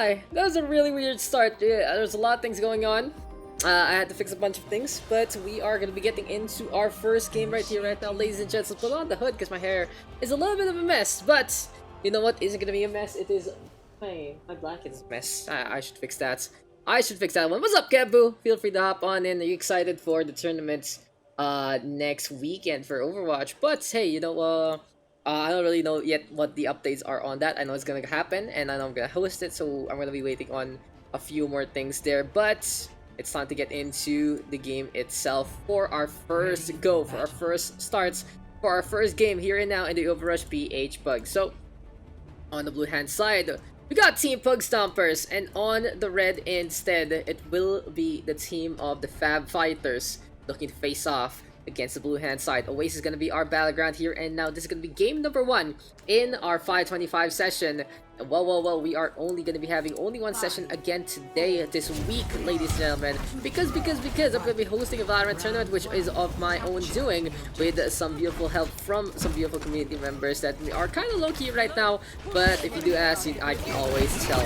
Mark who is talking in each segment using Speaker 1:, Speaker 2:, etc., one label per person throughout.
Speaker 1: lie, that was a really weird start. Yeah, there's a lot of things going on. I had to fix a bunch of things, but we are going to be getting into our first game right here, right now, ladies and gents. Let's put on the hood because my hair is a little bit of a mess, but you know what isn't going to be a mess? It is my blanket is a mess. I should fix that. I should fix that one. What's up, Kebu? Feel free to hop on in. Are you excited for the tournaments next weekend for Overwatch? But hey, you know, I don't really know yet what the updates are on that. I know it's gonna happen, and I know I'm gonna host it, so I'm gonna be waiting on a few more things there. But it's time to get into the game itself for our first go, for our first starts, for our first game here and now in the OverRush PH PUGS. So, on the blue hand side, we got Team Pug Stompers, and on the red instead, it will be the team of the Fab Fighters looking to face off against the blue hand side. Oasis is going to be our battleground here and now. This is going to be game number 1 in our 525 session. Well, we are only going to be having only one session again today, this week, ladies and gentlemen, because I'm going to be hosting a Valorant tournament, which is of my own doing, with some beautiful help from some beautiful community members that are kind of low-key right now, but if you do ask, I can always tell.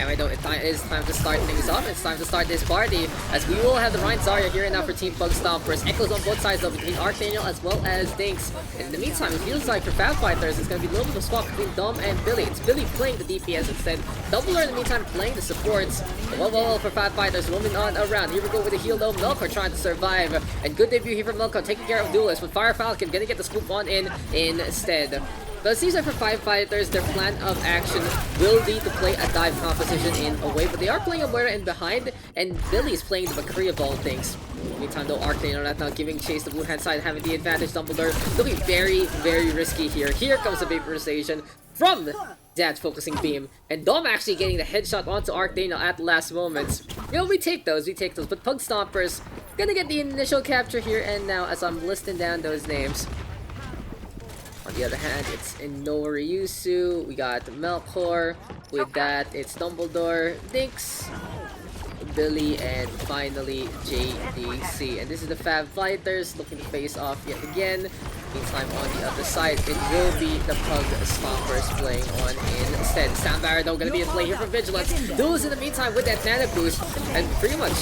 Speaker 1: And I know it is time to start things off. It's time to start this party, as we will have the Ryan Zarya here and now for Team Pug Stompers. Echoes on both sides though, between Archdaniel as well as Daks. In the meantime, it feels like for Fab Fighters, it's going to be a little bit of a swap between Dom and Billy. It's Billy playing the DPS instead. Doubler in the meantime playing the supports. Well, for Fab Fighters, roaming on around. Here we go with the heal though. Melkor trying to survive. And good debut here from Melkor, taking care of Duelist, with Fire Falcon gonna get the scoop on in instead. But it seems like for Fab Fighters, their plan of action will be to play a dive composition in a way, but they are playing Amora in behind, and Billy's playing the McCree of all things. Meantime though, Archdaniel right now giving chase the blue hand side, having the advantage. Dumbledore looking very, very risky here. Here comes the vaporization from Dad's focusing beam, and Dom actually getting the headshot onto Archdaniel at the last moment. You know, we take those, but Pug Stompers gonna get the initial capture here and now as I'm listing down those names. On the other hand, it's Inoriusu, we got Melkor, with that it's Dumbledore, Daks, Billy, and finally JDC. And this is the Fab Fighters looking to face off yet again. Meantime, on the other side, it will be the Pug Stompers playing on instead. Sound Barrier though gonna be in play here from Vigilance. Duels in the meantime with that Nano Boost, and pretty much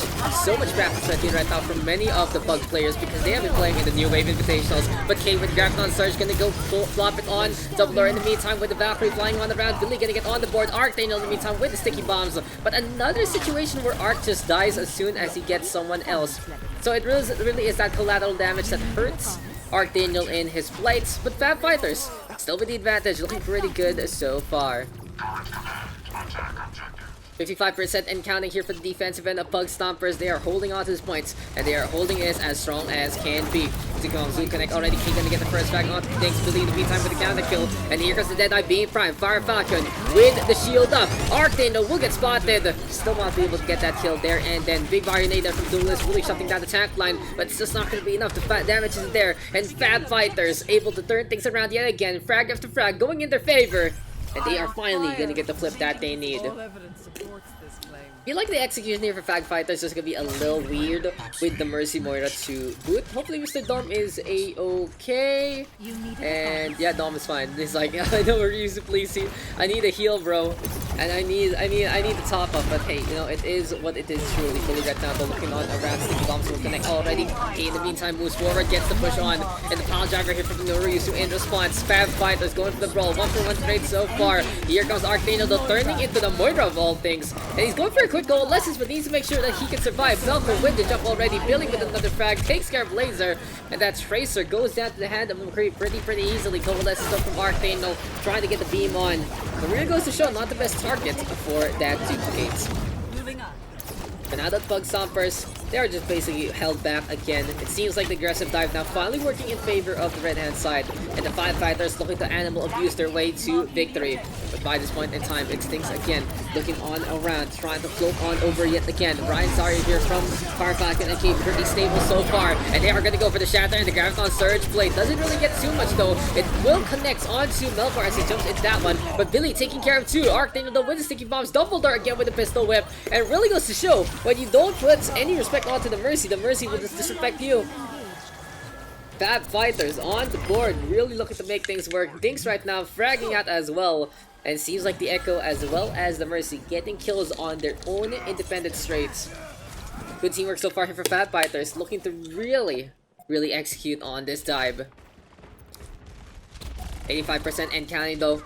Speaker 1: so much rapid strategy right now from many of the Pug players because they have been playing in the New Wave Invitationals. But Kane with Graviton Surge gonna go flop it on. Doubler in the meantime with the Valkyrie flying on the round. Billy gonna get on the board. Archdaniel in the meantime with the sticky bombs. But another situation where Arc just dies as soon as he gets someone else. So it really is that collateral damage that hurts Archdaniel in his flights, but Fab Fighters still with the advantage, looking pretty good so far. 55% and counting here for the defensive end of Pug Stompers. They are holding on to this points, and they are holding it as strong as can be. Zoom Connect already. King gonna get the first frag onto Daks. Billy in the meantime with the counter kill, and here comes the Deadeye Beam Prime. Fire Falcon with the shield up. Archdaniel will get spotted. Still not be able to get that kill there, and then Big Varionade there from Duelist, really shutting down the tank line, but it's just not gonna be enough. The damage is there, and Fab Fighters able to turn things around yet again. Frag after frag going in their favor. And they are finally gonna get the flip that they need. I feel like the execution here for Fab Fighters is gonna be a little weird with the Mercy Moira to boot. Hopefully Mr. Dom is a-okay. And yeah, Dom is fine. He's like, I know we're used to please you. I need a heal, bro. And I need the top up, but hey, you know, it is what it is truly. Billy right now, but looking on around, sticky bombs will connect already. He in the meantime moves forward, gets the push on, and the pile driver here from Noriusu in response. Fab Fighters going for the brawl, 1-for-1 trade so far. Here comes Archdaniel though, turning into the Moira of all things. And he's going for a quick goal lessons, but needs to make sure that he can survive. Melkor with the jump already. Billy with another frag, takes care of Laser, and that Tracer goes down to the hand of McCree pretty easily. Coalesces up from Archdaniel, trying to get the beam on. But really goes to show, not the best target for that duplicate. But now that Pug Stompers, they are just basically held back again. It seems like the aggressive dive now finally working in favor of the red hand side, and the Fab Fighters looking to animal abuse their way to victory. But by this point in time, it's Daks again, looking on around, trying to float on over yet again. Ryan Zarya here from Fire Falcon and Kane, pretty stable so far, and they are going to go for the Shatter, and the Graviton Surge play doesn't really get too much though. It will connect onto Melkor as he jumps into that one, but Billy taking care of two. Archdaniel though with the sticky bombs, Dumbledore again with the pistol whip, and it really goes to show, when you don't put any respect onto the Mercy will just disrespect you. Fab Fighters on the board, really looking to make things work. Daks right now fragging out as well, And it seems like the Echo as well as the Mercy getting kills on their own independent straights. Good teamwork so far here for Fat Fighters, looking to really execute on this dive. 85% and counting though.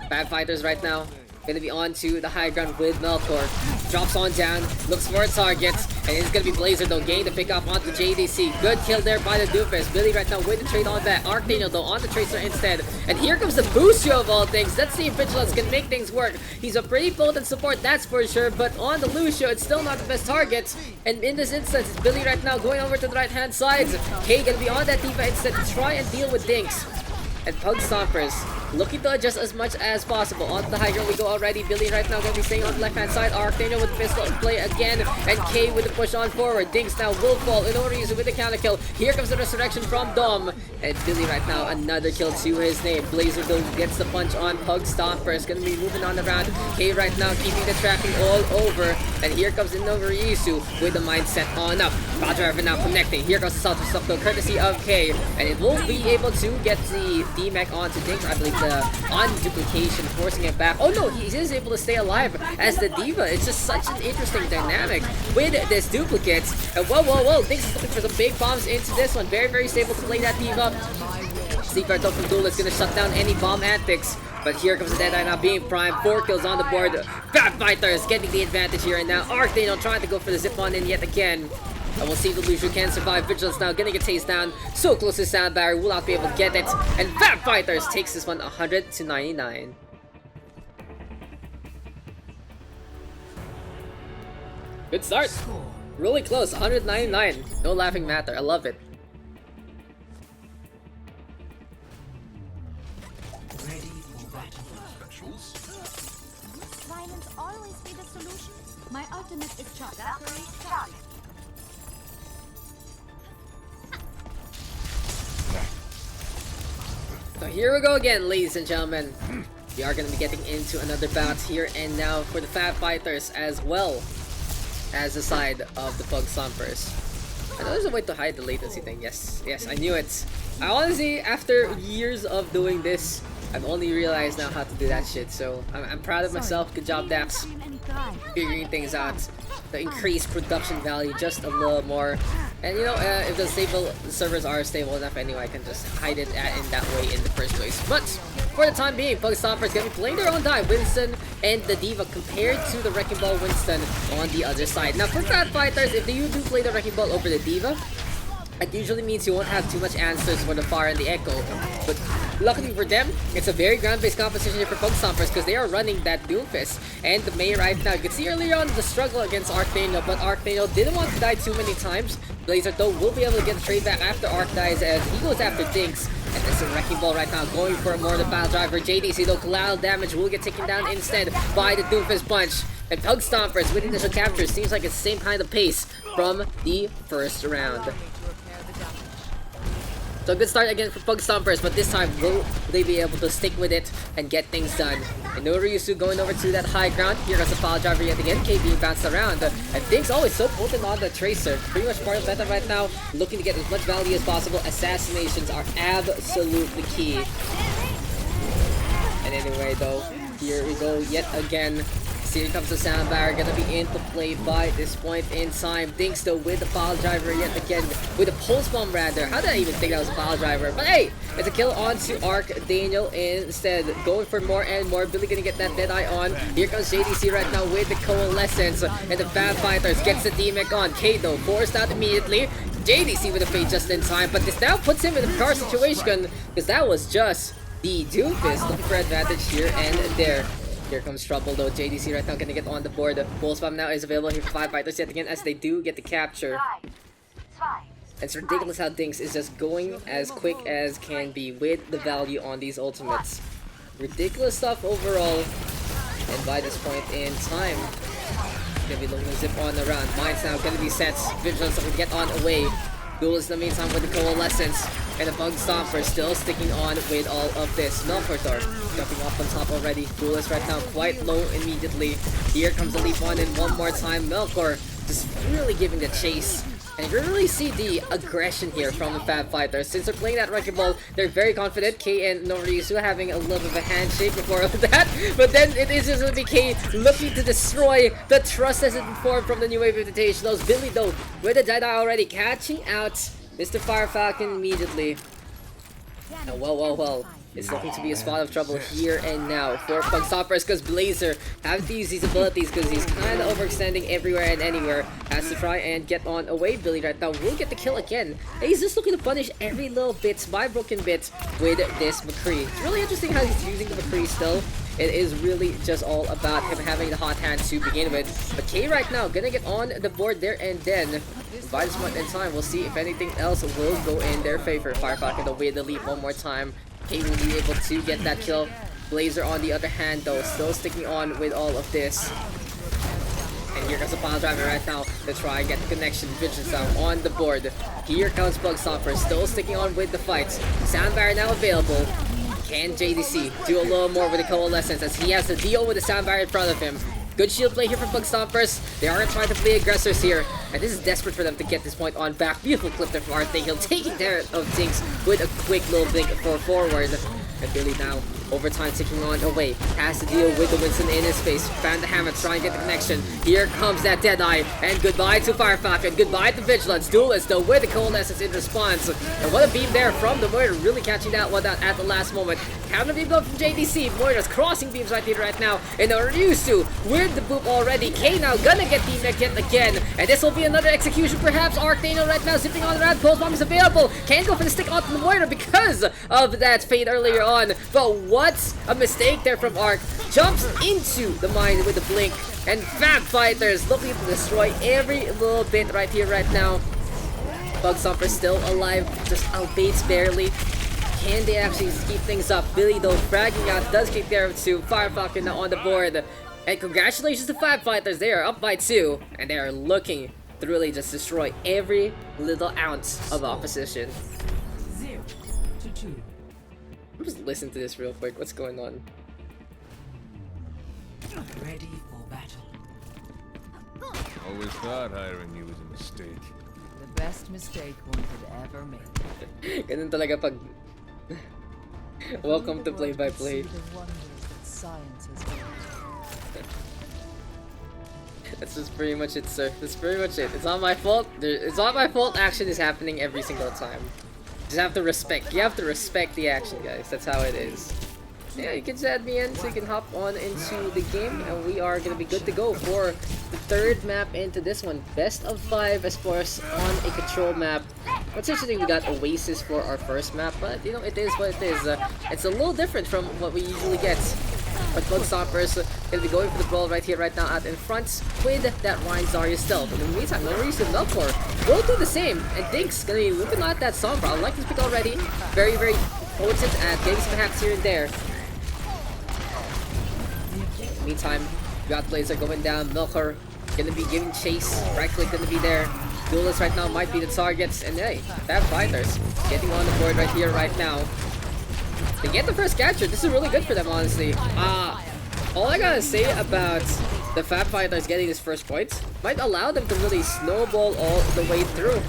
Speaker 1: Fat Fighters right now gonna be on to the high ground with Melkor. Drops on down, looks for a target, and it's gonna be Blazer though, getting the pick up onto JDC. Good kill there by the Doofus. Billy right now with the trade on that. Archdaniel though on the Tracer instead. And here comes the Booster of all things. Let's see if Vigilance can make things work. He's a pretty potent support, that's for sure, but on the Lucio, it's still not the best target. And in this instance, it's Billy right now going over to the right hand side. K gonna be on that D.Va instead to try and deal with Dinks. And Pug Stompers looking to adjust as much as possible. On the high ground we go already. Billy right now going to be staying on the left hand side. Archdaniel with the pistol in play again. And K with the push on forward. Dinks now will fall. Inorizu with the counter kill. Here comes the resurrection from Dom. And Billy right now another kill to his name. Blazer though gets the punch on Pug Stompers. Going to be moving on around. K right now keeping the tracking all over. And here comes Inorizu with the mindset on up. Driver now connecting. Here comes the Salto Stucco courtesy of K. And it will be able to get the D-Mech onto Dinks. I believe the on-duplication forcing it back. Oh no, he is able to stay alive as the D.Va. It's just such an interesting dynamic with this duplicate. And whoa, Dinks is looking for some big bombs into this one. Very stable to play that D.Va. Secret though from Duel is going to shut down any bomb antics. But here comes the Deadeye now being primed. 4 kills on the board. Fat Fighters getting the advantage here. And now Archdaniel trying to go for the zip on in yet again. And we'll see if the Lucio can survive. Vigilance now gonna get tased down. So close to sound barrier, will not be able to get it. And Fat Fighters takes this one 100 to 99. Good start. Really close, 199. No laughing matter, I love it.
Speaker 2: Violence always be the solution. My ultimate is charged.
Speaker 1: So here we go again, ladies and gentlemen. We are going to be getting into another bout here and now for the Fat Fighters as well as the side of the Pug Stompers. I know there's a way to hide the latency thing. Yes, I knew it. I honestly, after years of doing this, I've only realized now how to do that shit. So I'm proud of myself. Good job, Daks. Figuring things out. The increased production value just a little more. And you know, if the servers are stable enough anyway, I can just hide it in that way in the first place. But for the time being, Pug Stompers gonna be playing their own dive. Winston and the D.Va compared to the Wrecking Ball Winston on the other side. Now for Fat Fighters, if you do play the Wrecking Ball over the D.Va, it usually means you won't have too much answers for the Fire and the Echo. But luckily for them, it's a very ground-based competition here for Pug Stompers because they are running that Doomfist. And the May right now, you can see earlier on the struggle against Archdaniel, but Archdaniel didn't want to die too many times. Blazer though will be able to get the trade back after Arc dies as he goes after Dinks. And it's a Wrecking Ball right now going for more the Battle Driver. JDC though collateral damage will get taken down instead by the Doomfist punch. And Pug Stompers with initial capture seems like it's the same kind of pace from the first round. So a good start again for Pug Stompers, but this time will they be able to stick with it and get things done? And Noriyusu going over to that high ground. Here comes the Pile Driver yet again. K being bounced around. And Dinks always so potent on the Tracer. Pretty much part of meta right now. Looking to get as much value as possible. Assassinations are absolutely key. And anyway though, here we go yet again. Here comes the sound barrier, gonna be into play by this point in time. Dinks though with the Pile Driver yet again, with a Pulse Bomb rather. How did I even think that was a Pile Driver? But hey, it's a kill onto Archdaniel instead. Going for more and more. Billy gonna get that Deadeye on. Here comes JDC right now with the Coalescence. And the Fat Fighters gets the D-Mech on. K though forced out immediately. JDC with a fade just in time, but this now puts him in a car situation because that was just the Doofus looking for advantage here and there. Here comes trouble though. JDC right now gonna get on the board. The Pulse Bomb now is available here for 5 Fighters yet again as they do get the capture. It's ridiculous how Dinks is just going as quick as can be with the value on these ultimates. Ridiculous stuff overall. And by this point in time, gonna be looking to zip on around. Mine's now gonna be set. Vigilance will get on away. Duelist in the meantime with the Coalescence. And the Pug Stomper still sticking on with all of this. Melkor jumping up on top already. Duelist right now quite low immediately. Here comes the leap on in one more time. Melkor just really giving the chase And you really see the aggression here from the Fab Fighters. Since they're playing that Wrecking Ball, they're very confident. K and Norisu having a little bit of a handshake before that. But then it is just going to be K looking to destroy the trust as it formed from the New Wave Invitationals. Billy though, with the Jedi already catching out Mr. Fire Falcon immediately. And well. It's looking to be a spot of trouble here and now for Pugstoppers because Blazer has to use these abilities because he's kind of overextending everywhere and anywhere. Has to try and get on away. Billy right now will get the kill again. And he's just looking to punish every little bit by broken bit with this McCree. It's really interesting how he's using the McCree still. It is really just all about him having the hot hand to begin with. But K right now gonna get on the board there and then by this point in time we'll see if anything else will go in their favor. Fire Falcon away the leap one more time. K will be able to get that kill. Blazer on the other hand though, still sticking on with all of this. And here comes the pile driver right now to try and get the connection. Vision sound on the board. Here comes Pugstopper, still sticking on with the fight. Sound barrier now available. Can JDC do a little more with the Coalescence as he has to deal with the sound barrier in front of him? Good shield play here from Pugstompers. They are trying to play aggressors here. And this is desperate for them to get this point on back. Beautiful clip there from Arthangel, taking care of things with a quick little blink for forward. And Billy now, overtime ticking on away. Has to deal with the Winston in his face. Found the hammer, trying to get the connection. Here comes that Deadeye. And goodbye to Fire Falcon. Goodbye to Vigilance. Duelist though with the Coalescence in response. And what a beam there from the Moira, really catching that one down at the last moment. Counter beam up from JDC. Moira's crossing beams right here, right now. And they're used to with the boop already. K now gonna get the neck yet again. And this will be another execution perhaps. Archdano right now zipping on around. Pulse bomb is available. Can't go for the stick onto the Moira because of that fade earlier on. But what a mistake there from Arc. Jumps into the mine with the blink. And Fab Fighters looking to destroy every little bit right here, right now. Bugstomper still alive, just outbaits barely. Can they actually keep things up? Billy though fragging out, does kick there to Fire Falcon now on the board. And congratulations to Fab Fighters, they are up by 2. And they are looking to really just destroy every little ounce of opposition.
Speaker 3: 0-2.
Speaker 1: I'm just listening to this real quick, what's going on?
Speaker 3: Ready for battle.
Speaker 4: Always thought hiring you was a mistake.
Speaker 3: The best mistake one could ever make.
Speaker 1: Ganun talaga pag... Welcome to Play by Play. That's just pretty much it, sir. That's pretty much it. It's not my fault. It's not my fault action is happening every single time. Just have to respect. You have to respect the action, guys. That's how it is. Yeah, you can just add me in so you can hop on into the game, and we are gonna be good to go for the 3rd map into this one. Best of 5 as far as on a control map. What's interesting, we got Oasis for our first map, but you know, it is what it is. It's a little different from what we usually get. But Bugstomper's gonna be going for the ball right here, right now, out in front with that Ryan Zarya still. But in the meantime, no reason to for will do the same. And Daks gonna be whipping out that Sombra. I like this pick already. Very, very potent at getting some hacks here and there. In the meantime, we got Blazer going down. Milker gonna be giving chase. Right click gonna be there. Duelist right now might be the targets. And hey, Fab Fighters getting on the board right here, right now. They get the first capture. This is really good for them, honestly. All I gotta say about the Fab Fighters getting this first point might allow them to really snowball all the way through.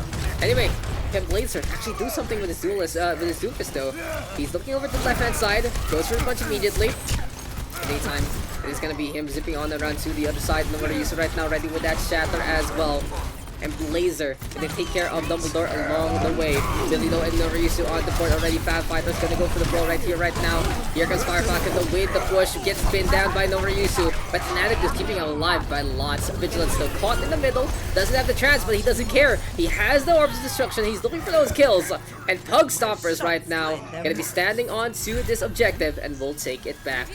Speaker 1: Anyway, can Blazer actually do something with his duelist, with his Doofus though? He's looking over to the left-hand side, goes for a punch immediately. In the meantime, it is gonna be him zipping on around to the other side. Nobody user right now ready with that Shatter as well. And Blazer gonna take care of Dumbledore along the way. Billy though and Norisu on the board already. Fab Fighters gonna go for the ball right here, right now. Here comes Fire Falcon with the push. Gets pinned down by Norisu. But Fnatic is keeping him alive by lots. Vigilance still caught in the middle. Doesn't have the chance, but he doesn't care. He has the Orbs of Destruction. He's looking for those kills. And Pugstompers right now gonna be standing on to this objective and will take it back.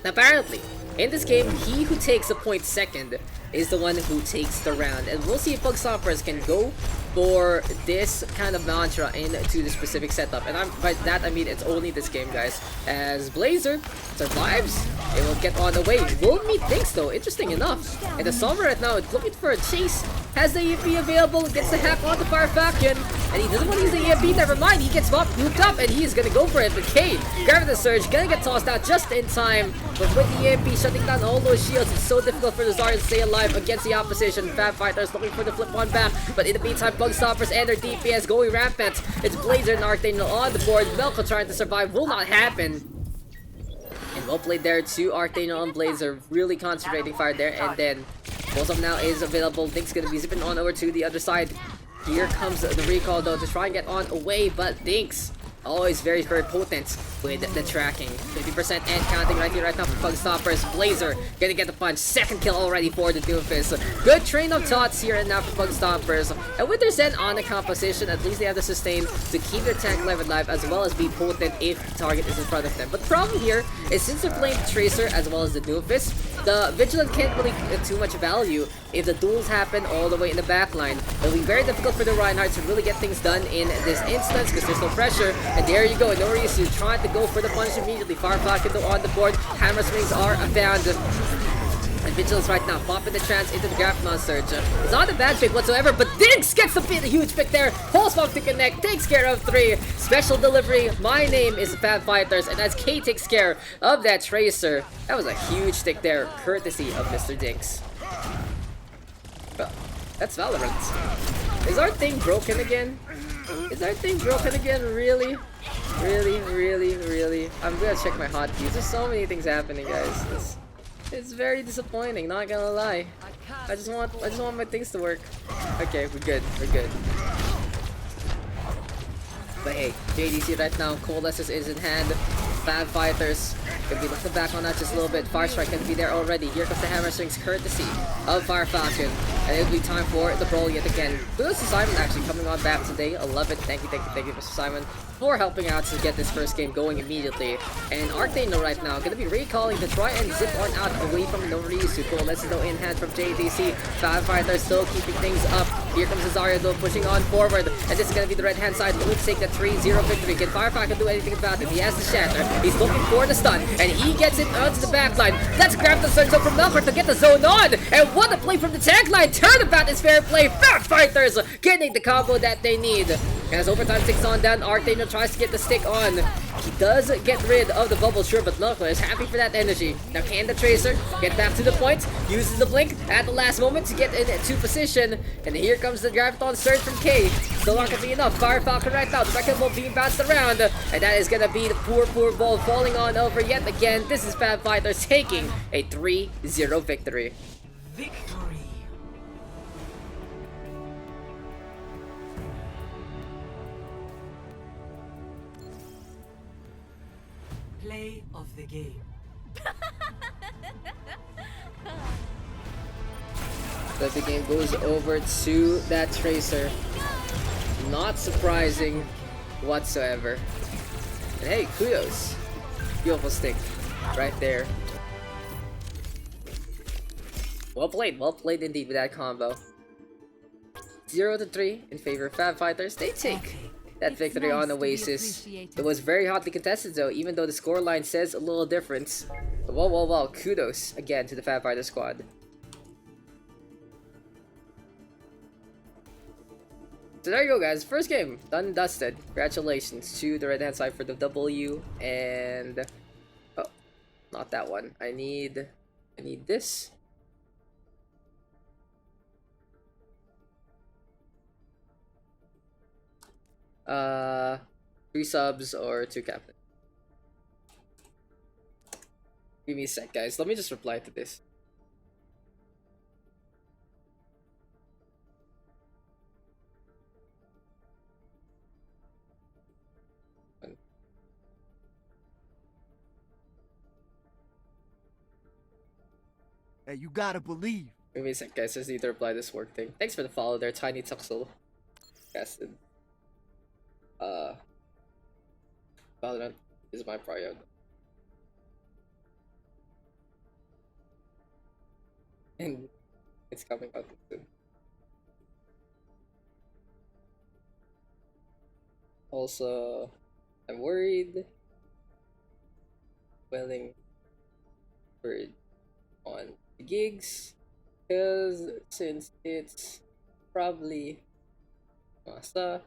Speaker 1: Apparently, in this game, he who takes the point second is the one who takes the round. And we'll see if Pugstompers can go for this kind of mantra into the specific setup. And by that, I mean it's only this game, guys. As Blazer survives It will get on the way. Will meet Daks though, interesting enough. And the Summer right now is looking for a chase. Has the EMP available, gets the hack on the Fire Falcon. And he doesn't want to use the EMP, never mind. He gets looped up and he is going to go for it. But Cade, grabbing the surge, gonna get tossed out just in time. But with the EMP shutting down all those shields, it's so difficult for the Zarya to stay alive against the opposition. Fab Fighters looking for the flip on back. But in the meantime, Bug Stoppers and their DPS going rampant. It's Blazer and Arctangel on the board. Melko trying to survive will not happen. And well played there to Arctangel and Blazer, really concentrating fire there. And then Busan now is available. Daks gonna be zipping on over to the other side. Here comes the recall though to try and get on away, but Daks always very, very potent with the tracking. 50% and counting right here, right now for Bug Stoppers. Blazer gonna get the punch. Second kill already for the Doomfist. Good train of thoughts here and now for Bug Stoppers. And with their Zen on the composition, at least they have the sustain to keep their tank alive as well as be potent if the target is in front of them. But the problem here is since they're playing the Tracer as well as the Doomfist, the Vigilant can't really get too much value if the duels happen all the way in the backline. It'll be very difficult for the Reinhardt to really get things done in this instance because there's no pressure. And there you go, Norisu trying to go for the punch immediately. Fire Falcon though on the board. Hammer swings are found. And Vigilance right now popping the chance into the Graphinon Surge. It's not a bad pick whatsoever, but Daks gets a huge pick there. Pulse Bomb to connect, takes care of 3. Special delivery, my name is Fab Fighters, and as K takes care of that Tracer, that was a huge stick there, courtesy of Mr. Daks. Well, that's Valorant. Is our thing broken again? Is our thing broken again? Really? Really? I'm gonna check my hotkeys. There's so many things happening, guys. It's very disappointing, not gonna lie. I just want my things to work. Okay, we're good. But hey, JDC right now, Coalescence is in hand. Fab Fighters gonna be looking back on that just a little bit. Fire Strike gonna be there already. Here comes the Hammer Swings, courtesy of Fire Falcon. And it'll be time for the brawl yet again. Kudos to Simon actually coming on back today. I love it. Thank you, Mr. Simon, for helping out to get this first game going immediately. And Arctangel right now gonna be recalling to try and zip on out away from Norisu. Coalescence though in hand from JDC. Fab Fighters still keeping things up. Here comes Zarya though pushing on forward. And this is gonna be the right hand side. Let's take that 3-0 victory. Can Fire Falcon do anything about it? He has the Shatter. He's looking for the stun. And he gets it onto the backline. Let's grab the surge up from Melkor to get the zone on. And what a play from the tank line. Turnabout is fair play. Fab Fighters getting the combo that they need. And as overtime ticks on down, Arctangel tries to get the stick on. He does get rid of the bubble, sure, but Melkor is happy for that energy. Now can the Tracer get back to the point? Uses the blink at the last moment to get into position. And here comes the Graviton Surge from K. Still not gonna be enough. Fire Falcon right now. The Wrecking Ball being bounced around. And that is gonna be the poor ball falling on over yet again. This is Fab Fighters taking a 3-0 victory.
Speaker 3: Play of the game.
Speaker 1: But the game goes over to that Tracer. Not surprising whatsoever. And hey, kudos. Beautiful stick right there. Well played indeed with that combo. 0-3 in favor of Fab Fighters. They take that victory on Oasis. It was very hotly contested though, even though the scoreline says a little different. But well, kudos again to the Fab Fighter squad. So there you go, guys. First game done and dusted. Congratulations to the right hand side for the W. And oh, not that one. I need this. Three subs or 2 captain. Give me a sec, guys. Let me just reply to this.
Speaker 5: Hey, you gotta believe.
Speaker 1: Give me a sec, guys. Just need to reply this work thing. Thanks for the follow there, Tiny Tuxel. Casted. Valorant is my priority. And it's coming out soon. Also, I'm worried. Welling covered on the gigs, because since it's probably masa.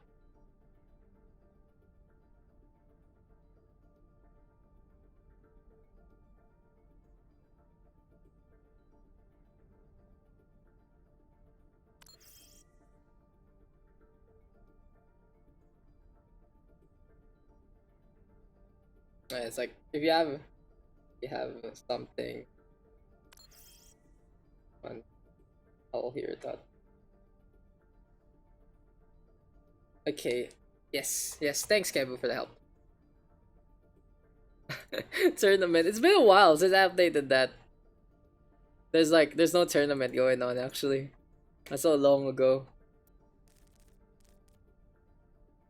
Speaker 1: It's like if you have something on, I'll hear that. Okay. Yes. Thanks, Kebu, for the help. Tournament. It's been a while since I updated that. There's no tournament going on actually. That's so long ago.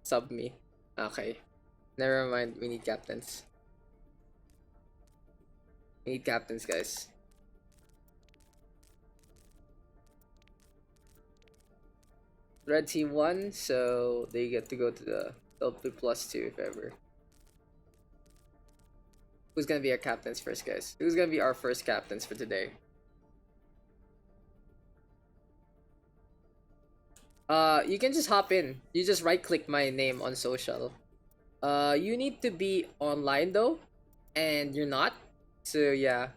Speaker 1: Sub me. Okay. Never mind. We need captains. We need captains, guys. Red team won, so they get to go to the LP +2 if ever. Who's gonna be our captains first, guys? Who's gonna be our first captains for today? You can just hop in. You just right click my name on social. You need to be online though, and you're not. So yeah.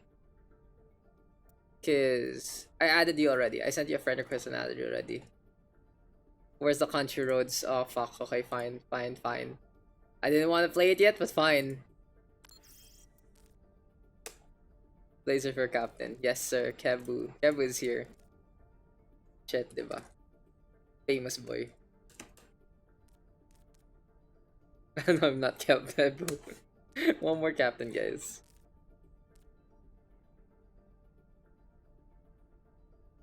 Speaker 1: Cause I added you already. I sent you a friend request and added you already. Where's the country roads? Oh fuck, okay, fine. I didn't want to play it yet, but fine. Blazer for captain. Yes sir, Kebu. Kebu is here. Chet, diba? Famous boy. No, I'm not Kebu. One more captain, guys.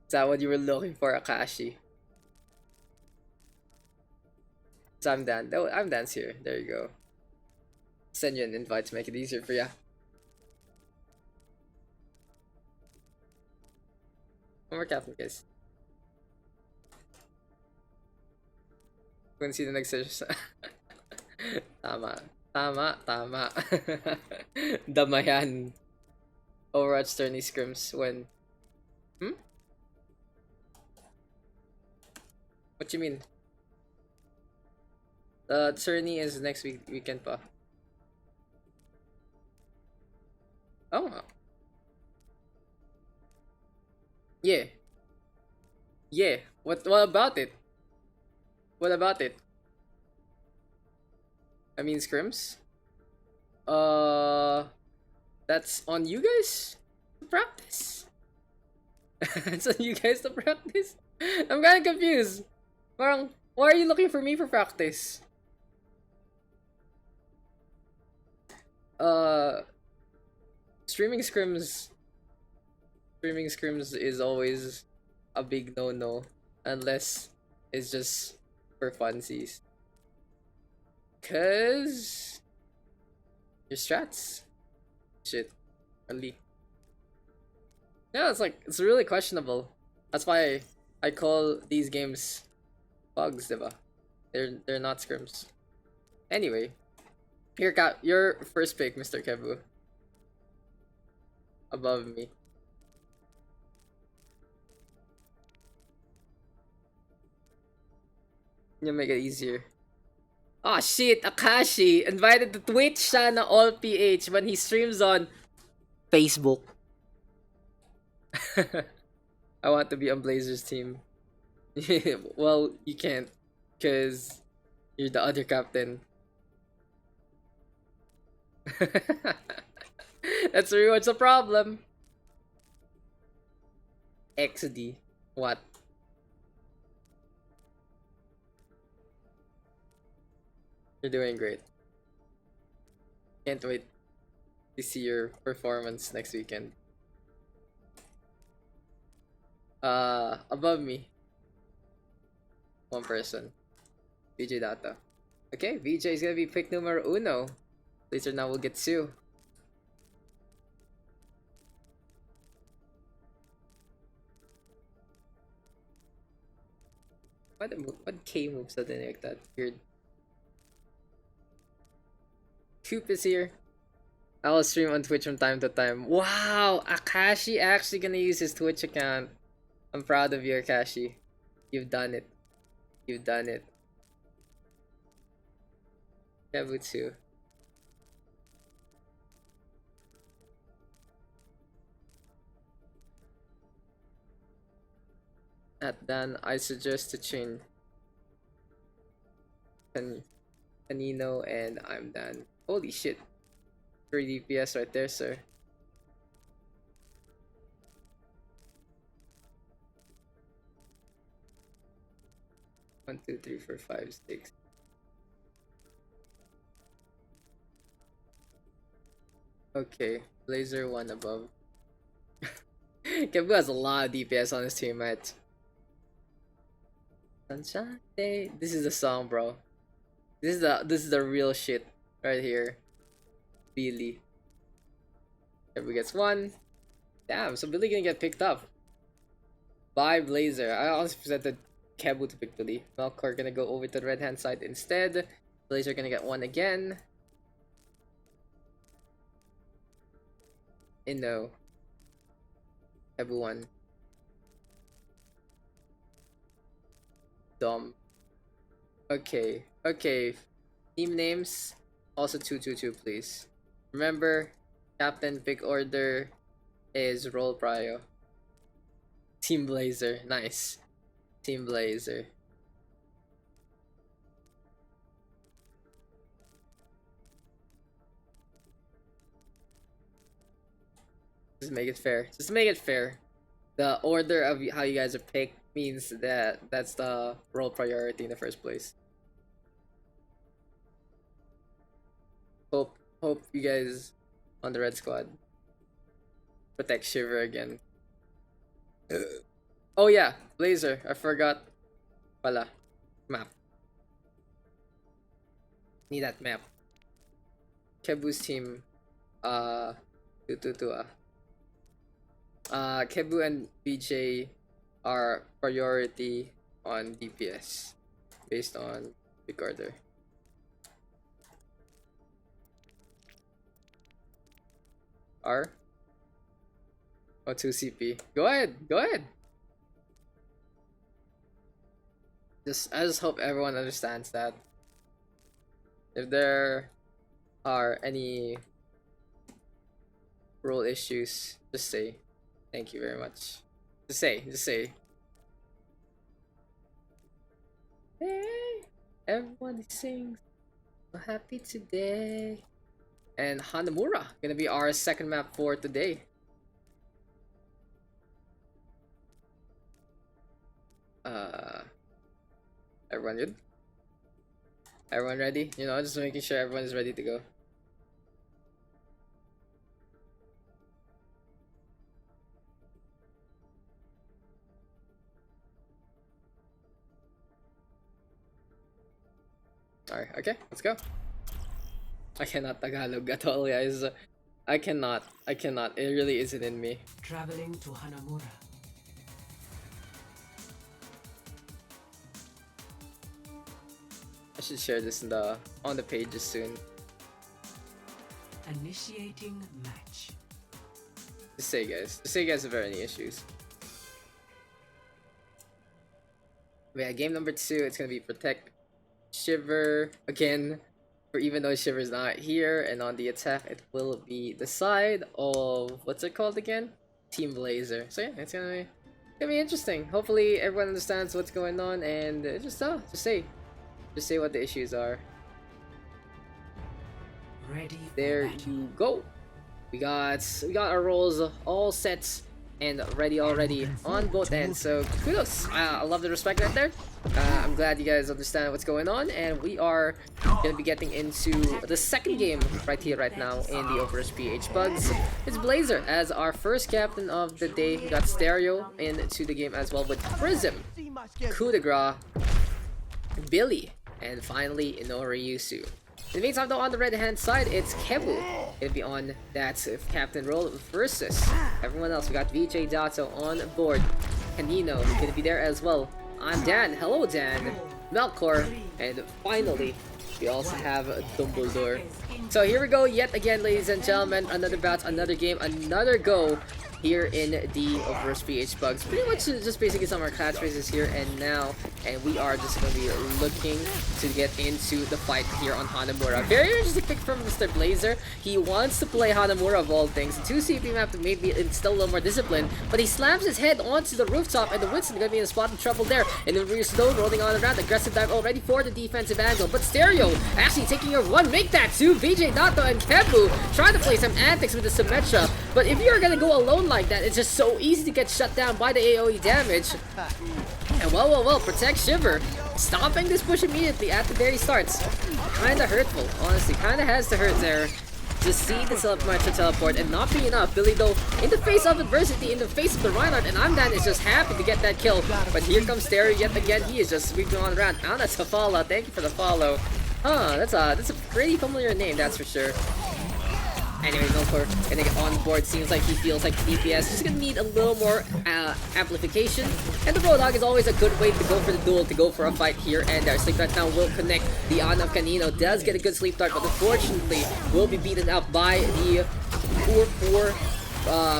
Speaker 1: Is that what you were looking for, Akashi? So I'm Dan. Oh, I'm Dan's here. There you go. Send you an invite to make it easier for ya. One more captain, guys. We're gonna see the next session. Tama. Damayan. OverRush tourney scrims when... What you mean? The tourney is next weekend pa. Oh. Yeah. What about it? What about it? I mean scrims? That's on you guys to practice. It's on you guys to practice. I'm kinda confused. Parang, why are you looking for me for practice? Streaming scrims is always a big no unless it's just for funsies. Cause your strats shit Ali. Yeah, it's really questionable. That's why I call these games pugs, diba? They're not scrims. Anyway, your first pick, Mr. Kebu. Above me. You make it easier. Oh shit, Akashi invited to Twitch sana all PH when he streams on Facebook. I want to be on Blazers team. Well, you can't, cause you're the other captain. That's pretty much the problem. XD. What? You're doing great. Can't wait to see your performance next weekend. Above me. One person. VJ Data. Okay, VJ is gonna be pick numero uno. Later now we'll get two. What K move something like that? Weird. Coop is here. I'll stream on Twitch from time to time. Wow, Akashi actually gonna use his Twitch account. I'm proud of you, Akashi. You've done it. You've done it. Kebutsu. At Dan, I suggest to change Kanino and I'm Dan. Holy shit. 3 DPS right there, sir. One, two, three, four, five, six. Okay, Blazer one above. Kebu has a lot of DPS on his team, right? Sunshine Day. This is the song, bro. This is the real shit right here. Billy. Kebu gets one. Damn, so Billy gonna get picked up by Blazer. I honestly presented Kebu to pick Billy. Melkor gonna go over to the red hand side instead. Blazer gonna get one again. No. Kebu one. Dom. Okay. Okay. Team names. Also 222, please. Remember, captain pick order is roll prio. Team Blazer. Nice. Team Blazer. Just make it fair. Just make it fair. The order of how you guys are picked means that that's the role priority in the first place. Hope you guys on the red squad protect Shiver again. Oh yeah, Blazer. I forgot. Pala. Map. Need that map. Kebu's team. 222 Kebu and BJ are priority on DPS based on pick order. R? Oh, 2 CP. Go ahead, go ahead. I just hope everyone understands that. If there are any role issues, just say. Thank you very much. Just say. Hey, everybody sings. So happy today. And Hanamura, gonna be our second map for today. Everyone good? Everyone ready? You know, just making sure everyone is ready to go. Alright, okay, let's go. I cannot Tagalog at all, guys. I cannot. It really isn't in me.
Speaker 3: Traveling to Hanamura.
Speaker 1: I should share this on the pages soon.
Speaker 3: Initiating match.
Speaker 1: Just say, guys. Just say, guys, if there are any issues. But yeah, game number 2. It's gonna be protect Shiver again. For even though Shiver's not here, and on the attack, it will be the side of what's it called again? Team Blazer. So yeah, it's gonna be interesting. Hopefully, everyone understands what's going on, and just say what the issues are.
Speaker 3: Ready.
Speaker 1: There you go. We got our roles all set and ready already on both ends. So kudos. I love the respect right there. I'm glad you guys understand what's going on, and we are gonna be getting into the second game right here, right now in the OverRush PH PUGS. It's Blazer as our first captain of the day. We got Stereo into the game as well with Prism, Coup de Grace, Billy, and finally Inoryusu. In the meantime, though, on the red hand side, it's Kebu gonna be on that captain role versus everyone else. We got VJ Dato on board. Kanino gonna be there as well. I'm Dan. Hello, Dan. Melkor, and finally We also have Dumbledore. So here we go yet again, ladies and gentlemen. Another bout, another game, another go here in the OverRush PH PUGS. Pretty much just basically some of our catchphrases here and now. And we are just going to be looking to get into the fight here on Hanamura. Very interesting pick from Mr. Blazer. He wants to play Hanamura of all things. 2 CP map to maybe instill a little more discipline. But he slams his head onto the rooftop and the Winston going to be in a spot of trouble there. And then we're slow rolling on around. Aggressive dive already for the defensive angle. But Stereo actually taking a one. Make that 2. VJ Dato and Kebu trying to play some antics with the Symmetra. But if you're going to go alone like that, it's just so easy to get shut down by the AoE damage. And well, Protect Shiver, stopping this push immediately at the very starts. Kinda hurtful, honestly. Kinda has to hurt there to see the Symmetra teleport and not be enough. Billy, though, in the face of adversity, in the face of the Reinhardt, and Amdan is just happy to get that kill. But here comes Stereo yet again. He is just sweeping on around. Oh, that's a follow. Thank you for the follow. Huh, that's a pretty familiar name, that's for sure. Anyway, Milkor gonna get on board. Seems like he feels like DPS just gonna need a little more amplification. And the Roadhog is always a good way to go for the duel, to go for a fight here and there. Sleep Dart now will connect. The Ana of Canino does get a good Sleep Dart, but unfortunately will be beaten up by the poor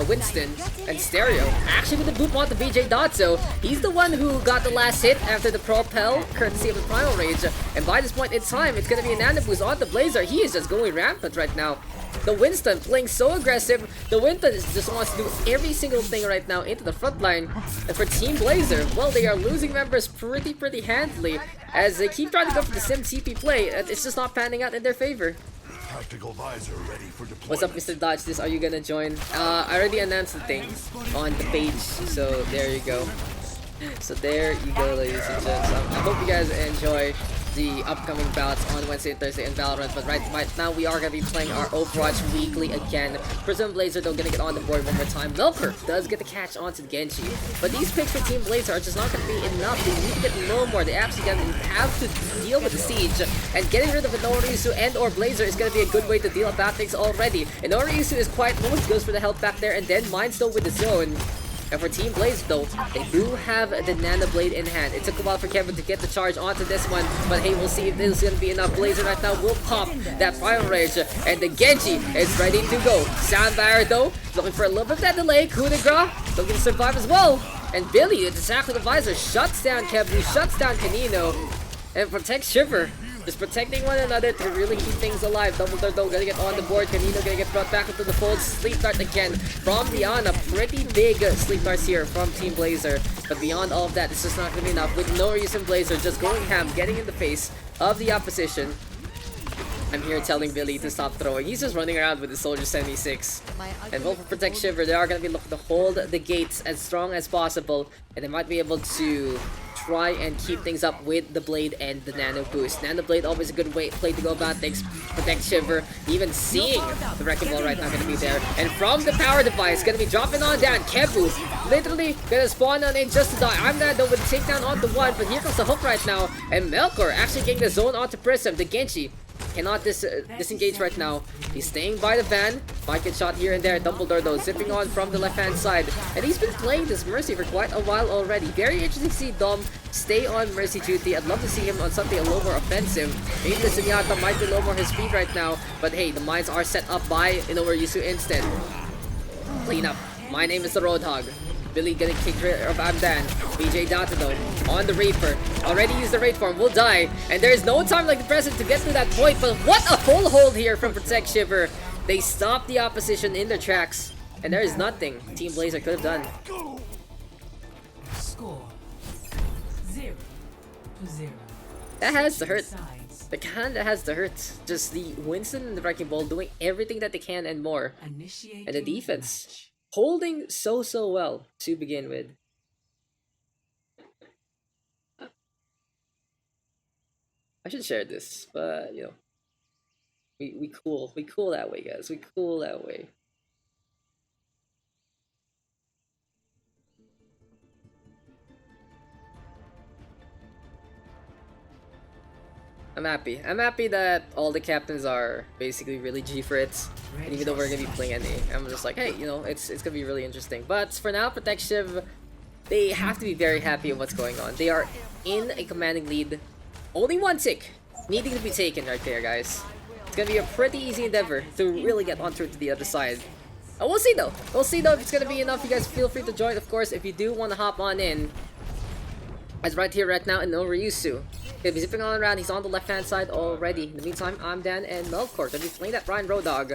Speaker 1: Winston and Stereo. Actually with the boop on the VJ Dotso, he's the one who got the last hit after the propel, courtesy of the Primal Rage. And by this point in time, it's gonna be an Nana boost on the Blazer. He is just going rampant right now. The Winston playing so aggressive. The Winston just wants to do every single thing right now into the front line. And for Team Blazer, well, they are losing members pretty handily as they keep trying to go for the Sim TP play. It's just not panning out in their favor.
Speaker 6: Tactical visor ready for deployment.
Speaker 1: What's up, Mr. Dodge? This, are you gonna join? I already announced the thing on the page, so there you go. So there you go, ladies and gents. I hope you guys enjoy the upcoming bouts on Wednesday and Thursday in Valorant, but right now we are going to be playing our Overwatch weekly again. Prism Blazer though gonna get on the board one more time. Milker does get the catch onto the Genji, but these picks for Team Blazer are just not going to be enough. They need to get a little more. They actually have to deal with the siege, and getting rid of an Oriusu and or Blazer is going to be a good way to deal about things already. And Oriusu is quite low, he goes for the health back there, and then Mindstone with the zone. And for Team Blaze though, they do have the Nano Blade in hand. It took a while for Kevin to get the charge onto this one, but hey, we'll see if this is going to be enough. Blazer right now will pop that Primal Rage, and the Genji is ready to go. Sound Barrier though, looking for a little bit of that delay. Coup de grace, looking to survive as well. And Billy, it's exactly the visor, shuts down Kevin, shuts down Canino, and protects Shiver. Just protecting one another to really keep things alive. Dumbledore though gonna get on the board. Canino gonna get brought back into the fold. Sleep Dart again from the Ana. Pretty big Sleep Darts here from Team Blazer. But beyond all of that, it's just not gonna be enough. With no reason, Blazer just going ham, getting in the face of the opposition. I'm here telling Billy to stop throwing. He's just running around with the Soldier 76. And will protect Shiver. They are going to be looking to hold the gates as strong as possible. And they might be able to try and keep things up with the Blade and the Nano Boost. Nano Blade, always a good play to go about things. Protect Shiver. Even seeing the Wrecking Ball right now going to be there. And from the power device, going to be dropping on down. Kebu literally going to spawn on in just to die. I'm not though with the takedown onto one, but here comes the hook right now. And Melkor actually getting the zone onto Prism. The Genji cannot disengage right now. He's staying by the van. Might get shot here and there. Dumbledore though zipping on from the left hand side. And he's been playing this Mercy for quite a while already. Very interesting to see Dom stay on Mercy duty. I'd love to see him on something a little more offensive. Maybe the Zenyatta might be a little more his speed right now. But hey, the mines are set up by Oriusu instead. Clean up. My name is the Roadhog. Billy gonna kick rid of Amdan. BJ Dotado on the Reaper. Already used the raid form, will die. And there is no time like the present to get to that point. But what a full hold here from Protect Shiver. They stop the opposition in their tracks. And there is nothing Team Blazer could have done.
Speaker 3: Score 0-0.
Speaker 1: That has to hurt. The kinda has to hurt. Just the Winston and the Wrecking Ball doing everything that they can and more. And the defense holding so well to begin with. I should share this, but you know, we cool that way, guys. We cool that way. I'm happy. I'm happy that all the captains are basically really G for it. And even though we're gonna be playing NA, I'm just like, hey, you know, it's gonna be really interesting. But for now, Protective, they have to be very happy with what's going on. They are in a commanding lead. Only one tick needing to be taken right there, guys. It's gonna be a pretty easy endeavor to really get on through to the other side. We'll see though. We'll see though if it's gonna be enough. You guys feel free to join, of course, if you do want to hop on in. As right here, right now, in Ryusu. He'll be zipping on around. He's on the left-hand side already. In the meantime, I'm Dan, and Melkor gonna be playing that Ryan Road Dog.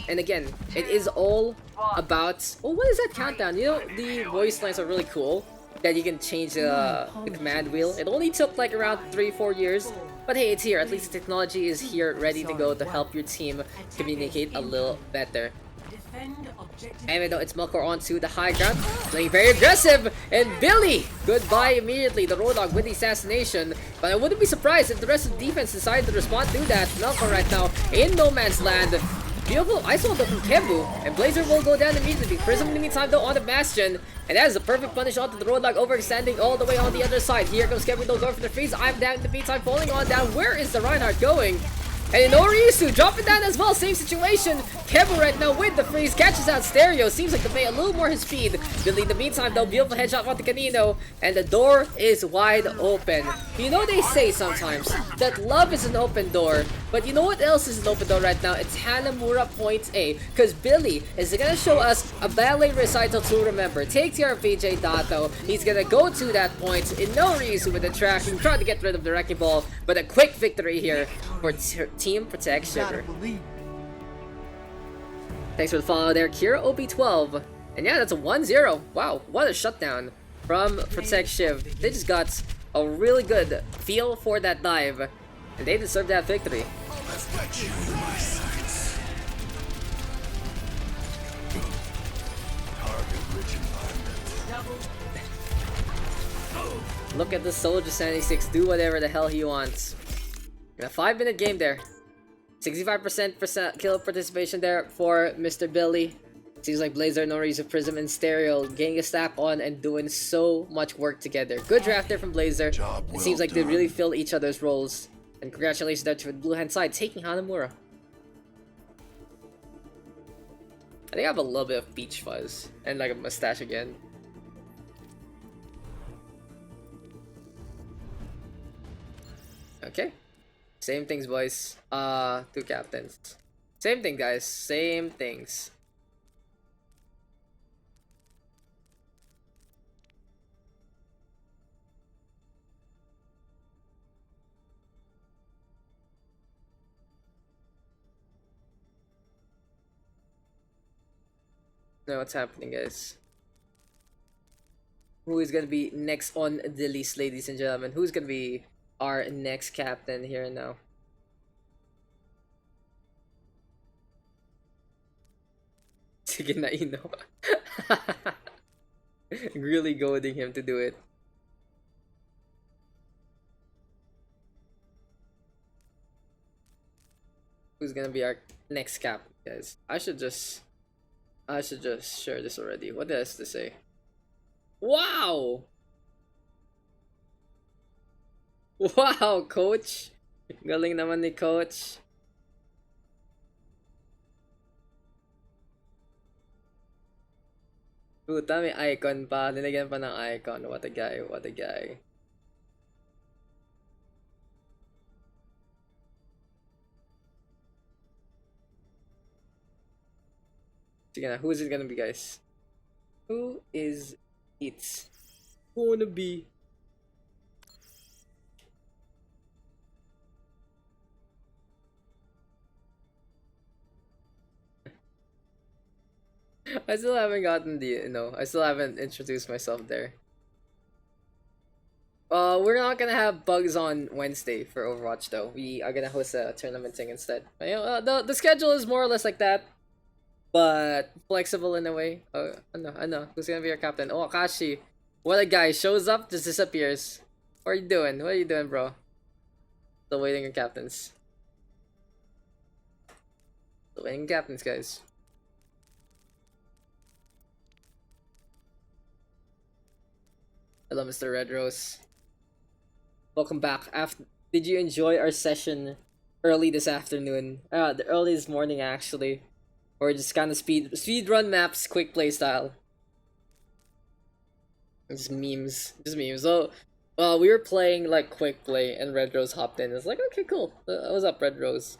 Speaker 1: And again, it is all about... Oh, what is that countdown? You know, the voice lines are really cool. That you can change the command wheel. It only took like around 3-4 years. But hey, it's here. At least the technology is here, ready to go to help your team communicate a little better. Anyway though, it's Melkor onto the high ground, playing very aggressive, and Billy! Goodbye immediately, the Road Dog with the assassination. But I wouldn't be surprised if the rest of the defense decided to respond to that. Melkor right now in no man's land. Beautiful iso though from Kebu, and Blazer will go down immediately. Prism in the meantime though on the Bastion, and that is a perfect punish onto the Road Dog, overextending all the way on the other side. Here comes Kebu though, going for the freeze. I'm down in the meantime, falling on down. Where is the Reinhardt going? And Ryusu dropping down as well, same situation. Kebu right now with the freeze, catches out Stereo, seems like to pay a little more his speed. Billy in the meantime though, beautiful headshot onto Canino, and the door is wide open. You know they say sometimes that love is an open door, but you know what else is an open door right now? It's Hanamura point A, because Billy is gonna show us a ballet recital to remember. Takes care of PJ Dato, he's gonna go to that point in Ryusu with the tracking, trying to get rid of the wrecking ball, but a quick victory here for Team Protect Shiver. Thanks for the follow there, Kira OB12. And yeah, that's a 1-0. Wow, what a shutdown from Protect Shiv. They just got a really good feel for that dive, and they deserve that victory. Look at the Soldier 76 do whatever the hell he wants. In a 5-minute game there. 65% kill participation there for Mr. Billy. Seems like Blazer, Norisa, Prism, and Stereo getting a stack on and doing so much work together. Good draft there from Blazer. It seems like they really fill each other's roles. And congratulations there to the blue hand side, taking Hanamura. I think I have a little bit of peach fuzz and like a mustache again. Okay. Same things, boys. Two captains. Same thing, guys. Same things. Now what's happening, guys? Who is gonna be next on the list, ladies and gentlemen? Who's gonna be our next captain here now? Sige na, Ino. Really goading him to do it. Who's gonna be our next captain, guys? I should just share this already. What does this say? Wow! Wow, coach! Galing naman ni coach. Puta, may icon pa. Nilagyan pa ng icon. What a guy, what a guy. Sige na, who is it gonna be, guys? Who is it gonna be? I still haven't gotten the, I still haven't introduced myself there. We're not gonna have bugs on Wednesday for Overwatch though. We are gonna host a tournament thing instead. You know, the schedule is more or less like that, but flexible in a way. I know. Who's gonna be our captain? Oh, Akashi. What a guy. Shows up, just disappears. What are you doing? What are you doing, bro? Still waiting on captains. Still waiting on captains, guys. Hello, Mr. Red Rose. Welcome back. Did you enjoy our session early this afternoon? Early this morning, actually. Or just kind of speed run maps, quick play style. Just memes. So, We were playing like quick play, and Red Rose hopped in. It's like, okay, cool. What's up, Red Rose?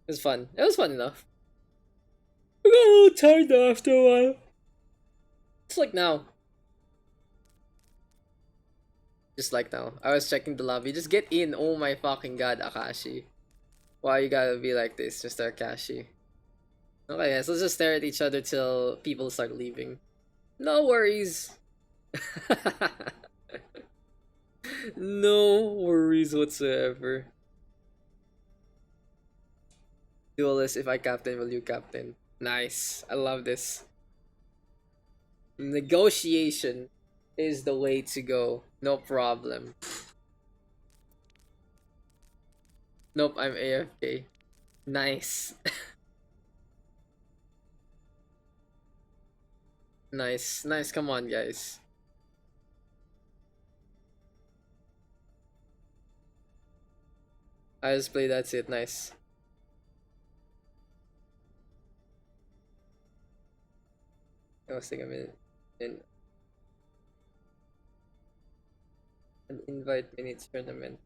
Speaker 1: It was fun. It was fun enough. I got a little tired though after a while. It's like now. Just like now. I was checking the lobby. Just get in. Oh my fucking god, Akashi. Why you gotta be like this, Mr. Akashi? Okay, yes, let's just stare at each other till people start leaving. No worries. No worries whatsoever. Duelist, if I captain, will you captain? Nice. I love this. Negotiation is the way to go. No problem. Nope, I'm AFK. Nice. Nice. Nice. Come on, guys. I just play, that's it. Nice. I was thinking a minute. In an invite mini tournament.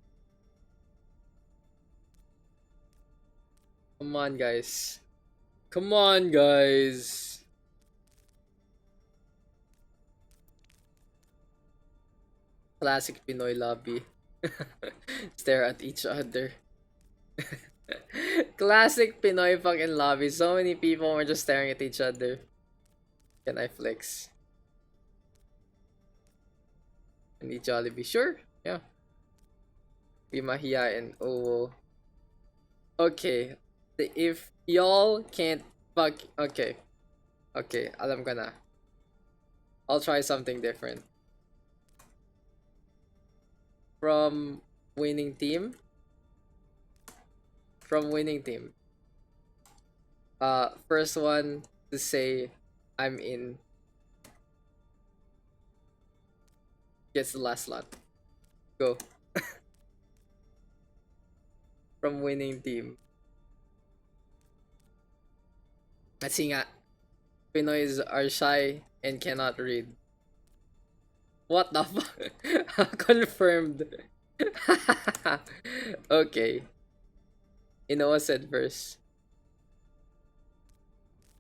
Speaker 1: Come on, guys. Come on, guys. Classic Pinoy lobby. Stare at each other. Classic Pinoy fucking lobby. So many people were just staring at each other. Can I flex? I need Jollibee. Sure. Yeah. Be mahiya and oh. Okay. If y'all can't fuck. Okay. Okay. Alam ko na. I'll try something different. From winning team. From winning team. First one to say I'm in gets the last slot. Go. From winning team. Kasi nga, Pinoys are shy and cannot read. What the fuck? Confirmed. Okay. Inoa said first.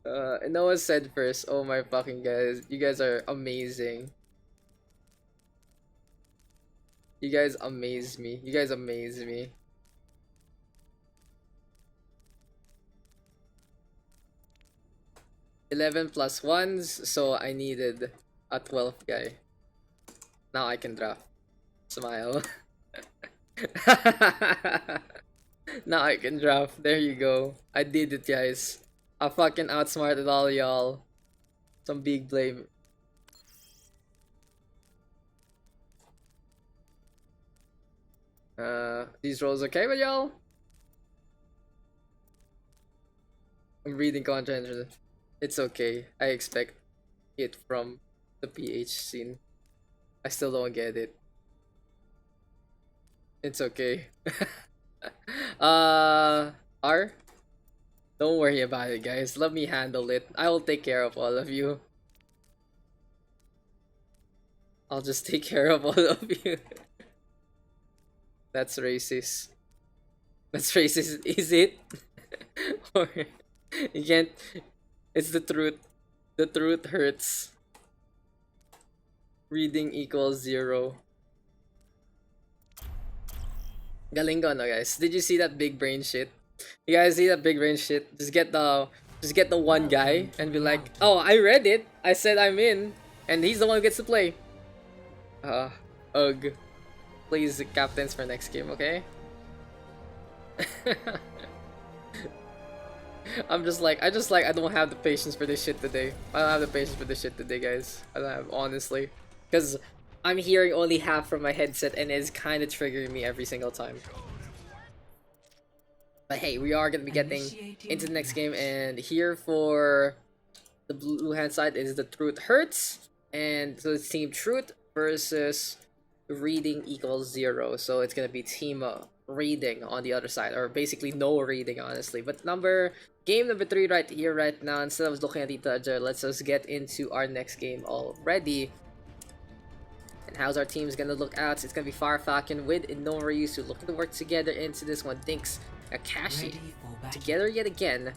Speaker 1: Inoa said first. Oh my fucking guys. You guys are amazing. You guys amaze me. You guys amaze me. $11 plus 1s, so I needed a 12th guy. Now I can draft. Smile. Now I can draft. There you go. I did it, guys. I fucking outsmarted all y'all. Some big blame. These rolls okay with y'all? I'm reading content. It's okay. I expect it from the PH scene. I still don't get it. It's okay. R? Don't worry about it, guys. Let me handle it. I will take care of all of you. I'll just take care of all of you. That's racist. That's racist, is it? Or you can't. It's the truth. The truth hurts. Reading equals 0. Galing ko, no, guys. Did you see that big brain shit? You guys see that big brain shit? Just get the one guy and be like, oh, I read it. I said I'm in, and he's the one who gets to play. Ugh. Please, captains for next game, okay? I don't have the patience for this shit today. I don't have the patience for this shit today, guys. I don't have, honestly. Because I'm hearing only half from my headset and it's kind of triggering me every single time. But hey, we are going to be getting into the next game, and here for the blue hand side is the Truth Hurts, and so it's Team Truth versus Reading equals 0. So it's going to be Team Reading on the other side, or basically no reading, honestly. But game number 3 right here, right now. Instead of looking at each other, let's just get into our next game already. And how's our team's gonna look out? It's gonna be Fire Falcon with Inoryusu looking to work together into this one. Dinks, Akashi together yet again.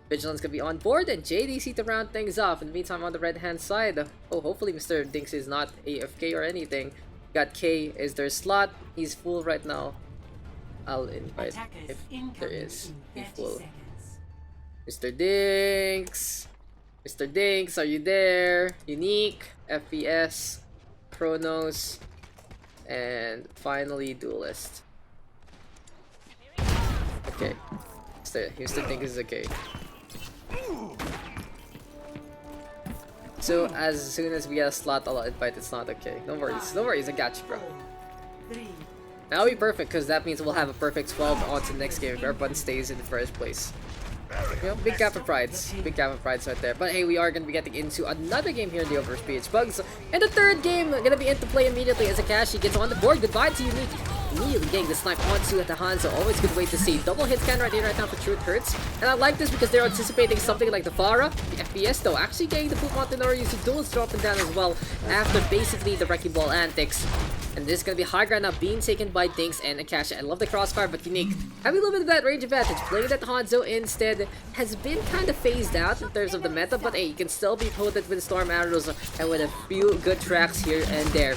Speaker 1: Vigilance gonna be on board, and JDC to round things off. In the meantime, on the red hand side, oh, hopefully Mr. Dinks is not AFK or anything. Got K is their slot. He's full right now. I'll invite if there is. He's full. Mr. Dinks! Mr. Dinks, are you there? Unique, FPS, Chronos, and finally Duelist. Okay. Mr. Dinks is okay. So as soon as we get a slot, I'll invite. It's not okay. No worries, I got you, bro. That'll be perfect, because that means we'll have a perfect 12 on to the next game if everyone stays in the first place. You know, big gap of prides. Big gap of prides right there. But hey, we are going to be getting into another game here in the OverRush PH PUGS. And the third game going to be into play immediately as Akashi gets on the board. Goodbye to Unique. Immediately getting the snipe onto the Hanzo. Always good way to see. Double hit scan right here right now for Truth Hurts. And I like this because they're anticipating something like the Pharah. The FPS though actually getting the poop onto Inoryusu. Duels dropping down as well after basically the Wrecking Ball antics. And this is going to be high ground now being taken by Dinks and Akashi. I love the crossfire, but Unique having a little bit of that range advantage. Playing that Hanzo instead has been kind of phased out in terms of the meta, but hey, you can still be potent with Storm Arrows and with a few good tracks here and there.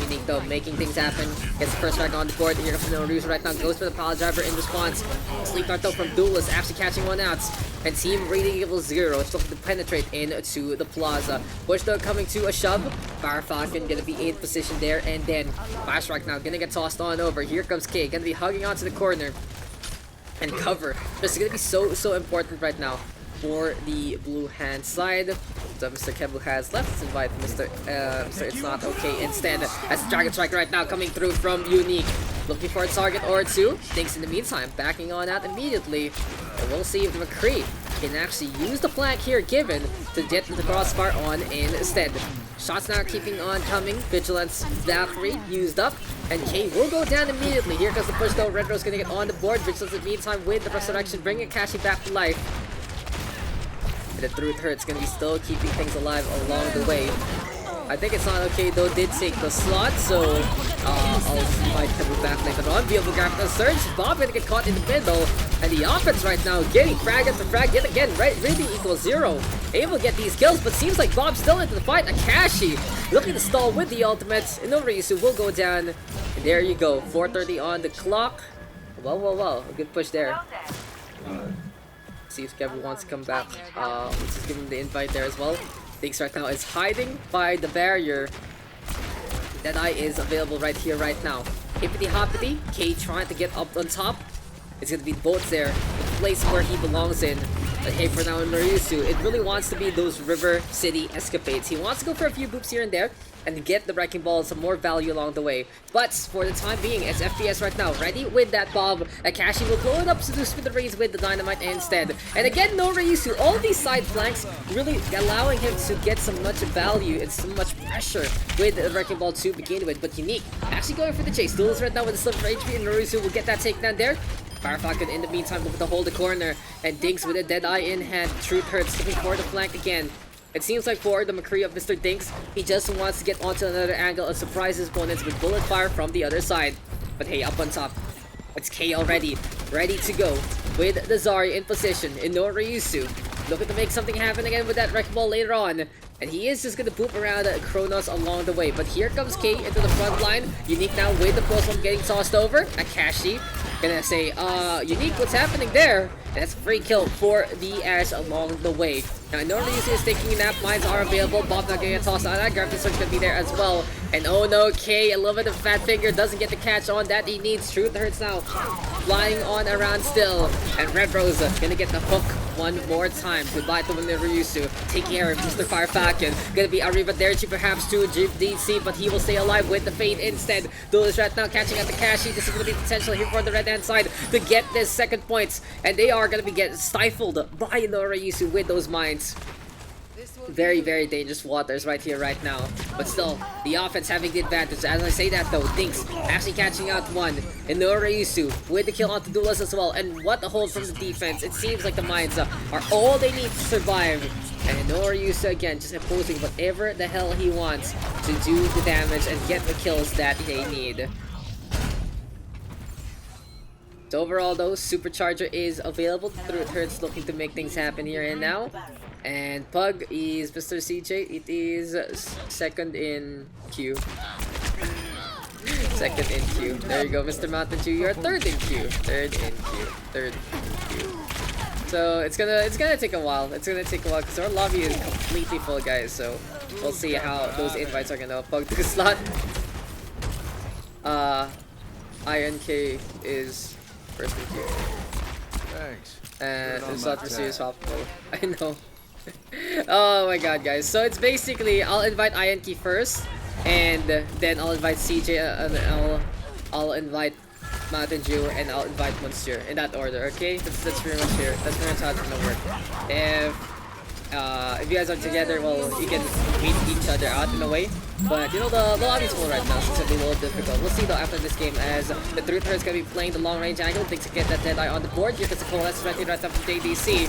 Speaker 1: Unique though, making things happen. Gets the first strike on the board. Here comes Inoryusu right now. Goes for the Power Driver in response. Sleep Dart though from Duelist, actually catching one out. And Team Rating Equal 0 is looking to penetrate into the plaza. Push though coming to a shove. Fire Falcon gonna be in position there, and then Fire Strike now gonna get tossed on over. Here comes K, gonna be hugging onto the corner. And cover. This is gonna be so important right now for the blue hand side. So Mr. Kebu has left. Let's invite Mr. It's Not Okay instead. That's the Dragon Strike right now coming through from Unique. Looking for a target or two. Dinks in the meantime backing on out immediately. And we'll see if the McCree can actually use the flank here given to get the crossfire on instead. Shots now keeping on coming. Vigilance Valkyrie used up. And K will go down immediately. Here comes the push though. Red Rose gonna get on the board. Vigilance in the meantime with the resurrection, bringing Akashi back to life. And the Truth Hurt's gonna be still keeping things alive along the way. I think It's Not Okay though did take the slot, so I'll invite Kebu back later on. Be able to grab the surge. Bob gonna get caught in the middle. And the offense right now getting frag after frag yet again. Right, really equals 0. Able to get these kills, but seems like Bob's still into the fight. Akashi looking to stall with the ultimate. Inoryusu will go down. And there you go. 4:30 on the clock. Well. A good push there. See if Kebu wants to come back. Let's just give him the invite there as well. Dinks right now is hiding by the barrier. Deadeye is available right here, right now. Hippity hoppity, K trying to get up on top. It's gonna be both there, the place where he belongs in. But hey, for now, Inoryusu, it really wants to be those River City escapades. He wants to go for a few boops here and there and get the Wrecking Ball some more value along the way. But for the time being, it's FPS right now, ready with that bomb. Akashi will blow it up to spin the rays with the dynamite instead. And again, Inoryusu, all these side flanks really allowing him to get some much value and so much pressure with the Wrecking Ball to begin with. But Unique actually going for the chase. Duels right now with the Sliver HP, and Inoryusu will get that takedown there. Fire Falcon in the meantime looking to hold the corner, and Dinks with a Deadeye in hand. Truth Hurts looking for the flank again. It seems like for the McCree of Mr. Dinks, he just wants to get onto another angle and surprise his opponents with bullet fire from the other side. But hey, up on top, it's K already, ready to go with the Zarya in position. Inoryusu looking to make something happen again with that Wrecking Ball later on. And he is just going to boop around Chronos along the way. But here comes K into the front line. Unique now with the post one getting tossed over. Akashi gonna say, Unique, what's happening there? And that's a free kill for the Ash along the way. Now, Inoryusu is taking a nap. Mines are available. Bob not getting a toss on that. Gravity Surge gonna be there as well. And oh no, K, a little bit of fat finger, doesn't get the catch on that he needs. Truth Hurts now flying on around still. And Red Rose gonna get the hook one more time. Goodbye to Inoryusu. Take care of Mr. Fire Falcon. Gonna be Arriva Derchi perhaps to DC, but he will stay alive with the Fade instead. Duelist right now catching out the Kashi. This is gonna be potential here for the red hand side to get this second points. And they are gonna be getting stifled by Inoryusu with those mines. very, very dangerous waters right here, right now. But still, the offense having the advantage. As I say that though, Dinks actually catching out one. And Norayusu with the kill onto Duelist as well. And what a hold from the defense. It seems like the mines are all they need to survive. And Norayusu again, just imposing whatever the hell he wants to do the damage and get the kills that they need. So overall though, Supercharger is available. Through it hurts looking to make things happen here and now. And Pug is Mr. CJ. It is second in queue. Second in queue. There you go, Mr. Mountain Dew. You're third in queue. Third in queue. Third in queue. So it's gonna take a while. It's gonna take a while because our lobby is completely full, guys. So we'll see how those invites are gonna Pug to the slot. INK is first in queue.
Speaker 4: Thanks.
Speaker 1: And it's not for serious hospital. I know. Oh my god, guys. So it's basically I'll invite INK first, and then I'll invite CJ, and I'll invite Mountain Dew, and I'll invite Monsieur in that order. Okay, that's pretty much here. That's pretty much how it's gonna work. If you guys are together, well, you can meet each other out in a way. But you know the lobby's full right now, so it's gonna be a little difficult. We'll see though after this game, as the Truth Hurt's gonna be playing the long range angle. Thinks to get that Deadeye on the board. Here gets a coalescence right now from JDC.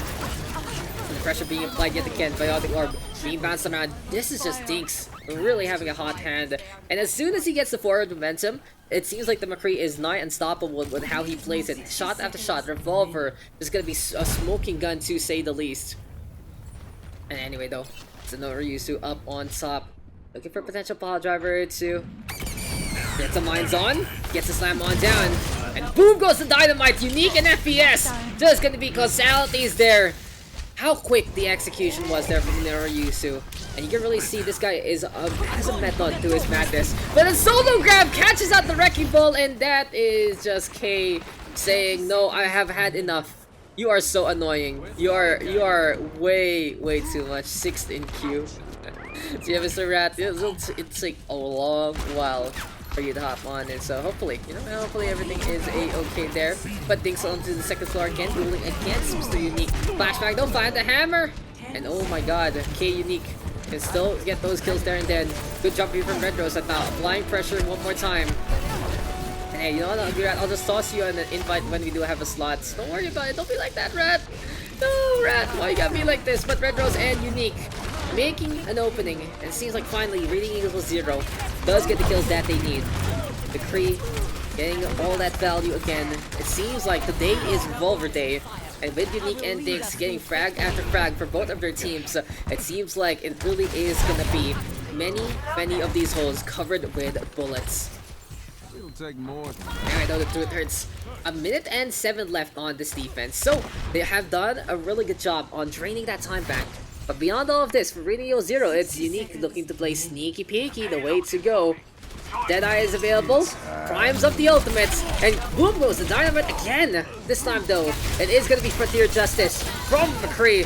Speaker 1: And the pressure being applied yet again. Biotic Orb being bounced around. This is just Dinks really having a hot hand. And as soon as he gets the forward momentum, it seems like the McCree is nigh unstoppable with how he plays it. Shot after shot, revolver is gonna be a smoking gun to say the least. And anyway though, it's another Ryusu up on top. Looking for a potential pile driver to get the mines on, gets the slam on down, and boom goes the dynamite. Unique and FPS. Just gonna be causalities there. How quick the execution was there from Norayusu. And you can really see this guy has a method to his madness. But a solo grab catches out the wrecking ball, and that is just K saying, "No, I have had enough. You are so annoying. You are way too much." 6th in queue. So yeah, Mr. Rat, it'll take a long while for you to hop on, and so hopefully, hopefully everything is okay there. But Dinks onto the second floor again, dueling against Mr. Unique. Flashback, don't find the hammer, and oh my god, K Unique can still get those kills there and then. Good jump here from Red Rose at now, applying pressure one more time. And hey, you know what, I'll just toss you an invite when we do have a slot. Don't worry about it, don't be like that, Rat. No, Rat, why you gotta be like this? But Red Rose and Unique making an opening, and it seems like finally Reading Eagle 0 does get the kills that they need. The Kree getting all that value again. It seems like today is Revolver Day, and with Unique and Dinks getting frag after frag for both of their teams, it seems like it really is gonna be many of these holes covered with bullets.
Speaker 4: It'll take more than that.
Speaker 1: And I know the Truth Hurts. A minute and 7 left on this defense, so they have done a really good job on draining that time back. But beyond all of this, for Radio 0, it's Unique looking to play sneaky peeky, the way to go. Deadeye is available, primes up the ultimates, and boom goes the dynamite again! This time though, it is going to be Frontier Justice from McCree.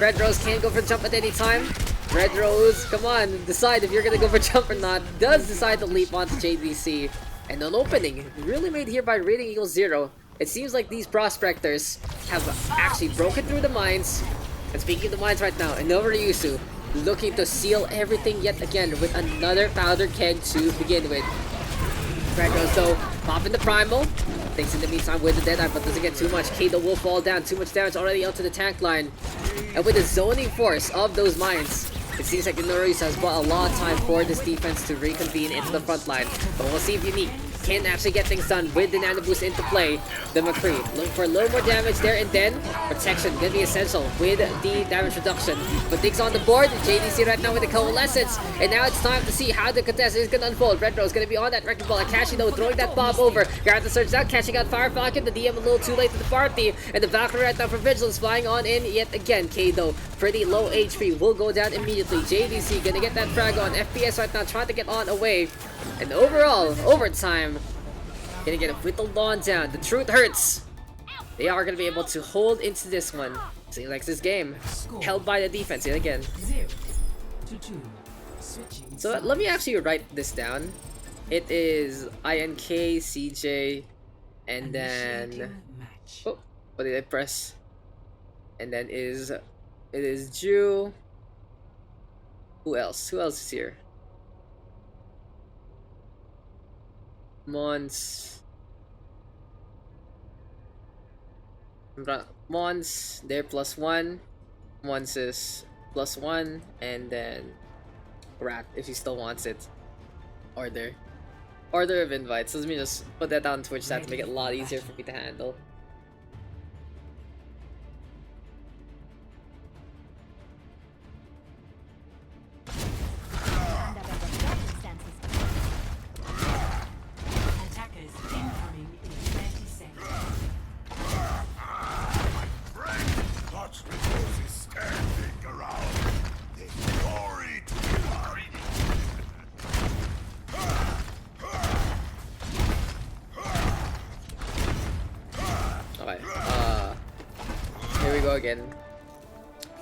Speaker 1: Red Rose can't go for jump at any time. Red Rose, come on, decide if you're going to go for jump or not. Does decide to leap onto JDC. And an opening, really made here by Reading Eagle 0. It seems like these prospectors have actually broken through the mines. And speaking of the mines right now, Norayusu looking to seal everything yet again with another powder keg to begin with. Red Rose though, popping the primal. Thinks in the meantime with the Deadeye, but doesn't get too much. Kado will fall down, too much damage already onto the tank line. And with the zoning force of those mines, it seems like Norayusu has bought a lot of time for this defense to reconvene into the front line. But we'll see if Unique can actually get things done with the Nano Boost into play. The McCree looking for a little more damage there, and then protection gonna be essential with the damage reduction. But Diggs on the board, JDC right now with the coalescence, and now it's time to see how the contest is gonna unfold. Red Rose gonna be on that wrecking ball, Akashi though throwing that bomb over. Garrett the surge out, catching out Fire Falcon, the DM a little too late to the party, and the Valkyrie right now for Vigilance flying on in yet again. K though, pretty low HP, will go down immediately. JDC gonna get that frag on. FPS right now trying to get on away. And overall, overtime, gonna get a whittled on down. The Truth Hurts. They are gonna be able to hold into this one. Seems like this game held by the defense yet again.
Speaker 3: 0-2. Switching.
Speaker 1: So let me actually write this down. It is INK, CJ, and then
Speaker 3: Match.
Speaker 1: what did I press? And then it is Jew, Who else? Who else is here? Mons. Mons, they're +1. Mons is +1. And then Rat, if he still wants it. Order. Order of invites. Let me just put that down on Twitch chat to make it a lot easier for me to handle.
Speaker 3: Attackers incoming in 30 seconds.
Speaker 6: Such resources standing around. The glory to glory.
Speaker 1: Okay, here we go again.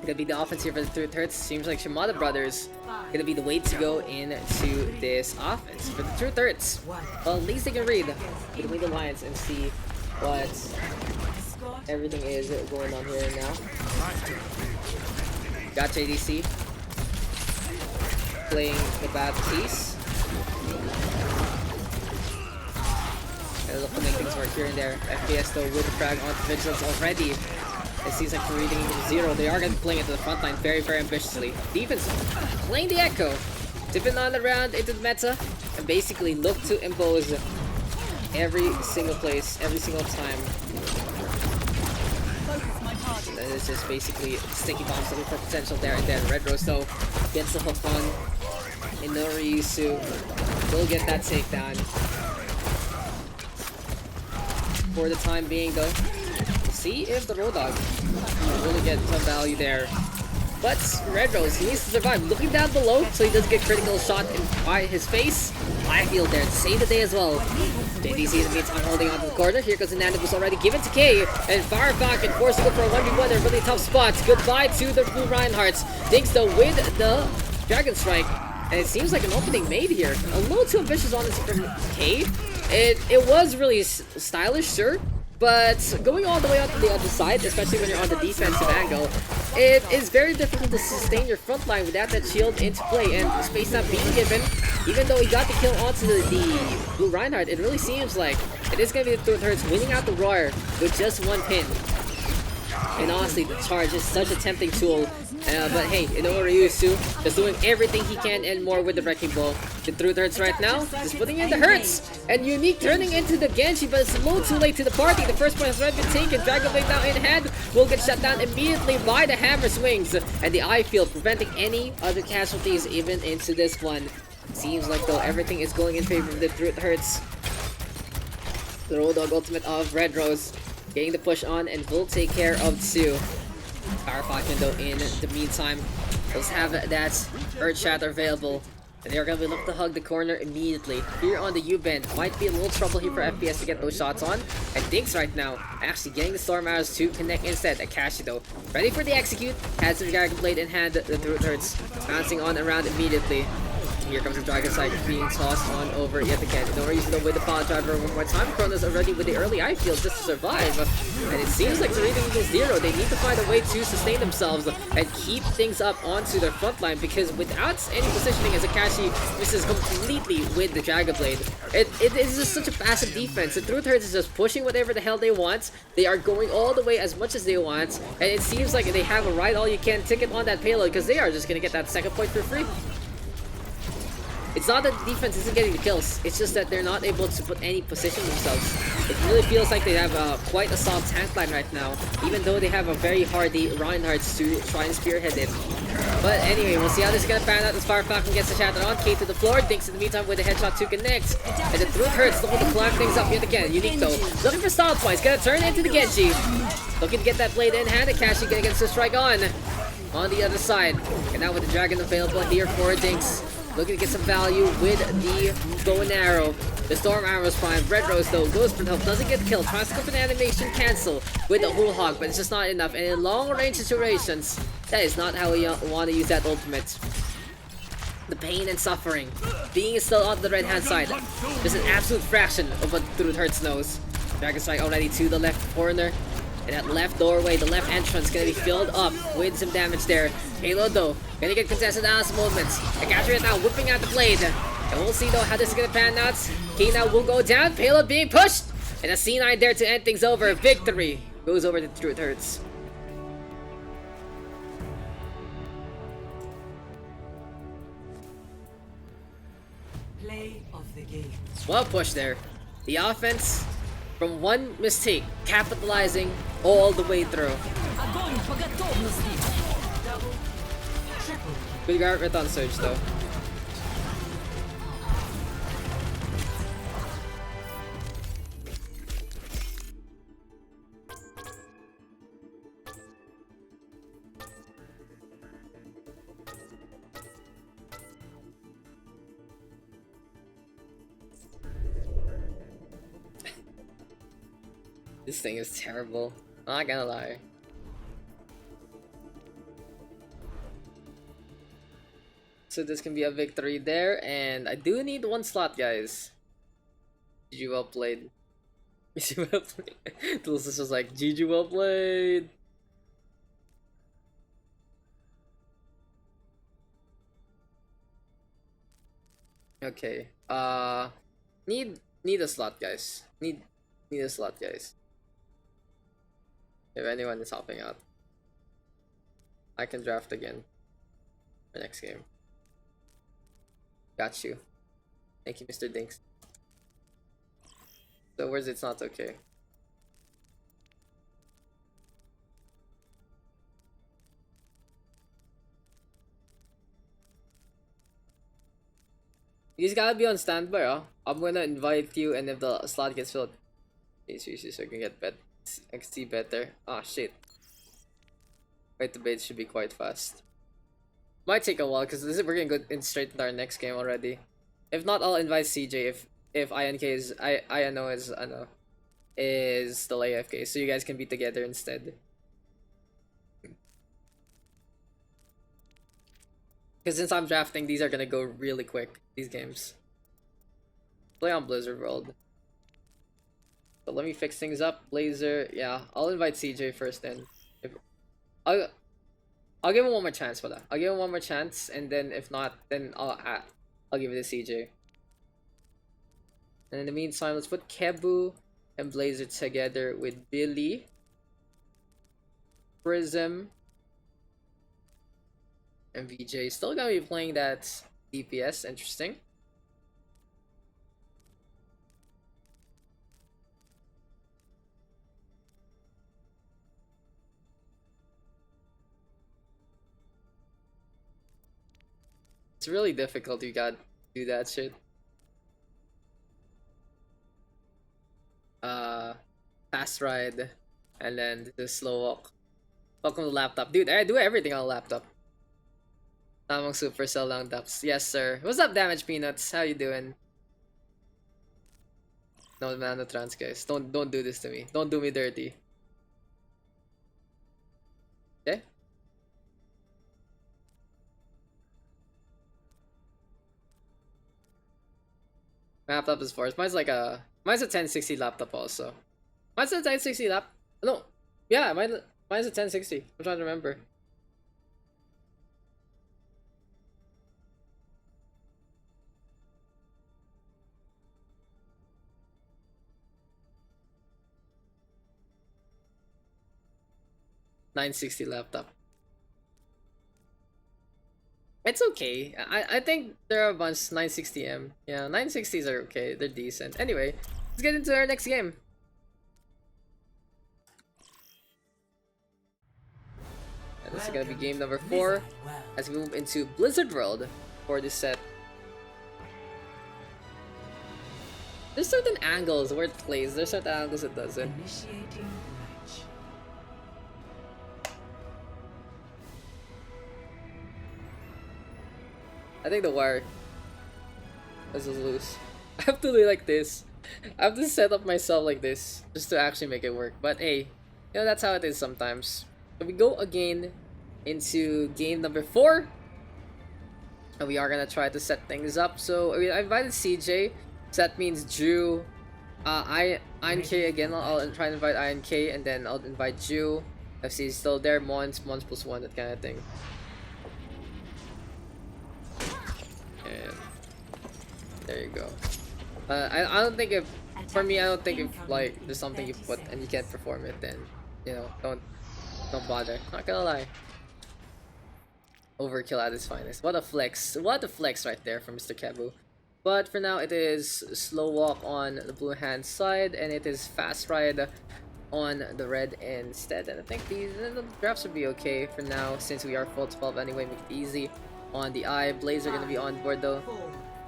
Speaker 1: Gonna be the offense here for the third thirds. Seems like Shimada Brothers gonna be the way to go into this offense for the true thirds. Well, at least they can read between the lines and see what everything is going on here now. Got JDC playing the Baptiste. And look to make things work here and there. FPS though with the frag onto Vigilance already. It seems like we're reading 0. They are going to be playing into the front line very, very ambitiously. Defense playing the Echo. Dipping on the round into the meta. And basically look to impose every single place, every single time. And it's just basically sticky bombs looking for potential there and then. Red Rose though gets the hook on. And no Ryusu will get that takedown. For the time being though. See if the Road Dog will really get some value there. But Red Rose, he needs to survive. Looking down below so he doesn't get critical shot by his face. High field there to save the day as well. JDC in the meantime holding on to the corner. Here goes the Nanda was already given to K. And Firefox and forced to go for a 1v1 in really tough spots. Goodbye to the Blue Reinhardts. Dinks though with the Dragon Strike. And it seems like an opening made here. A little too ambitious honestly from K. It was really stylish, sure. But going all the way out to the other side, especially when you're on the defensive angle, it is very difficult to sustain your front line without that shield into play. And space not being given, even though he got the kill onto the Blue Reinhardt, it really seems like it is going to be the thirds winning out the Roar with just one pin. And honestly, the charge is such a tempting tool. But hey, Ryusu just doing everything he can and more with the Wrecking Ball. The through thirds right now, just putting in the hurts. And Unique turning into the Genji, but it's a little too late to the party. The first point has already been taken. Dragon Blade now in hand will get shut down immediately by the Hammer Swings. And the eye field preventing any other casualties even into this one. Seems like though everything is going in favor of the through thirds. The Road Dog ultimate of Red Rose getting the push on and will take care of 2. Power Falcon though in the meantime does have that Earth Shatter available. And they're going to be looking to hug the corner immediately. Here on the U-bend, might be a little trouble here for FPS to get those shots on. And Dinks right now, actually getting the Storm Arrows to connect instead. Akashi though, ready for the execute. Has the Dragon Blade in hand, the through thirds bouncing on around immediately. Here comes the Dragon Strike being tossed on over yet again. No reason to win the Power Driver one more time. Chrono's already with the early eye field just to survive. And it seems like they're reading equals 0. They need to find a way to sustain themselves and keep things up onto their front line, because without any positioning as Akashi misses completely with the Dragon Blade, it is just such a passive defense. The Through Thirds is just pushing whatever the hell they want. They are going all the way as much as they want. And it seems like they have a ride all you can ticket on that payload, because they are just going to get that second point for free. It's not that the defense isn't getting the kills, it's just that they're not able to put any position themselves. It really feels like they have quite a solid tank line right now, even though they have a very hardy Reinhardts to try and spearhead it. But anyway, we'll see how this is going to pan out as Fire Falcon gets the shatter on. K to the floor, Dinks in the meantime with a headshot to connect. And the Through Hurts looking to climb things up yet again. Unique though, looking for style points, gonna turn into the Genji. Looking to get that blade in hand, Akashi gonna get the strike on the other side. And now with the Dragon available here for Dinks. Looking to get some value with the bow and arrow. The Storm Arrow's prime. Red Rose though goes for the help, doesn't get killed. Tries to go for the animation cancel with the Whole Hog, but it's just not enough. And in long range situations, that is not how we want to use that ultimate. The pain and suffering. Being still on the right hand side. Just an absolute fraction of what Through Hurts knows. Dragon Strike already to the left corner. And that left doorway, the left entrance, gonna be filled up with some damage there. Halo though, Gonna get contested analysis movements. The catcher is now whipping out the blade. And we'll see though how this is gonna pan out. Kina will go down. Payload being pushed. And a C9 there to end things over. Victory goes over to Truth Hurts.
Speaker 3: Play of the game.
Speaker 1: Well pushed there. The offense from one mistake, capitalizing all the way through.
Speaker 3: Огонь по готовности. Double, triple.
Speaker 1: Good guard right on Surge though. This thing is terrible. I'm not gonna lie. So this can be a victory there, and I do need one slot, guys. GG well played. GG well played. Tulsa is just like, GG well played. Okay. Need a slot, guys. Need a slot, guys. If anyone is helping out, I can draft again for next game. Got you. Thank you, Mr. Dinks. So where's it's not okay? You just gotta be on standby, huh? I'm gonna invite you, and if the slot gets filled, seriously, so I can get XT better. Ah, shit. Wait, the bait should be quite fast. Might take a while because we're gonna go in straight into our next game already. If not, I'll invite CJ if INK is INO is still AFK, so you guys can be together instead. Because since I'm drafting, these are gonna go really quick. These games. Play on Blizzard World. But let me fix things up. Blazer, yeah, I'll invite CJ first then. I'll give him one more chance for that. I'll give him one more chance, and then if not, then I'll give it to CJ. And in the meantime, let's put Kebu and Blazer together with Billy, Prism, and VJ. Still gonna be playing that DPS. Interesting. It's really difficult. You gotta do that shit. Fast ride, and then the slow walk. Welcome to the laptop, dude. I do everything on a laptop. Tamang Supercell lang Daks. Yes, sir. What's up, Damage Peanuts? How you doing? No, man, no trans, guys. Don't do this to me. Don't do me dirty. Okay. My laptop is forced. Mine's a 1060 laptop also. Mine's a 1060 lap. No, yeah, mine's a 1060. I'm trying to remember. $960 laptop. It's okay. I think there are a bunch 960M. Yeah, 960s are okay. They're decent. Anyway, let's get into our next game. And this is gonna be game number 4 as we move into Blizzard World for this set. There's certain angles where it plays. There's certain angles it doesn't.
Speaker 3: Initiating match.
Speaker 1: I think the wire is loose. I have to do like this. I have to set up myself like this just to actually make it work. But hey, you know, that's how it is sometimes. So we go again into game number 4. And we are gonna try to set things up. So I invited CJ. So that means Drew, INK again. I'll try to invite INK, and then I'll invite Drew. If he's still there, Mons plus 1, that kind of thing. There you go. I don't think if, for me, I don't think if like there's something you put and you can't perform it, then you know, don't bother. Not gonna lie. Overkill at its finest. What a flex! What a flex right there from Mr. Kebu. But for now, it is slow walk on the blue hand side, and it is fast ride on the red instead. And I think the drafts would be okay for now since we are full 12 anyway. Make it easy on the eye. Blazer gonna be on board though.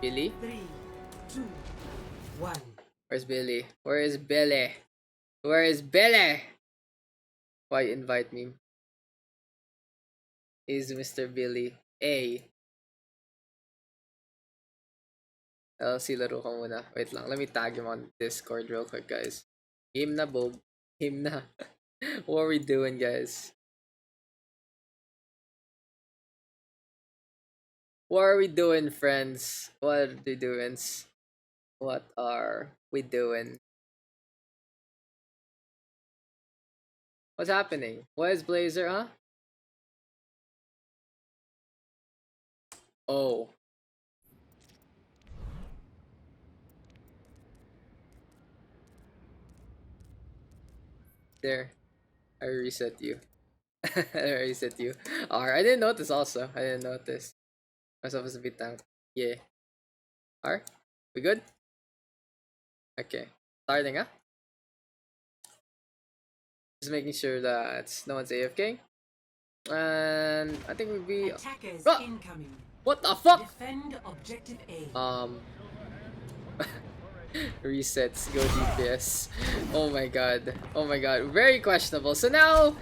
Speaker 1: Billy.
Speaker 3: 3, 2, 1.
Speaker 1: Where's Billy? Where is Billy? Where is Billy? Why invite me? Is Mr. Billy A? LC laro ka muna. Wait lang, let me tag him on Discord real quick, guys. Him na, Bob. Him na. What are we doing, guys? What are we doing, friends? What are they doing? What are we doing? What's happening? What is Blazer, huh? Oh. There. I reset you. I reset you. Alright, I didn't notice also. I didn't notice. Myself as a bit tank. Yeah. Alright. We good? Okay. Starting, huh? Just making sure that no one's AFK. And I think we'll be...
Speaker 3: Attackers
Speaker 1: Ah!
Speaker 3: incoming.
Speaker 1: What the fuck?
Speaker 3: Defend objective A.
Speaker 1: Resets, go DPS. Oh my god. Oh my god. Very questionable. So now,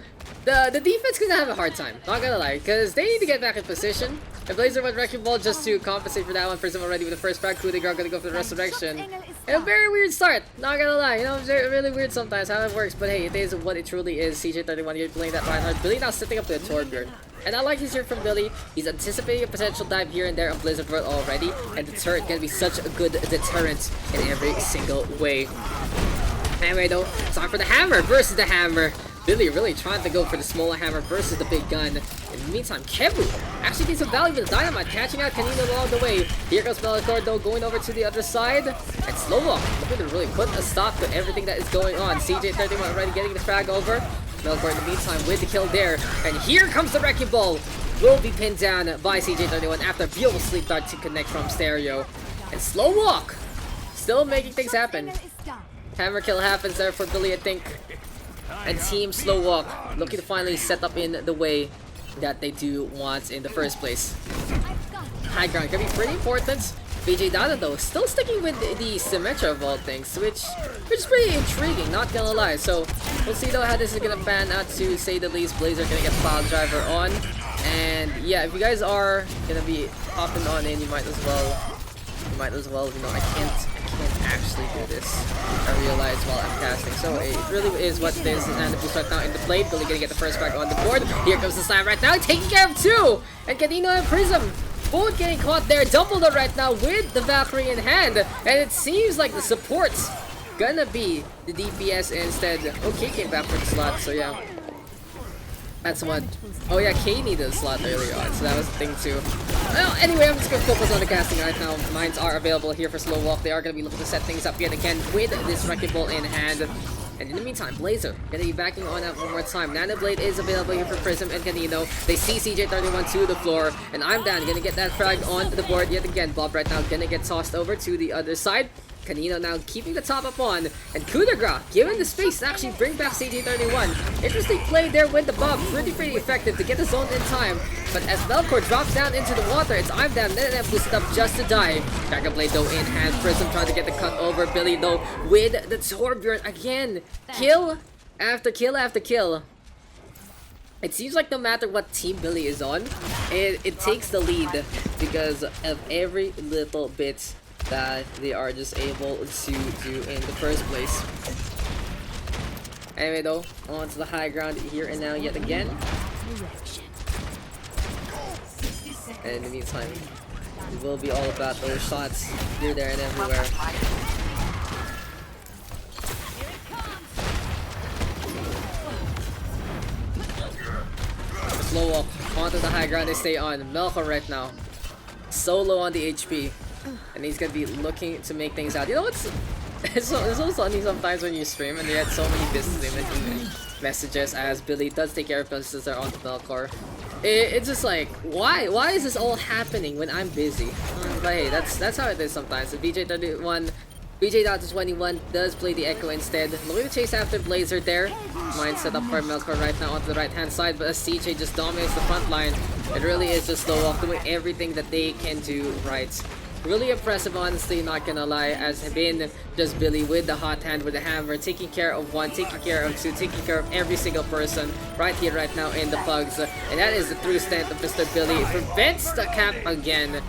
Speaker 1: the defense gonna have a hard time. Not gonna lie. Because they need to get back in position. And Blazer went Wrecking Ball just to compensate for that one. Prism already with the first frag. Coup de grace gonna go for the resurrection. And a very weird start. Not gonna lie. You know, it's really weird sometimes how it works. But hey, it is what it truly is. CJ31 here playing that Reinhardt. Billy now setting up the Torbjorn. And I like this here from Billy. He's anticipating a potential dive here and there on Blizzard World already. And the turret gonna be such a good deterrent in every single way. Anyway though, time for the hammer versus the hammer. Billy really trying to go for the smaller hammer versus the big gun. In the meantime, Kebu actually gets some value with the dynamite, catching out Kanino along the way. Here goes Bellator though, going over to the other side. And Slowwalk looking to really put a stop to everything that is going on. CJ31 already getting the frag over. Melkor in the meantime with the kill there. And here comes the Wrecking Ball. Will be pinned down by CJ31 after a beautiful sleep dart to connect from Stereo. And Slowwalk still making things happen. Hammer kill happens there for Billy, I think. And Team Slowwalk looking to finally set up in the way that they do want in the first place. High ground can be pretty important. BJ Dada though still sticking with the Symmetra of all things, which is pretty intriguing, not gonna lie. So we'll see though how this is gonna pan out, to say the least. Blazer gonna get Pile Driver on. And yeah, if you guys are gonna be hopping on in, you might as well, you know, I can't actually do this. I realize while I'm casting. So it really is what it is. And the boost right now in the plate. Billy gonna get the first frag on the board. Here comes the slam right now, taking care of two! And Kanino and Prism both getting caught there. Dumbledore right now with the Valkyrie in hand. And it seems like the support's gonna be the DPS instead. Okay, came back for the slot, so yeah. That's what... Oh yeah, K needed a slot earlier on, so that was the thing too. Well, anyway, I'm just gonna focus on the casting right now. Mines are available here for Slowwalk. They are gonna be looking to set things up yet again with this Wrecking Ball in hand. And in the meantime, Blazer gonna be backing on out one more time. Nano Blade is available here for Prism and Kanino. They see CJ31 to the floor, and I'm down. Gonna get that frag on the board yet again. Bob right now gonna get tossed over to the other side. Kanino now keeping the top up on, and Coup de grace given the space to actually bring back CJ31. Interesting play there with the Bob, pretty effective to get the zone in time. But as Melkor drops down into the water, it's I'm down, then it boosted up just to die. Dragon Blade though in hand, Prism trying to get the cut over. Billy though with the Torbjorn again. Kill after kill after kill. It seems like no matter what team Billy is on, it takes the lead because of every little bit that they are just able to do in the first place. Anyway though, on to the high ground here and now yet again. And in the meantime, it will be all about those shots here, there, and everywhere. Slowwalk onto the high ground, they stay on. Melkor right now, so low on the HP. and he's gonna be looking to make things out. You know what's it's so funny sometimes when you stream and you get so many business messages as Billy does take care of business are on the Belcor. It's just like, why is this all happening when I'm busy? But hey, that's how it is sometimes. The BJ31 BJ.21 does play the Echo instead. Looking to chase after Blazer there. Mine set up for Melkor right now onto the right hand side, but as CJ just dominates the front line, it really is just slow off doing everything that they can do right. Really impressive, honestly, not gonna lie, as been just Billy with the hot hand, with the hammer, taking care of one, taking care of two, taking care of every single person right here, right now in the Pugs. And that is the true stand of Mr. Billy. Prevents the cap again.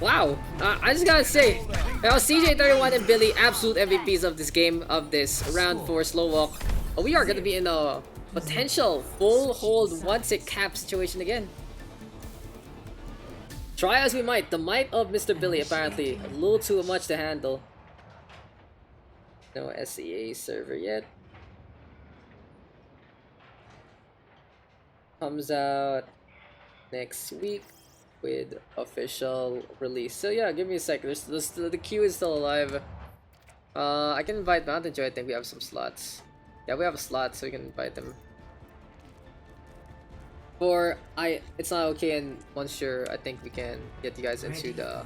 Speaker 1: Wow, I just gotta say, now CJ31 and Billy, absolute MVPs of this game, of this round 4 slow walk. We are gonna be in a potential full hold once-it cap situation again. Try as we might, the might of Mr. Billy apparently a little too much to handle. No SEA server yet. Comes out next week with official release. So yeah, give me a sec. The queue is still alive. I can invite Mountain Joy. I think we have some slots. Yeah, we have a slot, so we can invite them. Or it's not okay, and once you're, I think we can get you guys into the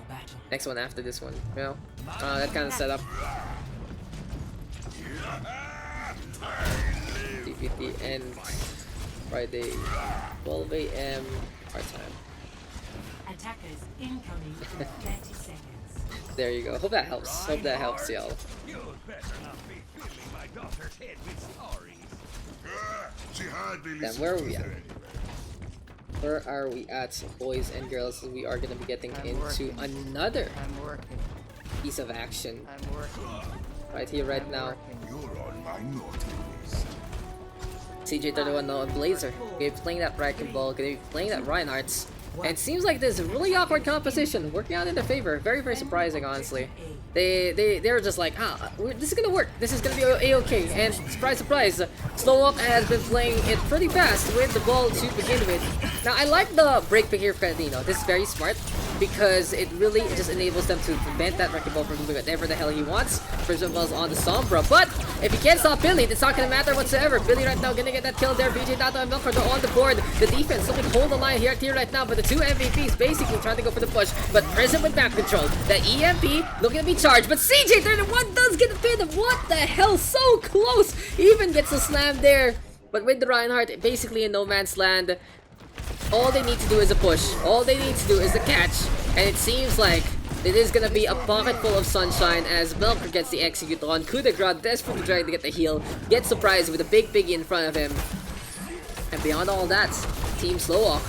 Speaker 1: next one after this one. You know, that kind of setup. TPT ends Friday, 12 AM our time.
Speaker 7: Attackers incoming in 30 seconds.
Speaker 1: There you go. Hope that helps. Hope that helps, y'all.
Speaker 6: You'd better not be filling my daughter's head with stories. She hardly
Speaker 1: Then
Speaker 6: listens
Speaker 1: where are
Speaker 6: to
Speaker 1: we
Speaker 6: us
Speaker 1: at?
Speaker 6: anyway.
Speaker 1: Where are we at, boys and girls? We are gonna be getting into another
Speaker 3: I'm working.
Speaker 1: piece of action
Speaker 3: I'm working.
Speaker 1: right here, right now.
Speaker 6: You're on my naughty list.
Speaker 1: CJ31 now and Blazer. Gonna be playing that Wrecking Ball, gonna be playing that Reinhardt's. And it seems like this really awkward composition working out in their favor. Very, very surprising, honestly. They're just like, this is gonna work. This is gonna be a-okay. And surprise, surprise, Slow Up has been playing it pretty fast with the ball to begin with. Now, I like the break pick here for Cardino. This is very smart because it really just enables them to prevent that Wrecking Ball from doing whatever the hell he wants. First of all, on the Sombra. But if he can't stop Billy, it's not gonna matter whatsoever. Billy right now gonna get that kill there. BJ Dato and Melkor are on the board. The defense looking to hold the line here right now, but the two MVPs basically trying to go for the push. But Prism with map control. The EMP looking to be charged, but CJ31 does get the pin. What the hell? So close. Even gets a slam there. But with the Reinhardt, basically in no man's land. All they need to do is a push. All they need to do is a catch. And it seems like it is gonna be a pocket full of sunshine as Melkor gets the execute on. Coup de grace, desperately trying to get the heal. Gets surprised with a big piggy in front of him. And beyond all that, Team Slowwalk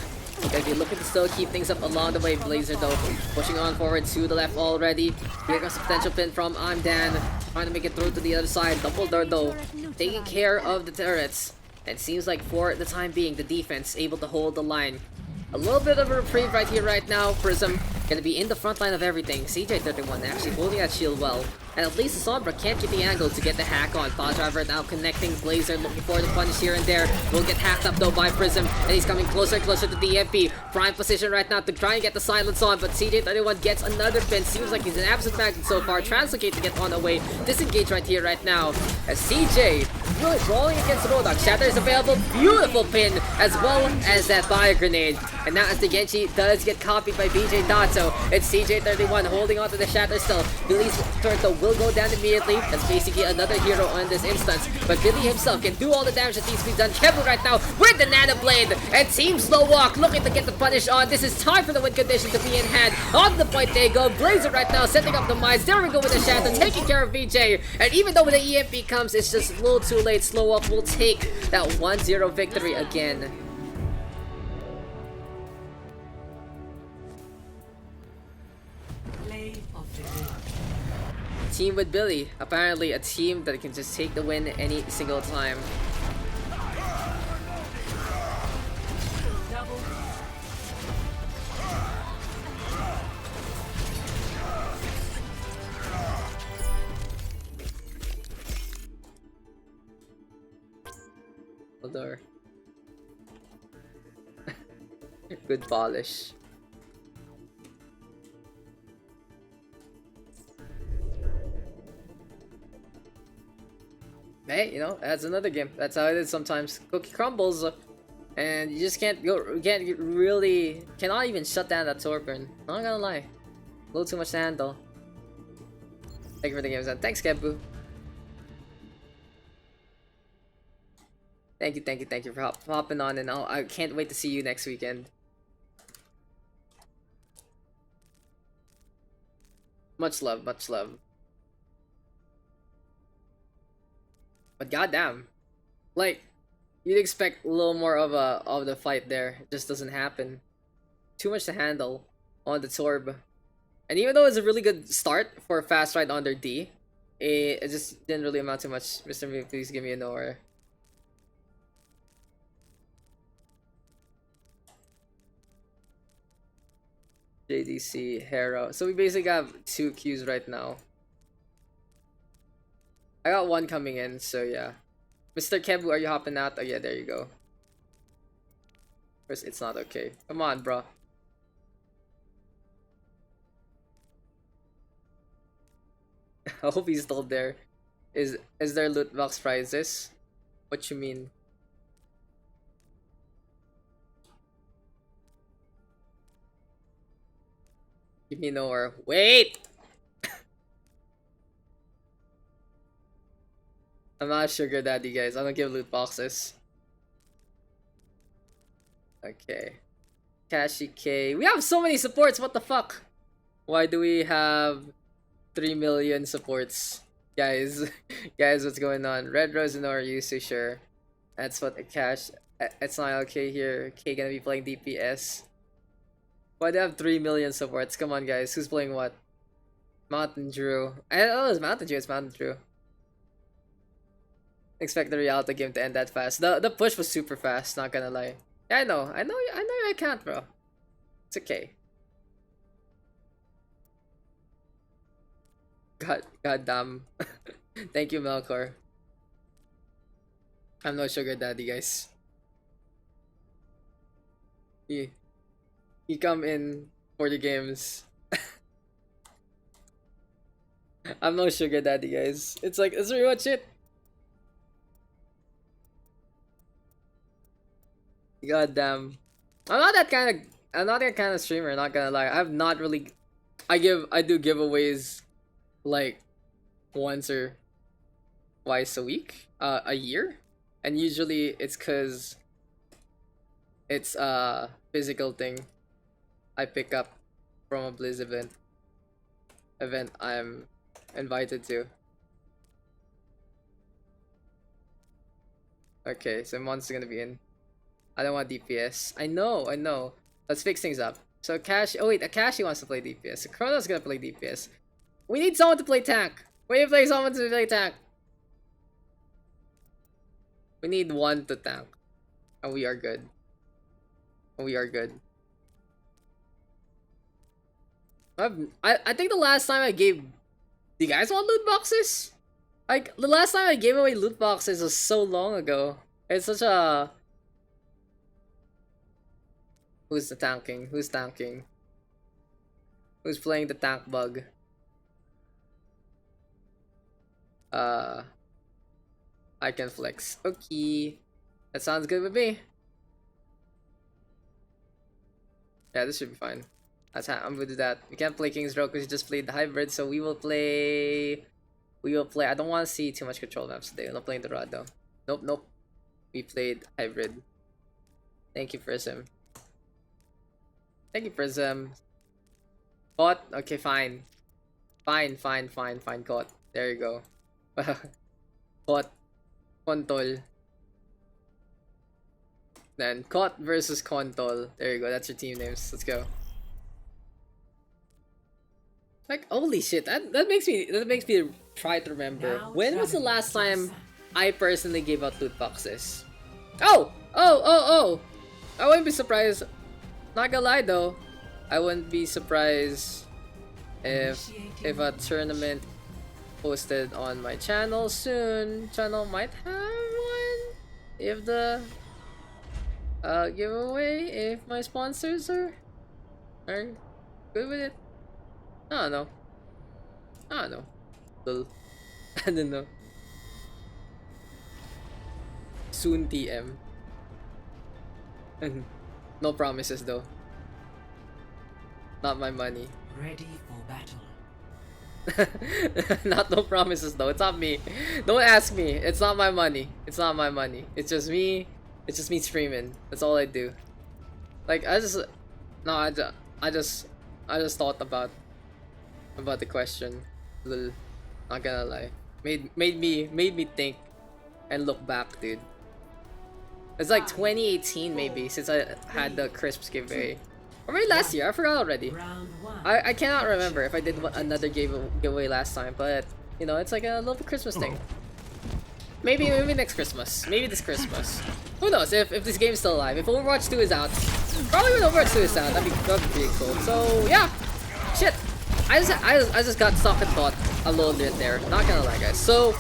Speaker 1: gonna be looking to still keep things up along the way. Blazer though, pushing on forward to the left already. Here comes a potential pin from I'm Dan. Trying to make it through to the other side. Dumbledore though, taking care of the turrets. And it seems like for the time being, the defense able to hold the line. A little bit of a reprieve right here, right now. Prism gonna be in the front line of everything. CJ31 actually holding that shield well. And at least the Sombra can't get the angle to get the hack on. Pod Driver now connecting Blazer, looking for the punish here and there. Will get hacked up though by Prism. And he's coming closer and closer to the EMP. Prime position right now to try and get the silence on. But CJ31 gets another pin. Seems like he's an absolute magnet so far. Translocate to get on the way. Disengage right here, right now. As CJ really rolling against Rodak. Shatter is available. Beautiful pin. As well as that fire grenade. And now as the Genji does get copied by BJ Dato. It's CJ31 holding on to the Shatter still. Billy's turn though will go down immediately. That's basically another hero in this instance. But Billy himself can do all the damage that needs to be done. Careful right now with the Nano Blade. And Team Slowwalk looking to get the punish on. This is time for the win condition to be in hand. On the point they go. Blazer right now setting up the mines. There we go with the Shatter. Taking care of BJ. And even though when the EMP comes, it's just a little too late. Slowwalk will take that 1-0 victory again.
Speaker 7: Play of the game.
Speaker 1: Team with Billy, apparently a team that can just take the win any single time.
Speaker 7: Double.
Speaker 1: Although good polish. Hey, you know, that's another game. That's how it is sometimes. Cookie crumbles, and you just can't cannot even shut down that Torbjorn. Not gonna lie, a little too much to handle. Thank you for the games, and thanks, Kebu. Thank you for hopping on, and I can't wait to see you next weekend. Much love, much love. But goddamn, like you'd expect a little more of the fight there. It just doesn't happen. Too much to handle on the Torb, and even though it's a really good start for a fast ride under D, it just didn't really amount to much. Mr. Me, please give me a Nora. JDC, Hero. So we basically have 2 queues right now. I got 1 coming in, so yeah. Mr. Kebu, are you hopping out? Oh yeah, there you go. First, it's not okay. Come on, bro. I hope he's still there. Is there loot box prizes? What you mean? Give me nowhere. Wait! I'm not a sugar daddy, guys. I don't give loot boxes. Okay. Kashi K. We have so many supports. What the fuck? Why do we have 3 million supports? Guys, guys, what's going on? Red Rose and are you so sure? That's what the cash. It's not okay here. K gonna be playing DPS. Why do I have 3 million supports? Come on, guys. Who's playing what? Mountain Drew. Oh, it's Mountain Drew. It's Mountain Drew. Expect the Rialto game to end that fast. The push was super fast. Not gonna lie. Yeah, I know. I can't, bro. It's okay. God damn. Thank you, Melkor. I'm no sugar daddy, guys. You come in for the games. I'm no sugar daddy, guys. It's like, that's pretty much it. God damn. I'm not that kind of streamer, not gonna lie. I've not really I do giveaways like once or twice a week, a year. And usually it's cause it's a physical thing I pick up from a Blizz event I'm invited to. Okay, so Mon's gonna be in. I don't want DPS. I know. Let's fix things up. So Cash, oh wait, Akashi wants to play DPS. So Chrono's gonna play DPS. We need someone to play tank. We need to play someone to play tank. We need 1 to tank. And we are good. We are good. I think the last time I gave... Do you guys want loot boxes? Like, the last time I gave away loot boxes was so long ago. It's such a... Who's the tanking? Who's tanking? Who's playing the tank bug? I can flex. Okay. That sounds good with me. Yeah, this should be fine. I'm gonna do that. We can't play King's Row because we just played the hybrid, so we will play... I don't want to see too much control maps today. We're not playing the Rod though. Nope. We played hybrid. Thank you, Prism. Thank you, Prism. Caught? Okay, fine. Fine, caught. There you go. Caught. Kontol. Then, Caught versus Kontol. There you go, that's your team names. Let's go. Like, holy shit, that makes me try to remember.
Speaker 7: Now
Speaker 1: When was the last
Speaker 7: traveling
Speaker 1: time
Speaker 7: to
Speaker 1: I personally gave out loot boxes? Oh! I wouldn't be surprised. Not gonna lie though, I wouldn't be surprised if a tournament posted on my channel soon. Channel might have one if the giveaway, if my sponsors are good with it. I don't know. Lol. I don't know. Soon TM. No promises though. Not my money.
Speaker 7: Ready for battle.
Speaker 1: Not no promises though. It's not me. Don't ask me. It's not my money. It's not my money. It's just me. It's just me streaming. That's all I do. Like I just thought about the question. Lol. Not gonna lie. Made me think and look back, dude. It's like 2018 maybe since I had the crisps giveaway. Or maybe last year. I forgot already.
Speaker 7: Round one.
Speaker 1: I cannot remember if I did another giveaway last time, but you know, it's like a little Christmas thing. Maybe next Christmas. Maybe this Christmas. Who knows if this game's still alive. If Overwatch 2 is out. Probably when Overwatch 2 is out, that'd be pretty cool. So yeah. Shit. I just got stuck in thought a little bit there. Not gonna lie, guys. So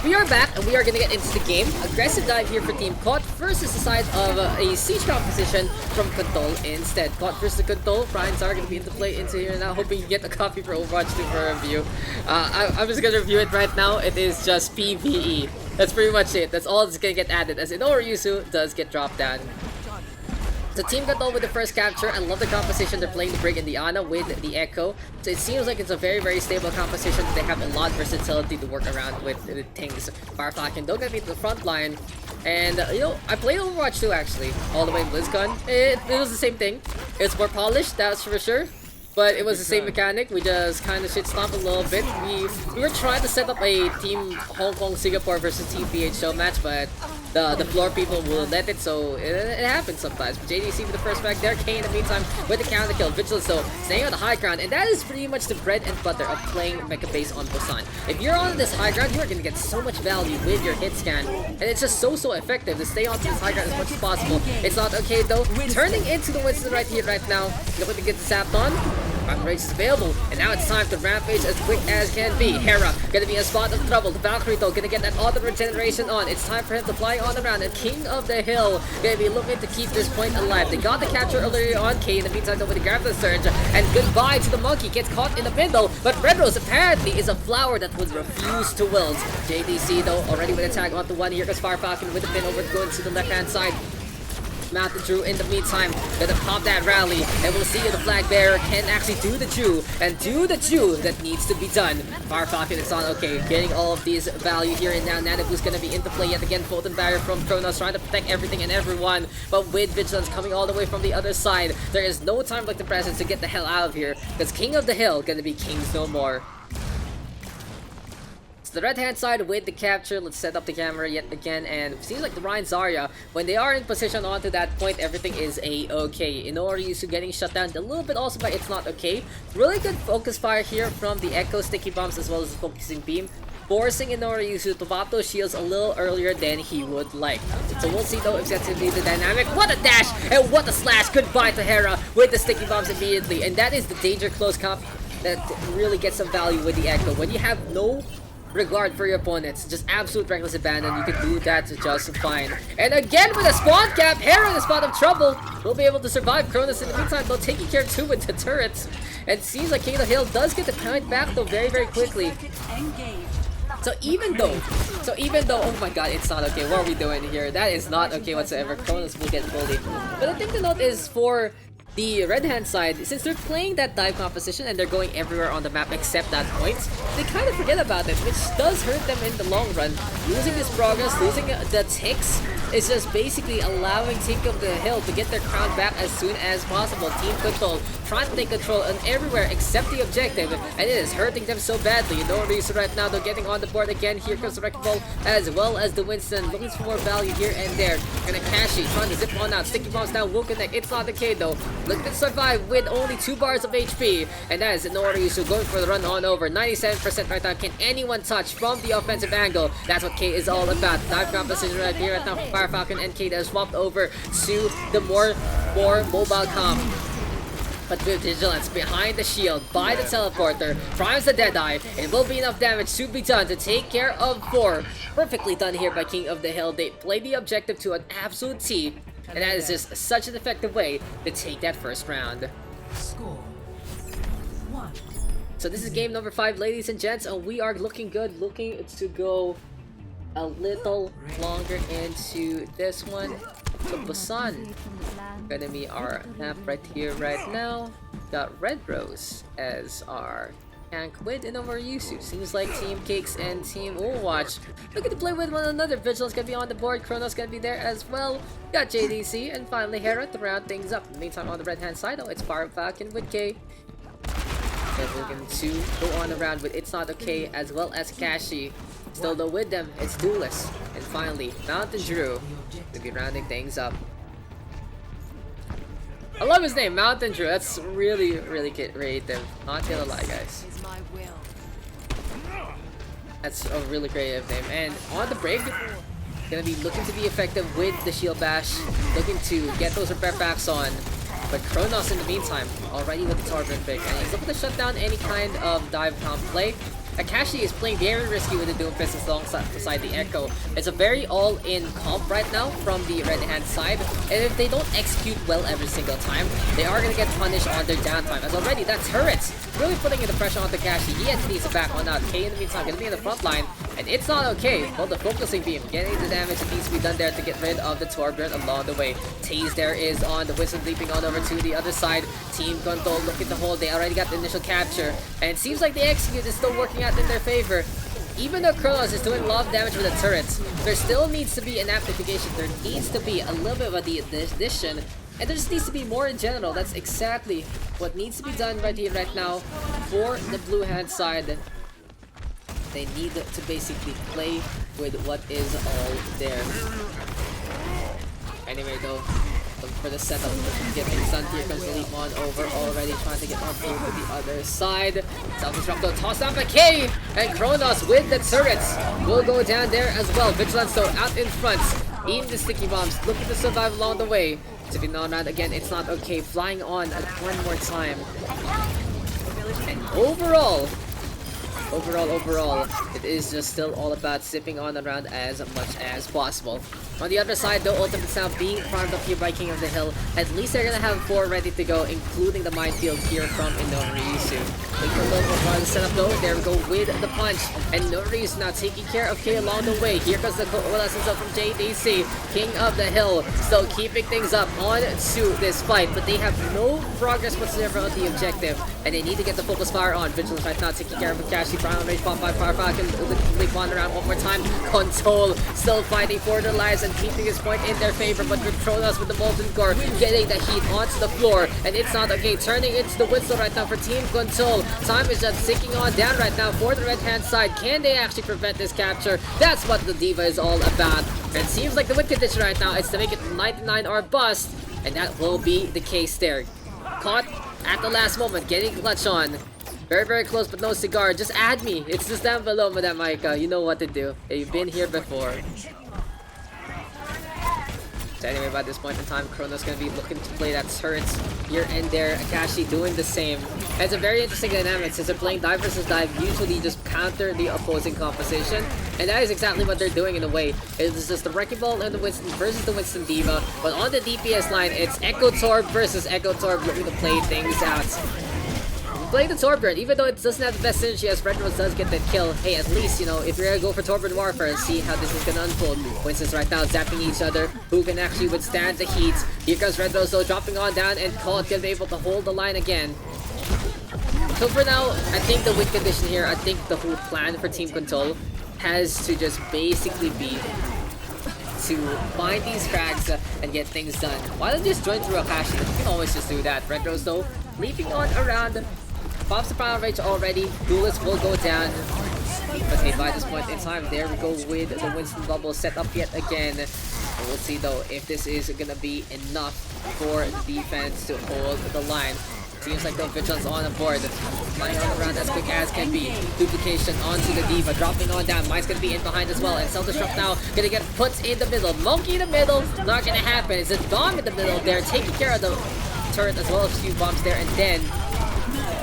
Speaker 1: we are back and we are gonna get into the game. Aggressive dive here for Team Caught versus the side of a siege composition from Control instead. Caught versus Control. Brian's are gonna be into play into here now, hoping you get a copy for Overwatch 2 for a review. I'm just gonna review it right now. It is just PvE. That's pretty much it. That's all that's gonna get added, as Inoryusu does get dropped down. So Team Control with the first capture. I love the composition. They're playing the Brig and the Ana with the Echo. So it seems like it's a very stable composition. They have a lot of versatility to work around with the things. Firefly don't get me to the front line. And you know, I played Overwatch 2 actually, all the way in BlizzCon. It was the same thing. It's more polished, that's for sure. But it was the same mechanic. We just kind of shit stomped a little bit. We were trying to set up a Team Hong Kong Singapore versus Team PH show match, but the floor people will let it, so it happens sometimes. But JDC with the first back there, K in the meantime with the counter kill. Vigilance though staying on the high ground, and that is pretty much the bread and butter of playing mecha base on Busan. If you're on this high ground, you are gonna get so much value with your hit scan, and it's just so effective to stay on this high ground as much as possible. It's not okay though. Turning into the Winston right here, right now. Looking to get the zapped on. Race is available, and now it's time to rampage as quick as can be. Hera gonna be in a spot of trouble. The Valkyrie though gonna get that auto regeneration on. It's time for him to fly on around, and King of the Hill gonna be looking to keep this point alive. They got the capture earlier on. K in the meantime though with the grab the surge, and goodbye to the monkey. Gets caught in the middle, but Red Rose apparently is a flower that would refuse to wilt. JDC though already with a tag onto one. Here goes Fire Falcon with the pin over going to the left hand side. Mountain Drew in the meantime gonna pop that rally, and we'll see if the flag bearer can actually do the Jew that needs to be done. Fire Falcon is on okay, getting all of these value here, and now Nanabu's gonna be into play yet again. Photon barrier from Kronos trying to protect everything and everyone, but with Vigilance coming all the way from the other side, there is no time like the presence to get the hell out of here, because King of the Hill gonna be kings no more. The red hand side with the capture. Let's set up the camera yet again, and it seems like the Ryan Zarya, when they are in position onto that point, everything is a-okay. Inoryusu getting shut down a little bit also by It's Not Okay. Really good focus fire here from the Echo sticky bombs as well as the focusing beam, forcing Inoryusu to pop those shields a little earlier than he would like. So we'll see though if that's gonna be the dynamic. What a dash and what a slash! Goodbye to Hera with the sticky bombs immediately, and that is the danger close comp that really gets some value with the Echo. When you have no regard for your opponents, just absolute reckless abandon, you can do that just fine. And again with a spawn cap, Hera in a spot of trouble will be able to survive. Cronus in the meantime though taking care of 2 with the turrets, and it seems like King of the Hill does get the point back though very quickly. So even though, oh my god, it's not okay. What are we doing here? That is not okay whatsoever. Cronus will get bullied. But the thing to note is for the red hand side, since they're playing that dive composition and they're going everywhere on the map except that point, they kind of forget about it, which does hurt them in the long run. Losing this progress, losing the ticks, is just basically allowing Team of the Hill to get their crown back as soon as possible. Team Control trying to take control on everywhere except the objective, and it is hurting them so badly. No reason right now, they're getting on the board again. Here comes the Wrecking Ball as well as the Winston, looking for more value here and there. And a Kashi trying to zip on out. Sticky bombs down, will connect. It's not the K though. Look to survive with only 2 bars of HP, and that is Inoryusu going for the run on over. 97% right now. Can anyone touch from the offensive angle? That's what K is all about. Dive composition right here right now for Fire Falcon, and K that is swapped over to the more mobile comp. But with Vigilance behind the shield by the teleporter, primes the Deadeye, it will be enough damage to be done to take care of 4. Perfectly done here by King of the Hill. They play the objective to an absolute T, and that is just such an effective way to take that first round.
Speaker 7: Score 1.
Speaker 1: So this is game number 5, ladies and gents, and we are looking good, looking to go a little longer into this one. So Busan gonna be our map right here right now. Got Red Rose as our tank with Hanamura. Seems like Team Cakes and Team Overwatch looking to play with one another. Vigilance gonna be on the board, Chronos gonna be there as well. Got JDC and finally Hera to round things up. In the meantime, on the red hand side, it's Fire Falcon with K. So we're going to go on around with It's Not Okay as well as Kashi. Still though with them, it's Duelist. And finally, Mountain Drew to be rounding things up. I love his name, Mountain Drew. That's really, really creative. Not gonna lie, guys. That's a really creative name. And on the break, gonna be looking to be effective with the Shield Bash. Looking to get those repair packs on. But Kronos in the meantime, already with the Torment pick. And he's looking to shut down any kind of dive comp play. Akashi is playing very risky with the Doom Fist alongside the Echo. It's a very all-in comp right now from the red hand side, and if they don't execute well every single time, they are going to get punished on their downtime, as already that turret's really putting in the pressure on Takashi. He needs to back on out. K in the meantime going to be in the front line, and It's Not Okay. Well, the focusing beam, getting the damage that needs to be done there to get rid of the Torbjorn along the way. Taze there is on the Wisdom, leaping on over to the other side. Team Control looking to hold. They already got the initial capture, and it seems like the execute is still working out in their favor. Even though Kronos is doing a lot of damage with the turrets, there still needs to be an amplification. There needs to be a little bit of a addition, and there just needs to be more in general. That's exactly what needs to be done right here, right now, for the blue hand side. They need to basically play with what is all there. Anyway, though, look for the setup, get things done. Here comes the leap on over, already trying to get on through to the other side. Self-destruct though, tossed down by K, and Kronos with the turrets will go down there as well. Vigilance though out in front, eating the sticky bombs, looking to survive along the way. To be known around again, It's Not Okay, flying on one more time. And overall, it is just still all about zipping on around as much as possible. On the other side, though, Ultimate Sound being farmed up here by King of the Hill, at least they're gonna have 4 ready to go, including the minefield here from Inorisu. Taking a little more part of the setup though, there we go with the punch, and Inorisu now taking care of K along the way. Here comes the coalescence up from JDC. King of the Hill still keeping things up on to this fight, but they have no progress whatsoever on the objective, and they need to get the focus fire on. Vigilance right now taking care of Kashi. Brown range bomb by Fire Falcon, leap on around one more time. Control still fighting for their lives and keeping his point in their favor, but with Kronos with the Molten Core getting the heat onto the floor, and It's Not Okay turning into the whistle right now for Team Control. Time is just sinking on down right now for the red hand side. Can they actually prevent this capture? That's what the Diva is all about. And it seems like the win condition right now is to make it 99 or bust, and that will be the case there. Caught at the last moment, getting clutch on. Very, very close, but no cigar. Just add me. It's just down below, Madam Maika. You know what to do. You've been here before. So anyway, by this point in time, Kronos gonna be looking to play that turret here and there. Akashi doing the same. And it's a very interesting dynamic since they're playing dive versus dive. Usually just counter the opposing composition, and that is exactly what they're doing in a way. It's just the Wrecking Ball and the Winston versus the Winston Diva. But on the DPS line, it's Echo Torb versus Echo Torb looking to play things out. Playing the Torbjorn, even though it doesn't have the best synergy as Red Rose does get that kill, hey, at least, you know, if you're gonna go for Torbjorn Warfare and see how this is gonna unfold. For instance, right now, zapping each other, who can actually withstand the heat. Here comes Red Rose, though, dropping on down, and Colt gonna be able to hold the line again. So for now, I think the win condition here, I think the whole plan for Team Control has to just basically be to find these frags and get things done. Why don't you just join through Akashi? You can always just do that. Red Rose, though, leaping on around. Pops the Power Rage already. Duelist will go down. But hey, by this point in time, there we go with the Winston bubble set up yet again. And we'll see though if this is gonna be enough for the defense to hold the line. Seems like the Vigilance on board. Flying on around as quick as can be. Duplication onto the Diva. Dropping on down. Mine's gonna be in behind as well. And Self-Destruct now gonna get put in the middle. Monkey in the middle. Not gonna happen. It's a bomb in the middle there. Taking care of the turret as well as a few bombs there. And then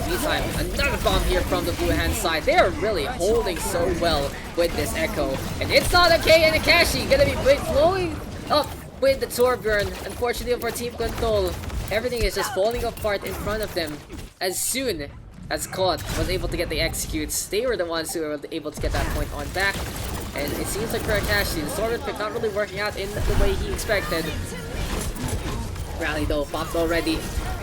Speaker 1: meantime, another bomb here from the blue hand side. They are really holding so well with this Echo. And It's Not Okay, and Akashi gonna be blowing up with the Torbjorn. Unfortunately for Team Control, everything is just falling apart in front of them. As soon as Caught was able to get the executes, they were the ones who were able to get that point on back. And it seems like for Akashi, the sword pick not really working out in the way he expected. Rally though, popped already.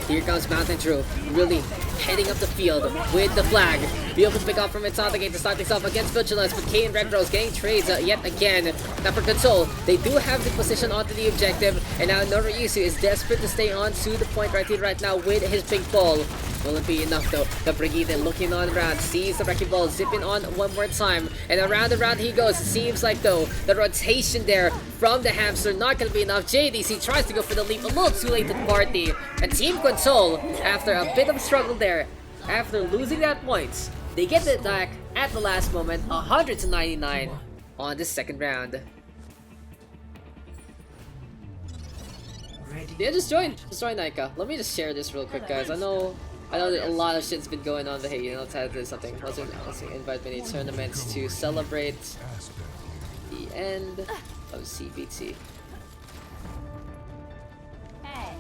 Speaker 1: Here comes Mountain Drew, really heading up the field with the flag. Be able to pick up from inside the gate to start things off against Vigilance, but K and Red Rose getting trades yet again. Now for Console, they do have the position onto the objective, and now Noriyusu is desperate to stay on to the point right here, right now with his pink ball. Will it be enough though? The Brigida looking on around, sees the wrecking ball zipping on one more time, and around he goes. It seems like though the rotation there from the hamster not gonna be enough. JDC tries to go for the leap, a little too late to the party. And Team Console, after a bit of struggle there, after losing that points, they get the attack at the last moment, 100 to 99 on the second round. Yeah, just join Naika. Let me just share this real quick, guys. I know that a lot of shit's been going on, but hey, you know, let's do something. Let's invite many tournaments to celebrate the end of CBT.
Speaker 2: Hey,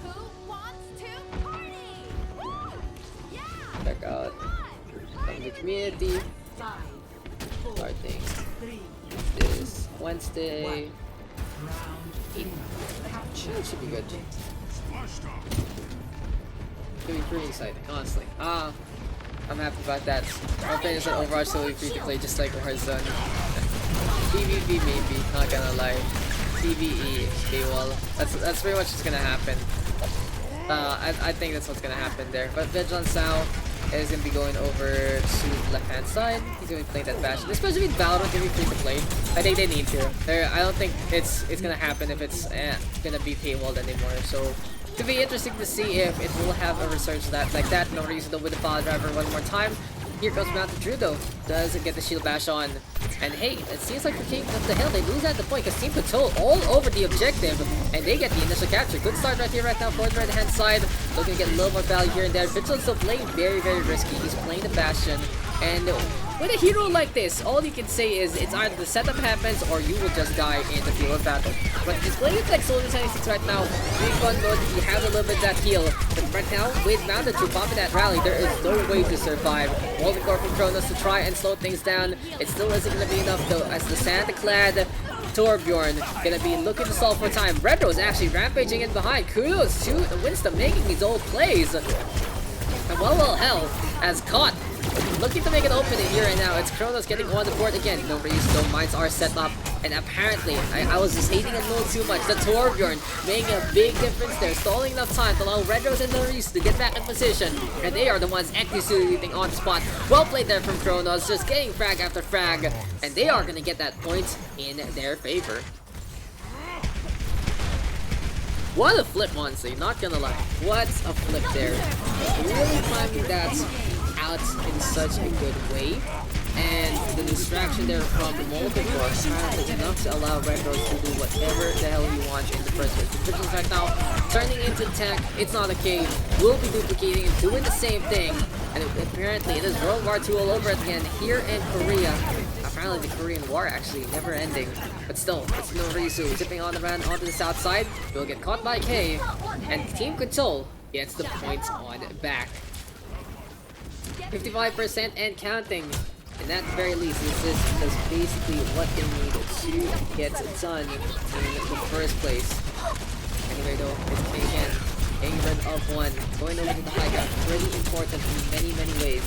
Speaker 2: who wants to party? Woo! Yeah!
Speaker 1: Check out the community. Starting this Wednesday. It should be good. It's gonna be pretty exciting, honestly. I'm happy about that. I'm playing this on OverRush, so we're free to play just like Warzone. PvP maybe, not gonna lie. PvE, paywall. That's pretty much what's gonna happen. I think that's what's gonna happen there. But Vigilance now is gonna be going over to the left-hand side. He's gonna be playing that Bastion. Especially with Valorant gonna be free to play. I think they need to. I don't think it's gonna happen if it's gonna be paywalled anymore. So it'll be interesting to see if it will have a resurgence like that. No reason though with the Power Driver one more time. Here comes Mountain Drew though. Doesn't get the shield bash on. And hey, it seems like for King of the Hill, they lose at the point because Team Control all over the objective. And they get the initial capture. Good start right here, right now, for the right hand side. Looking to get a little more value here and there. Vigilance still playing very, very risky. He's playing the Bastion. And with a hero like this, all you can say is it's either the setup happens or you will just die in the field of battle. But he's playing it like Soldier 76 right now. Really fun mode. He has a little bit of that heal. But right now, with Mountain Drew popping that rally, there is no way to survive. Holding core from Kronos to try and slow things down. It still isn't going to be enough though, as the Santa-clad Torbjorn gonna be looking to solve for time. Red Rose actually rampaging in behind. Kudos to Winston making these old plays. And well, hell, as caught. Looking to make an opening here and now. It's Kronos getting on the board again. No reason, no mines are set up. And apparently, I was just hating a little too much. The Torbjorn making a big difference there. Stalling enough time to allow Red Rose and Norris to get back in position. And they are the ones executing on spot. Well played there from Kronos. Just getting frag after frag. And they are going to get that point in their favor. What a flip, honestly. Not gonna lie. What a flip there. Really climbing that out in such a good way. And the distraction there from the multiple is enough to allow Red Rose to do whatever the hell he wants in the first place. The Vigilance right now turning into tank. It's not okay. We'll be duplicating and doing the same thing. And apparently it is World War II all over again here in Korea. Apparently the Korean War actually never ending. But still, it's Noriyusu zipping on around onto the south side. Will get caught by K. And Team Control gets the points on back. 55% and counting. And at the very least, this is basically what they need to get done in the first place. Anyway though, it's K again. Getting rid of one. Going over to the high ground. Pretty important in many, many ways.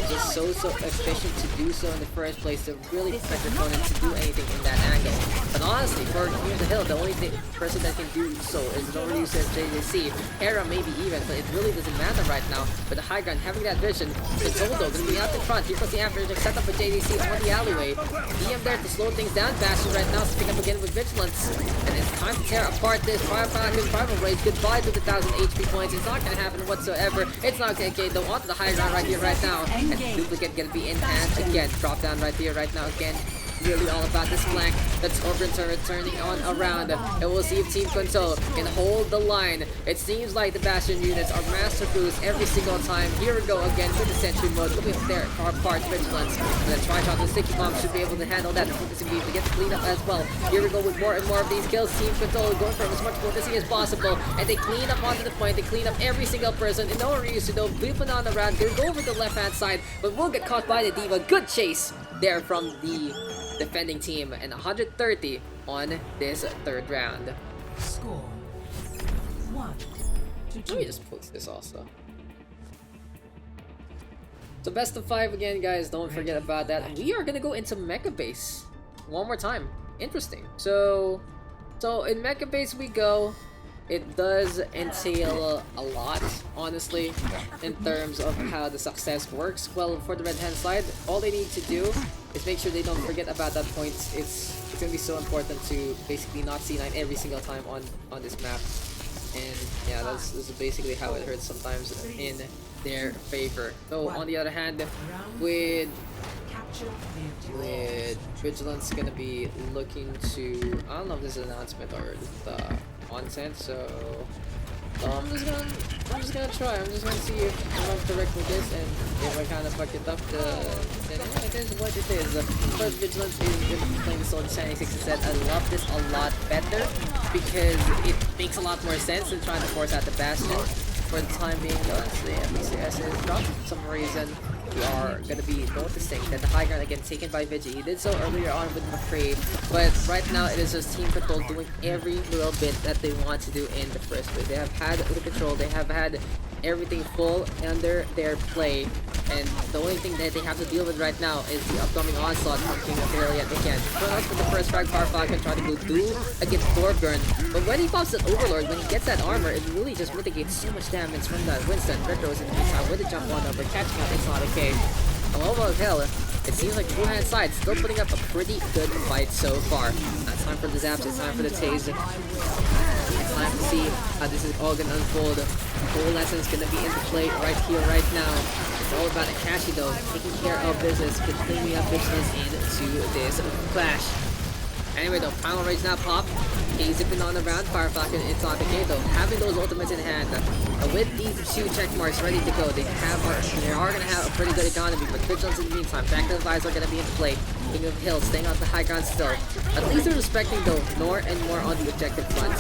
Speaker 1: It's just so efficient to do so in the first place to really protect your opponent to do anything in that angle. But honestly, for King of the Hill, the only person that can do so is Noriyusu as JJC. Hera maybe even, but it really doesn't matter right now. With the high ground, having that vision, Zoldo gonna be out in front. Here comes the average set up with JDC on the alleyway. DM there to slow things down. Bastion right now picking up again with Vigilance. And it's time to tear apart this Primal Rage. Goodbye to the 1000 HP points. It's not gonna happen whatsoever. It's not gonna get though onto the high ground right here, right now. And Duplicate gonna be in hand again. Drop down right here, right now again. Really all about this flank. That's Overturn turning on around. And we'll see if Team Control can hold the line. It seems like the Bastion units are master crews every single time. Here we go again with the Sentry mode. Looking there for part Vigilance. And then Tri-Shot the Sticky Bomb should be able to handle that. Focusing to get the cleanup as well. Here we go with more and more of these kills. Team Control going for as much potency as possible. And they clean up onto the point. They clean up every single person. And no Ryusu though, beeping on around. They go over the left hand side. But we'll get caught by the Diva. Good chase there from the defending team, and 130 on this third round.
Speaker 7: Score 1 to 2.
Speaker 1: Let me just post this also. So best of 5 again, guys. Don't forget about that. We are gonna go into Mecha Base one more time. Interesting. So in Mecha Base we go. It does entail a lot, honestly, in terms of how the success works. Well, for the red hand side, all they need to do is make sure they don't forget about that point. It's gonna be so important to basically not C9 every single time on this map. And yeah, this is basically how it hurts sometimes in their favor. So on the other hand, with Vigilance gonna be looking to, I don't know if this is an announcement or the onset, so I'm just gonna try. I'm just gonna see if I'm correct with this, and if I kind of fuck it up, then it is what it is. But Vigilance is gonna be playing this on 76 instead. I love this a lot better because it makes a lot more sense than trying to force out the Bastion. For the time being, though, the MBCS is dropped for some reason. We are going to be noticing that the high ground again taken by Vigi. He did so earlier on with McCree, but right now it is just Team Control doing every little bit that they want to do in the first place. They have had the control, they have had everything full under their play, and the only thing that they have to deal with right now is the upcoming onslaught from King of the Hill yet again. Kronos with the first frag, Farfag can try to go duel against Thorburn, but when he pops that Overlord, when he gets that armor, it really just mitigates so much damage from that Winston. Retro is in the meantime with the jump on over, catching up, it's not okay. Over Hill, it seems like Blue Hand side still putting up a pretty good fight so far. It's time for the zaps, it's time for the tase. It's time to see how this is all gonna unfold. Whole lesson's gonna be into play right here, right now. It's all about Akashi though, taking care of business, but cleaning up Vigilance into this clash. Anyway though, final rage now pop. He's zipping on around, Fire Falcon, it's on the K though. Having those ultimates in hand, with these 2 check marks ready to go, they are going to have a pretty good economy, but Vigilance in the meantime, Tactical Advisor are going to be in play. King of Hill staying off the high ground still. At least they're respecting though more and more on the objective front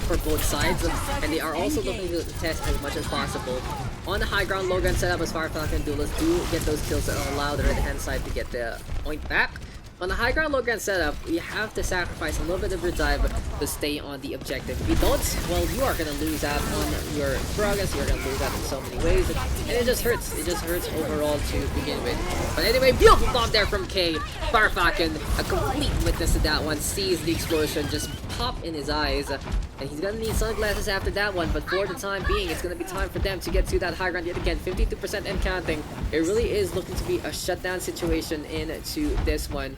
Speaker 1: for both sides, and they are also looking to test as much as possible. On the high ground, low ground setup as Fire Falcon duelists do get those kills that allow the red hand side to get the point back. On the high ground, low ground setup, you have to sacrifice a little bit of your dive to stay on the objective. If you don't, well, you are going to lose out on your progress, you're going to lose out in so many ways, and it just hurts. It just hurts overall to begin with. But anyway, beautiful bomb there from K. Fire Falcon, a complete witness to that one, sees the explosion just pop in his eyes, and he's going to need sunglasses after that one, but for the time being, it's going to be time for them to get to that high ground yet again, 52% and counting. It really is looking to be a shutdown situation into this one.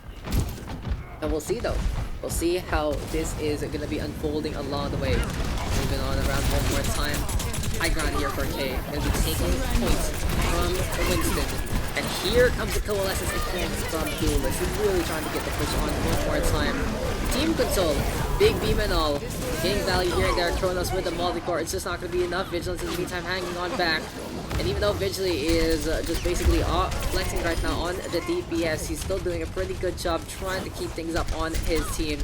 Speaker 1: And we'll see though. We'll see how this is going to be unfolding along the way. Moving on around one more time. High ground here for K. Going to be taking points from Winston. And here comes the coalescence again from Duelist. He's really trying to get the push on one more time. Team Control, big beam and all. Getting value here and there. Kronos with the multi-core. It's just not going to be enough. Vigilance in the meantime hanging on back. And even though Vigily is just basically flexing right now on the DPS, he's still doing a pretty good job trying to keep things up on his team.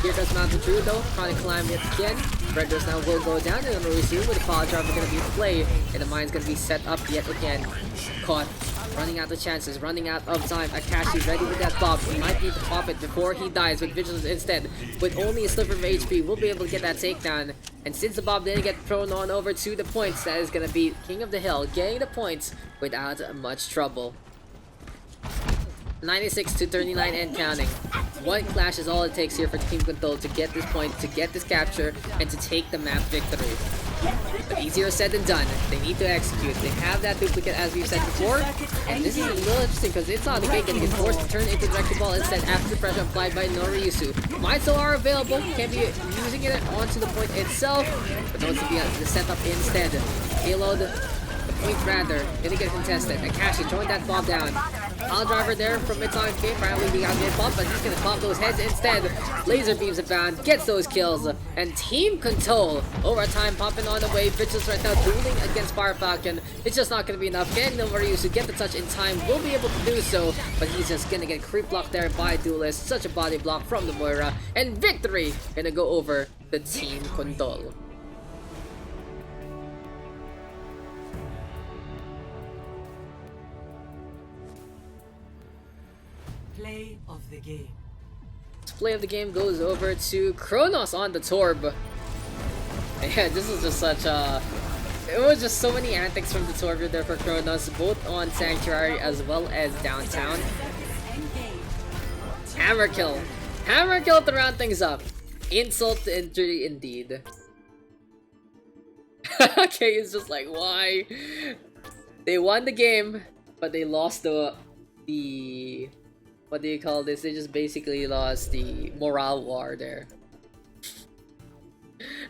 Speaker 1: Here comes Mountain True though, trying to climb yet again. Redress now will go down, and Mauricio with the power driver going to be in play, and the mine's going to be set up yet again. Caught. Running out of chances, running out of time. Akashi ready with that bomb. He might need to pop it before he dies with Vigilance instead. With only a sliver of HP, we'll be able to get that takedown. And since the bomb didn't get thrown on over to the points, that is going to be King of the Hill getting the points without much trouble. 96 to 39 and counting. One clash is all it takes here for Team Control to get this point, to get this capture, and to take the map victory. But easier said than done. They need to execute. They have that duplicate as we've said before. And this is a little interesting because it's on the big getting forced to turn into directed ball instead after pressure applied by Noriyusu. Mines still are available. Can be using it onto the point itself. But notes to be the setup instead. Payload, the point rather, gonna get contested. Akashi throwing that bomb down. Pile driver there from mid-side game. Apparently we got to get bumped, but he's gonna pop those heads instead. Laser beams abound, gets those kills, and Team Control overtime popping on the way. Vigilance right now dueling against Fire Falcon. It's just not gonna be enough. Getting the Marius to get the touch in time will be able to do so, but he's just gonna get creep blocked there by Duelist. Such a body block from the Moira, and victory gonna go over the Team Control.
Speaker 7: Play of the game.
Speaker 1: Play of the game goes over to Kronos on the Torb. Yeah, this is just such a... It was just so many antics from the Torb there for Kronos, both on Sanctuary as well as downtown. Hammer kill. Hammer kill to round things up. Insult to injury indeed. Okay, it's just like, why? They won the game, but they lost the what do you call this? They just basically lost the morale war there.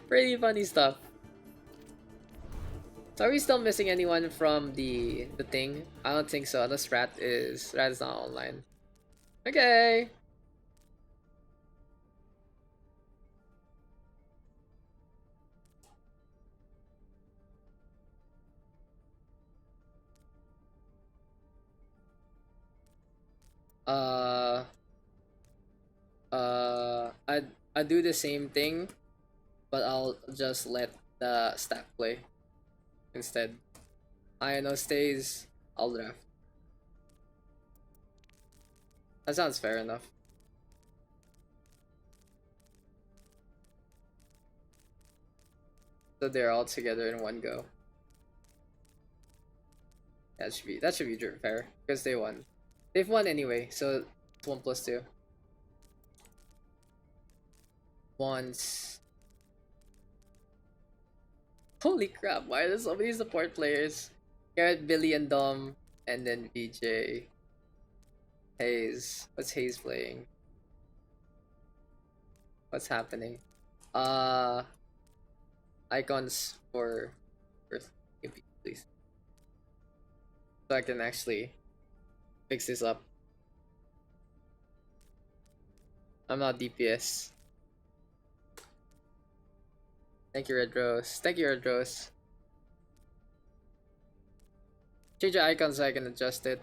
Speaker 1: Pretty funny stuff. So are we still missing anyone from the thing? I don't think so, unless Rat is not online. Okay. I do the same thing, but I'll just let the staff play instead. Ino stays, I'll draft. That sounds fair enough. So they're all together in one go. That should be fair because they won. They've won anyway, so it's 1 + 2. Once. Holy crap! Why are there so many support players? Garrett, Billy, and Dom, and then VJ. Hayes. What's Hayes playing? What's happening? Icons for please. So I can actually fix this up. I'm not DPS. Thank you, Red Rose. Thank you, Red Rose. Change the icon so I can adjust it.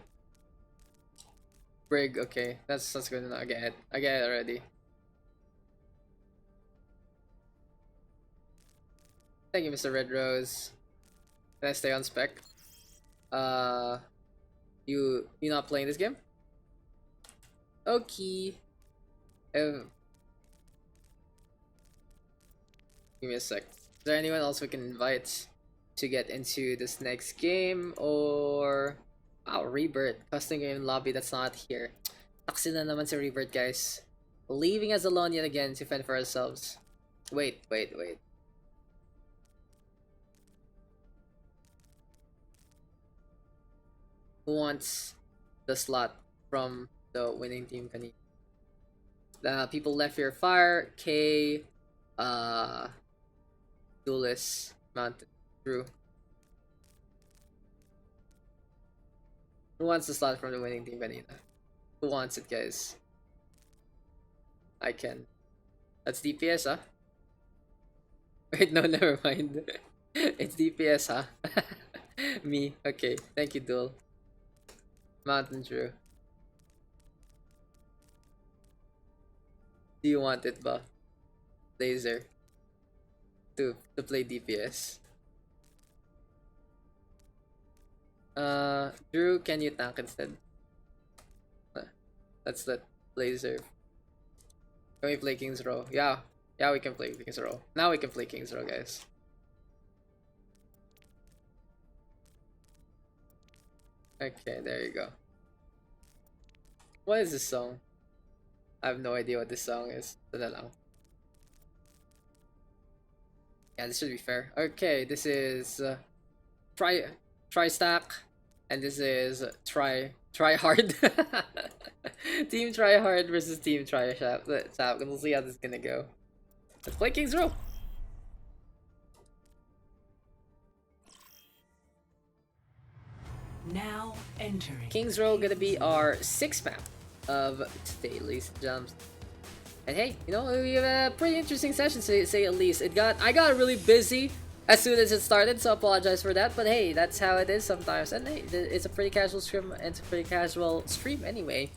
Speaker 1: Brig, okay. That's good enough. I get it. I get it already. Thank you, Mr. Red Rose. Can I stay on spec? You not playing this game? Okay. Give me a sec. Is there anyone else we can invite to get into this next game? Or... Wow, Rebirth. Custom game lobby that's not here. Taksi na naman si Rebirth, guys. Leaving us alone yet again to fend for ourselves. Wait. Who wants the slot from the winning team? The people left here: Fire, K, Duelist, Mountain, Drew. Who wants the slot from the winning team, Vanita? Who wants it, guys? I can. That's DPS, huh? Wait, no, never mind. It's DPS, huh? Me. Okay. Thank you, Duel. Mountain Drew. Do you want it ba? Laser. To play DPS. Drew, can you tank instead? Let's let Laser. Can we play King's Row? Yeah, we can play King's Row. Now we can play King's Row, guys. Okay, there you go. What is this song? I have no idea what this song is. Ito na lang. Yeah, this should be fair. Okay, this is try stack, and this is try hard. Team try hard versus team try sharp. We'll see how this is gonna go. Let's play King's Row.
Speaker 7: Now entering.
Speaker 1: King's Row gonna be our 6th map of today, ladies and gentlemen. And hey, you know, we have a pretty interesting session, to say at least. I got really busy as soon as it started, so I apologize for that. But hey, that's how it is sometimes. And hey, it's a pretty casual stream, and it's a pretty casual stream anyway.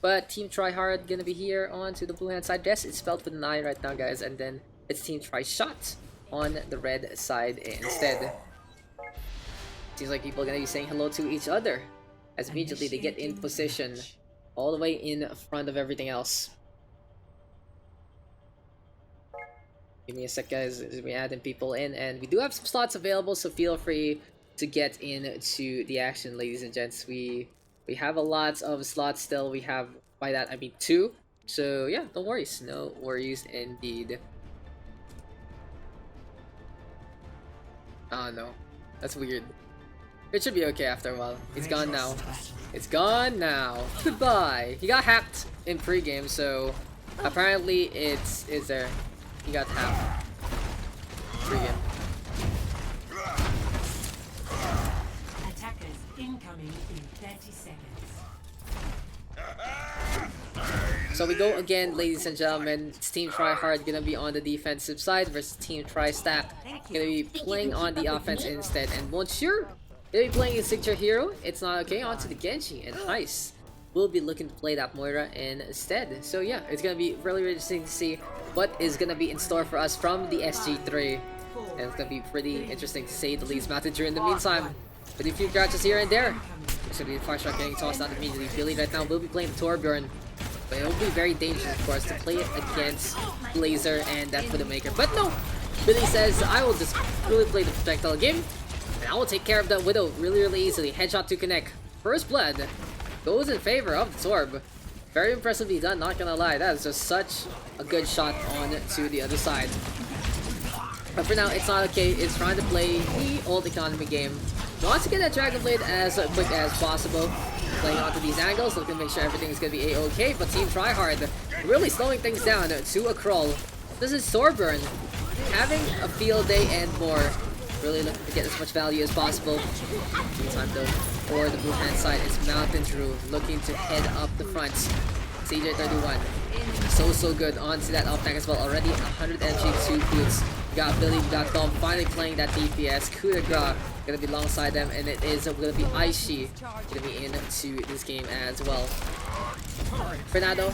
Speaker 1: But Team Try Hard gonna be here on to the blue hand side. Yes, it's spelled with an I right now, guys. And then it's Team Try Shot on the red side instead. Seems like people are gonna be saying hello to each other as immediately they get in position all the way in front of everything else. Give me a sec, guys. We're adding people in, and we do have some slots available, so feel free to get into the action, ladies and gents. We have a lot of slots still. We have, by that I mean 2. So yeah, no worries. No worries indeed. Oh no, that's weird. It should be okay after a while. It's gone now. It's gone now. Goodbye. He got hacked in pregame, so apparently it's there. He got hacked. Pregame.
Speaker 7: Attackers incoming in 30 seconds.
Speaker 1: So we go again, ladies and gentlemen. It's Team Tryhard gonna be on the defensive side versus Team Tri-Stack gonna be playing on the offense instead. And Monsieur gonna be playing a signature hero. It's not okay. On to the Genji, and Heist will be looking to play that Moira instead. So yeah, it's gonna be really interesting to see what is gonna be in store for us from the SG3. And it's gonna be pretty interesting to say the least. Matador in the meantime, with a few catches here and there. It's gonna be a far shot getting tossed out immediately. Billy right now will be playing Torbjorn. But it will be very dangerous, of course, to play it against Blazer and that Widowmaker. But no! Billy says, I will just really play the projectile game, and I will take care of that Widow really, really easily. Headshot to connect. First blood goes in favor of the Torb. Very impressively done, not gonna lie. That is just such a good shot on to the other side. But for now, it's not okay. It's trying to play the old economy game. Wants to get that Dragon Blade as quick as possible. Playing onto these angles, looking to make sure everything is going to be a-okay, but Team Tryhard really slowing things down to a crawl. This is Torbjorn having a field day and more. Really looking to get as much value as possible. Meantime though, for the blue hand side, it's Mountain Drew looking to head up the front. CJ31, so good onto that up tank as well. Already 100 MG, 2 boots. We got Billy, we got Dom finally playing that DPS. Coup de grace gonna be alongside them, and it is gonna be Aishi gonna be into this game as well. Fernando,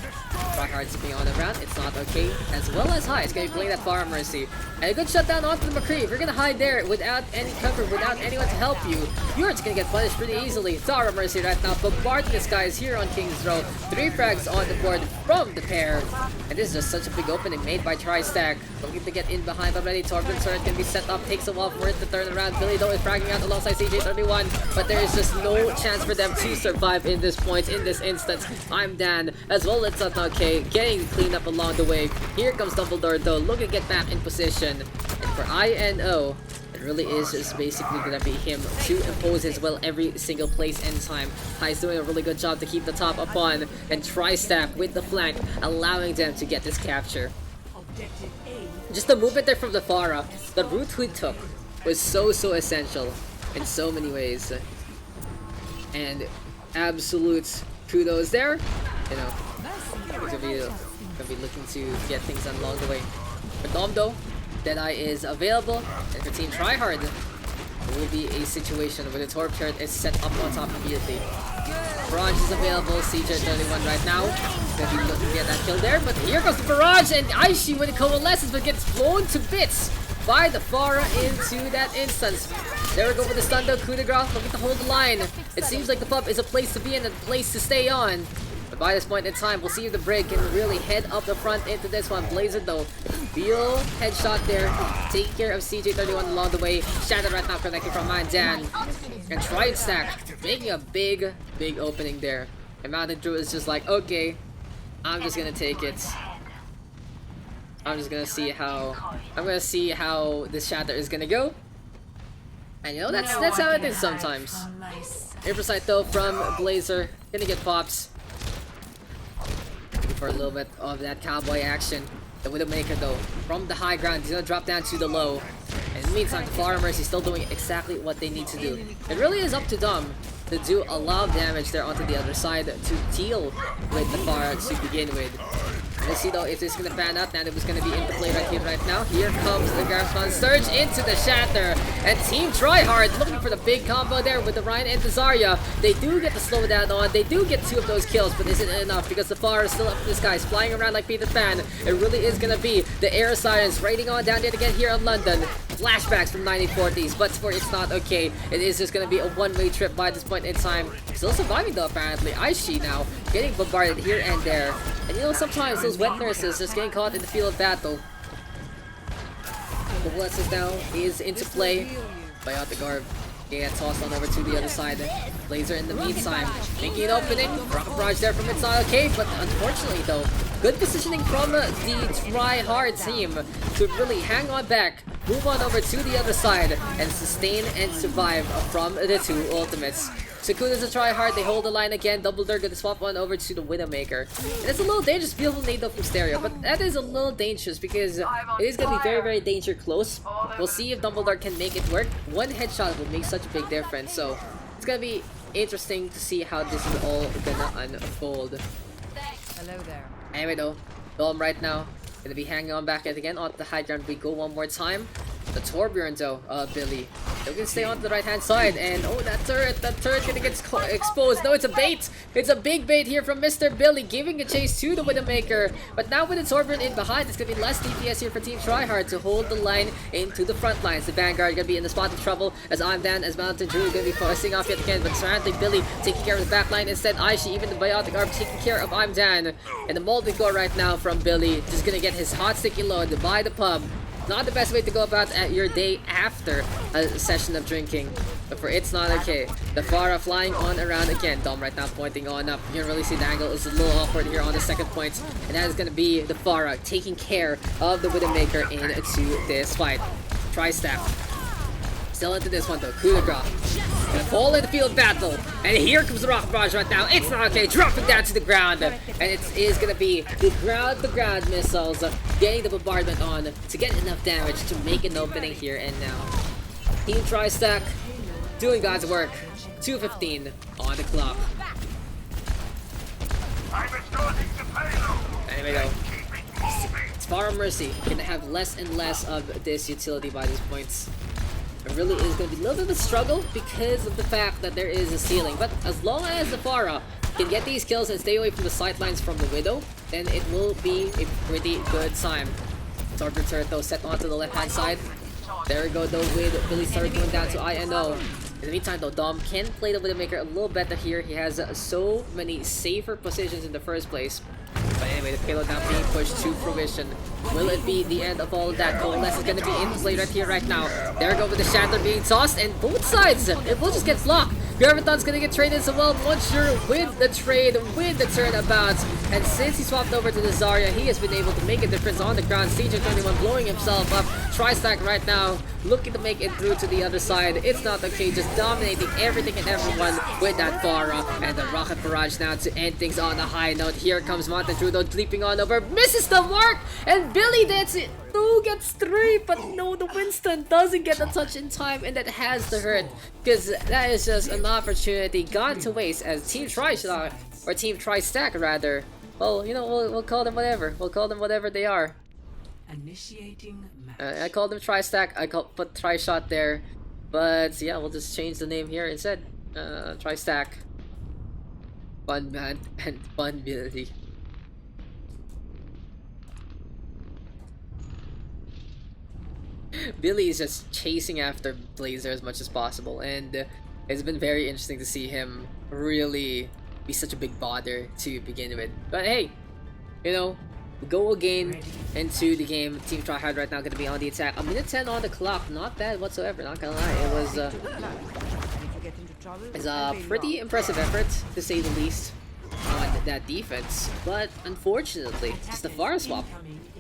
Speaker 1: Tryhard's being on the round, it's not okay. As well as High, it's gonna be playing that Far Mercy. And a good shutdown onto the McCree. If you're gonna hide there without any cover, without anyone to help you, you're just gonna get punished pretty easily. Far Mercy right now, bombarding this guys here on King's Row. 3 frags on the board from the pair. And this is just such a big opening made by Tri-Stack. Looking to get in behind already. Torbjorn's turret can be set up, takes a while for it to turn around. Billy though is fragging out alongside CJ31, but there is just no chance for them to survive in this point, in this instance. I'm Dan, as well as okay, getting cleaned up along the way. Here comes Dumbledore though, looking to get back in position. And for INO, it really is just basically gonna be him to impose his will every single place and time. High's doing a really good job to keep the top up on, and Tri-Stack with the flank, allowing them to get this capture. Just the movement there from the Farah, the route we took was so essential in so many ways. And absolute kudos there. You know, gonna be looking to get things done along the way. For Dom though, Deadeye is available, and for Team Tryhard, it will be a situation where the Torb turret is set up on top immediately. Barrage is available, CJ31 right now. Gonna be looking to get that kill there, but here comes the Barrage, and Aishi when it coalesces but gets blown to bits by the Farah into that instance. There we go with the stun though, coup de grace, looking to hold the line. It seems like the pub is a place to be and a place to stay on. But by this point in time, we'll see if the Brig can really head up the front into this one. Blazer though, feel headshot there, taking care of CJ31 along the way. Shadow right now connecting from Dan. And Tri-Stack making a big opening there. And Mountain Drew is just like, okay, I'm just gonna take it. I'm just gonna see how this shatter is gonna go. And you know, that's how it is sometimes. Imprecise though from Blazer, gonna get pops. For a little bit of that cowboy action. The Widowmaker though, from the high ground, he's gonna drop down to the low. And in the meantime, the Far Mercy still doing exactly what they need to do. It really is up to Dom to do a lot of damage there onto the other side to deal with the Far to begin with. Let's see though if this is gonna pan out. Now it was gonna be into play right here, right now. Here comes the Garfon Surge into the Shatter. And Team Tryhard looking for the big combo there with the Ryan and the Zarya. They do get the slowdown on. They do get 2 of those kills, but isn't it enough because the Pharah is still up in the skies, flying around like Peter Pan. It really is gonna be the air sirens raiding on down yet again here in London. Flashbacks from 1940s, but for it's not okay. It is just gonna be a one-way trip by this point in time. Still surviving though, apparently. Aishi now getting bombarded here and there. And you know, sometimes those wet nurses just getting caught in the field of battle. The Blesses now is into play. Biotic Garb gets tossed on over to the other side. Laser in the meantime making an opening. Rocket Barrage there from it's not okay, but unfortunately though, good positioning from the Try-Hard team to really hang on back, move on over to the other side, and sustain and survive from the 2 ultimates. Sukuna's a Try-Hard, they hold the line again. Double Dirk gonna swap on over to the Widowmaker. And it's a little dangerous, beautiful nade though from Stereo, but that is a little dangerous because it is gonna be very, very danger close. We'll see if Dumbledore can make it work. One headshot will make such a big difference, so it's gonna be interesting to see how this is all gonna unfold.
Speaker 3: Hello there.
Speaker 1: Anyway though, Dom right now gonna be hanging on back yet again onto the high ground. We go one more time. The Torbjorn though, Billy. They're gonna stay on the right hand side, and oh, that turret gonna get exposed. No, it's a bait. It's a big bait here from Mr. Billy, giving a chase to the Widowmaker. But now with the Torbjorn in behind, it's gonna be less DPS here for Team Tryhard to hold the line into the front lines. The Vanguard gonna be in the spot of trouble as I'm Dan, as Mountain Drew gonna be forcing off yet again. But apparently Billy taking care of the back line instead. Aishi, even the Biotic Arm taking care of I'm Dan. And the molded go right now from Billy, just gonna get his hot sticky load by the pub. Not the best way to go about at your day after a session of drinking. But for it's not okay. The Pharah flying on around again. Dom right now pointing on up. You can really see the angle is a little awkward here on the second point. And that is going to be the Pharah taking care of the Widowmaker into this fight. Tri-Staff. Still into this one though. Coup de grace. Gonna fall in the field of battle. And here comes the Rock Barrage right now. It's not okay. Dropping down to the ground. And it is gonna be the ground missiles getting the bombardment on to get enough damage to make an opening here and now. Team Tri-Stack doing God's work. 2:15 on the clock. Anyway though, Spar Mercy gonna have less and less of this utility by these points. It really is going to be a little bit of a struggle because of the fact that there is a ceiling. But as long as the Pharah can get these kills and stay away from the sidelines from the Widow, then it will be a pretty good time. Torbjorn turret though set onto the left hand side. There we go though with Billy started going down to INO. In the meantime though, Dom can play the Widowmaker a little better here. He has so many safer positions in the first place. But anyway, the payload now being pushed to fruition. Will it be the end of all of that? Coalesce is going to be in play right here, right now. There we go with the Shatter being tossed, and both sides, it will just get blocked. Graviton's going to get traded as well. Muncher with the trade, with the turnabout. And since he swapped over to the Zarya, he has been able to make a difference on the ground. CJ21 blowing himself up. Tri-Stack right now, looking to make it through to the other side. It's not okay, just dominating everything and everyone with that Pharah. And the Rocket Barrage now to end things on a high note. Here comes Mountain Trudeau leaping on over, misses the mark, and Billy gets it. 2 gets 3, but no, the Winston doesn't get the touch in time, and that has to hurt because that is just an opportunity gone to waste as Team Tri-Stack, or Team Tri-Stack rather. Well, you know, we'll call them whatever. We'll call them whatever they are.
Speaker 7: Initiating match.
Speaker 1: I called them Tri-Stack. Put Tri-Shot there, but yeah, we'll just change the name here instead. Tri-Stack. Fun man and fun Billy. Billy is just chasing after Blazer as much as possible, and it's been very interesting to see him really be such a big bother to begin with. But hey, you know, we go again into the game. Team Tryhard right now going to be on the attack. A minute 10 on the clock, not bad whatsoever, not gonna lie. It was it's a pretty impressive effort, to say the least, on that defense. But unfortunately, just the Pharah swap.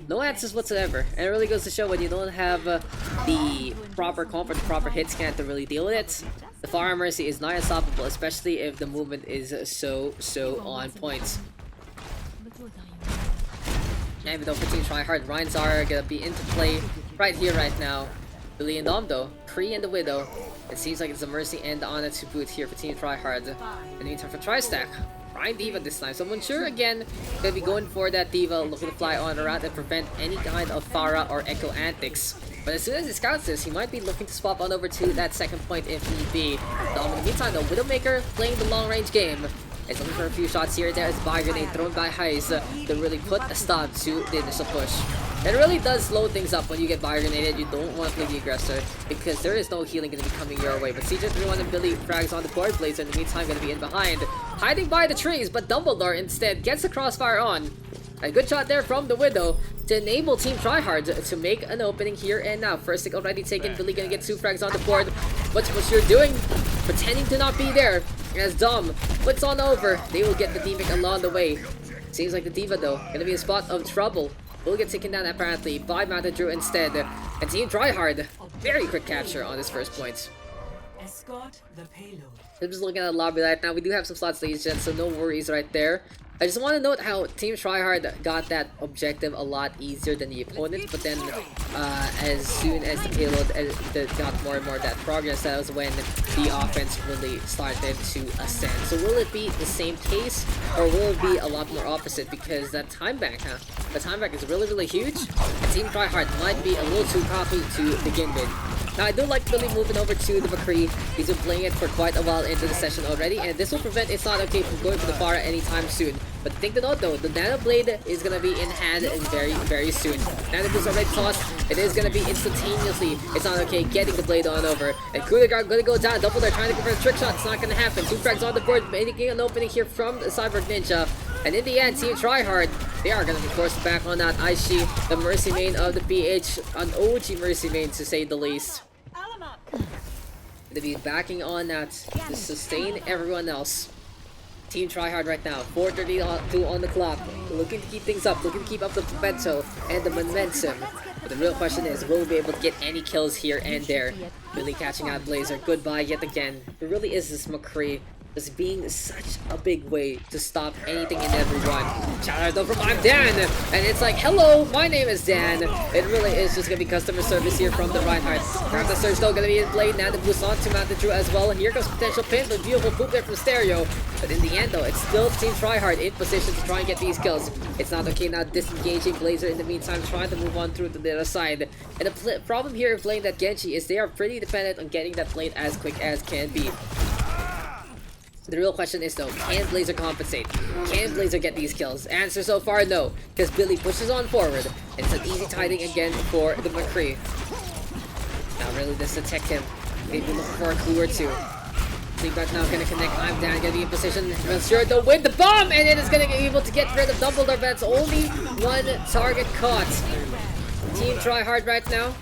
Speaker 1: No answers whatsoever, and it really goes to show when you don't have the proper comfort, the proper hit scan to really deal with it. The Pharah Mercy is not unstoppable, especially if the movement is so on point. And even though for Team Tryhard, Ryan's are gonna be into play right here, right now. Billy and Dom though, Kree and the Widow. It seems like it's a Mercy and the Ana to boot here for Team Tryhard. In the meantime for Tri-Stack, find Diva this time. So Monsieur again gonna be going for that Diva, looking to fly on around and prevent any kind of Pharah or Echo antics. But as soon as he scouts this, he might be looking to swap on over to that second point if need be. So in the meantime, the Widowmaker playing the long range game. It's looking for a few shots here and there as Buy Grenade thrown by Heis to really put a stop to the initial push. It really does slow things up when you get Buy Grenaded. You don't want to play the aggressor because there is no healing going to be coming your way. But CJ31 and Billy frags on the board. Blazer in the meantime going to be in behind, hiding by the trees, but Dumbledore instead gets the crossfire on. A good shot there from the Widow to enable Team Tryhard to make an opening here and now. First stick already taken. Billy gonna get 2 frags on the board. What's you're doing? Pretending to not be there. As Dom flicks on over, they will get the D-Mic along the way. Seems like the Diva though, gonna be a spot of trouble. Will get taken down apparently by Mountain Drew instead. And Team Tryhard, very quick capture on this first point.
Speaker 7: Escort the payload.
Speaker 1: I'm just looking at the lobby right now. We do have some slots ladies and gents, so no worries right there. I just want to note how Team Tryhard got that objective a lot easier than the opponent, but then as soon as the payload got more and more of that progress, that was when the offense really started to ascend. So will it be the same case, or will it be a lot more opposite? Because that time bank, the time bank is really huge. Team Tryhard might be a little too cocky to begin with. Now, I do like Billy moving over to the McCree. He's been playing it for quite a while into the session already, and this will prevent It's Not Okay from going for the Pharah anytime soon. But the thing to note though, the Nano Blade is going to be in hand very soon. Nano Boost already tossed. It is going to be instantaneously. It's Not Okay getting the blade on over. And Kudagar going to go down. Double there trying to go for a trick shot. It's not going to happen. 2 frags on the board, making an opening here from the Cyborg Ninja. And in the end, Team Tryhard, they are going to be forced back on that Aishi, the Mercy main of the PH, an OG Mercy main to say the least. To be backing on that to sustain everyone else. Team Tryhard right now, 4:32 on the clock, looking to keep things up, looking to keep up the momentum and the momentum. But the real question is, will we be able to get any kills here and there? Really catching out Blazer, goodbye yet again. There really is this McCree just being such a big way to stop anything and everyone. Shout out though from I'm Dan, and it's like, hello, my name is Dan. It really is just gonna be customer service here from the Reinhardt. Grab the surge though, gonna be in play. Now the Busan to Mountain Drew as well. And here comes potential pin, but beautiful poop there from Stereo. But in the end though, it's still Team Tryhard in position to try and get these kills. It's Not Okay now disengaging Blazer in the meantime, trying to move on through to the other side. And the problem here in playing that Genji is they are pretty dependent on getting that blade as quick as can be. The real question is though, can Blazer compensate? Can Blazer get these kills? Answer so far no, because Billy pushes on forward. And it's an easy tiding again for the McCree. Now really just detect him. Maybe looking for a clue or two. Think right now gonna connect. I'm down, gonna be in position. Sure to win the bomb, and it is gonna be able to get rid of Dumbledore, but that's only one target caught. Team Tryhard right now.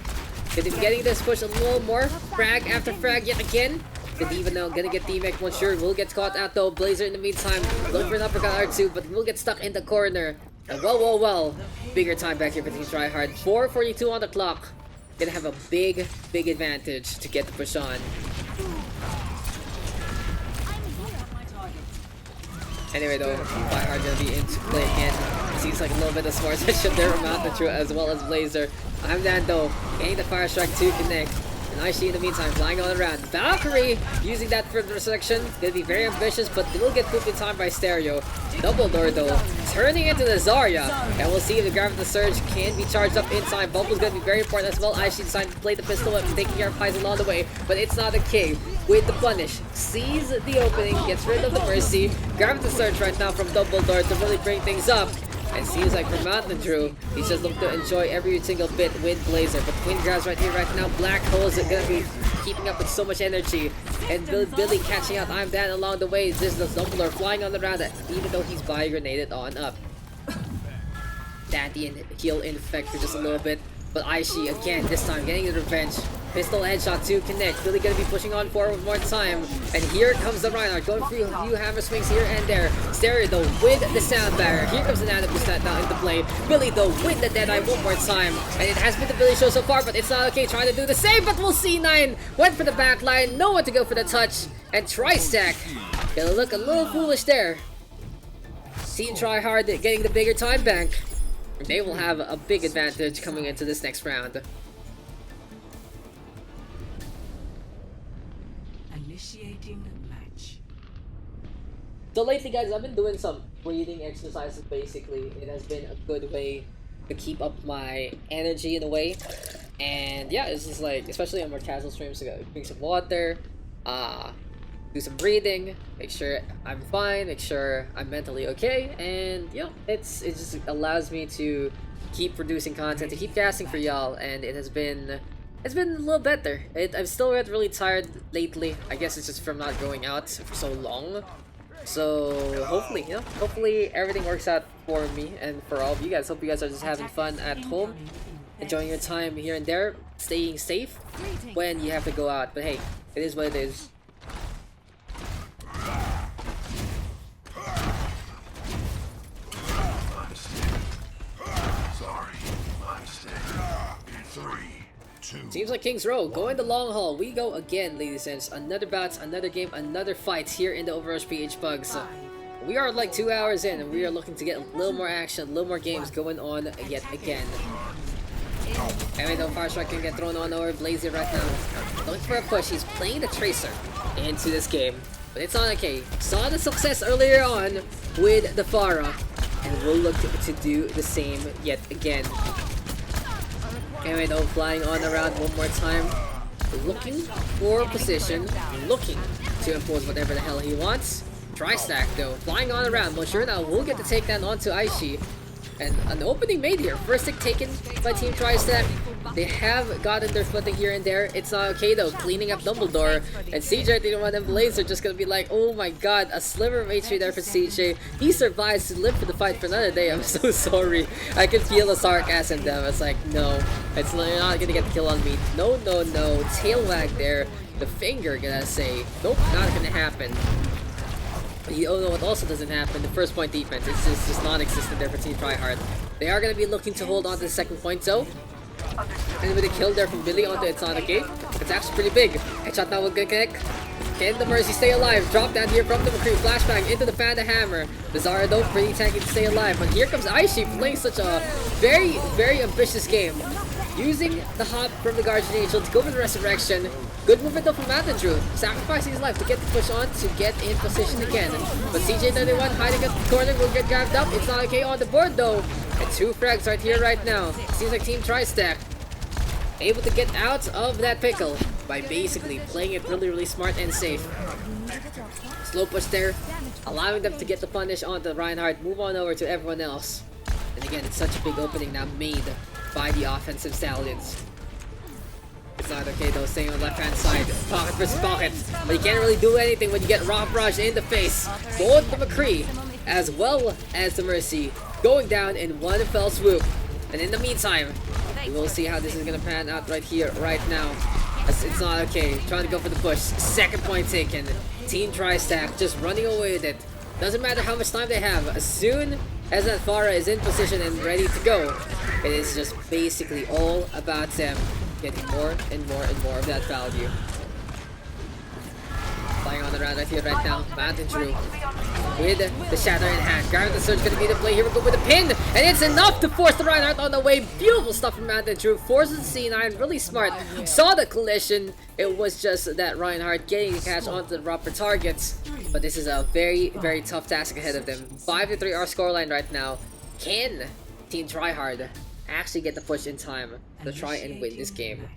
Speaker 1: Gonna be getting this push a little more. Frag after frag yet again. The Diva now gonna get D-Mech one sure. Will get caught out though. Blazer in the meantime. Look for an uppercut R2, but will get stuck in the corner. And well. Bigger time back here for Team Tryhard. 4:42 on the clock. Gonna have a big advantage to get the push on. Anyway though, Tryhard gonna be into play again. Seems like a little bit of smart session there from Mountain Drew as well as Blazer. I'm Dan though, getting the Fire Strike to connect. And Aishi in the meantime flying all around. Valkyrie using that for the section. Gonna be very ambitious, but they will get pooped in time by Stereo. Dumbledore though, turning into the Zarya. And we'll see if the Grab of the Surge can be charged up in time. Bubble's gonna be very important as well. Aishi decided to play the pistol and taking care of Pies along the way. But it's not okay with the punish. Sees the opening, gets rid of the Mercy. Grab the Surge right now from Dumbledore to really bring things up. And seems like for Mountain Drew, he's just looking to enjoy every single bit with Blazer. But Twin grabs right here, right now. Black Holes are gonna be keeping up with so much energy. And Billy catching out I'm Dan along the way. This is the Dumbledore flying on the round, even though he's bi-grenaded on up. Dandy and heal in effect for just a little bit. But Aishi again, this time getting the revenge. Pistol headshot to connect. Really gonna be pushing on forward one time. And here comes the Reinhardt going through a few hammer swings here and there. Stereo though with the sound barrier. Here comes the Nano Boost now into play. Billy though with the Deadeye one more time. And it has been the Billy show so far, but it's not okay trying to do the same. But we'll see. 9 went for the back line. No one to go for the touch. And Tri-Stack gonna look a little foolish there. Team Tryhard getting the bigger time bank. They will have a big advantage coming into this next round.
Speaker 7: Initiating match.
Speaker 1: So lately, guys, I've been doing some breathing exercises. Basically, it has been a good way to keep up my energy in a way. And yeah, it's just like, especially on more casual streams, drink some water, do some breathing, make sure I'm fine, make sure I'm mentally okay, and yeah, it just allows me to keep producing content, to keep casting for y'all, and it's been a little better. I'm still really tired lately. I guess it's just from not going out for so long. So hopefully, hopefully everything works out for me and for all of you guys. Hope you guys are just having fun at home, enjoying your time here and there, staying safe when you have to go out. But hey, it is what it is. Seems like King's Row, going the long haul. We go again, ladies and gents. Another bout, another game, another fight here in the OverRush PH PUGS. We are like 2 hours in, and we are looking to get a little more action, a little more games going on yet again. Anyway, though, Fire Strike can get thrown on over Blazer right now. Looking for a push. He's playing the Tracer into this game, but it's on okay. Saw the success earlier on with the Pharah, and we'll look to do the same yet again. Anyway, though, flying on around one more time, looking for position, looking to impose whatever the hell he wants. Tri-stack, though, flying on around. Well, sure now, we'll get to take that onto Aishi. And an opening made here. First stick taken by Team Tri-stack. They have gotten their footing here and there. It's not okay, though, cleaning up Dumbledore. And CJ31 and Blaze are just gonna be like, oh my god, a sliver of HP there for CJ. He survives to live for the fight for another day. I'm so sorry. I can feel the sarcasm in them. It's like, no, you're not gonna get the kill on me. No, no, no. Tail wag there. The finger gonna say, nope, not gonna happen. You know what also doesn't happen? The first point defense. It's just non-existent there for Team Tryhard. They are going to be looking to hold on to the second point, though. And with a kill there from Billy onto Itsana Gate, it's actually pretty big. Headshot now will get connect. Can the Mercy stay alive? Drop down here from the McCree. Flashbang into the Panda Hammer. The Zara, though, pretty tanky to stay alive. But here comes Aishi playing such a very, very ambitious game. Using the hop from the Guardian Angel to go for the Resurrection. Good movement though from Drew, sacrificing his life to get the push on to get in position again. But CJ31 hiding at the corner will get grabbed up. It's not okay on the board though. And 2 frags right here right now. Seems like Team Tri-stack able to get out of that pickle by basically playing it really, really smart and safe. Slow push there, allowing them to get the punish onto Reinhardt, move on over to everyone else. And again, it's such a big opening now made by the offensive Stallions. It's not okay though, staying on the left hand side, pocket versus pocket, but you can't really do anything when you get Rock Rush in the face. Both the McCree, as well as the Mercy, going down in one fell swoop. And in the meantime, we will see how this is gonna pan out right here, right now. It's not okay, trying to go for the push, second point taken. Team Tri-stack just running away with it. Doesn't matter how much time they have, as soon as that Pharah is in position and ready to go, it is just basically all about them getting more and more and more of that value. Flying on the round right here, right now. Mountain Drew with the Shatter in hand. Garrett the Surge gonna be the play. Here we go with the pin, and it's enough to force the Reinhardt on the way. Beautiful stuff from Mountain Drew. Forces the C9, really smart. Saw the collision. It was just that Reinhardt getting the catch onto the proper targets. But this is a very, very tough task ahead of them. 5-3 our scoreline right now. Can Team Tryhard actually get the push in time to try and win this game?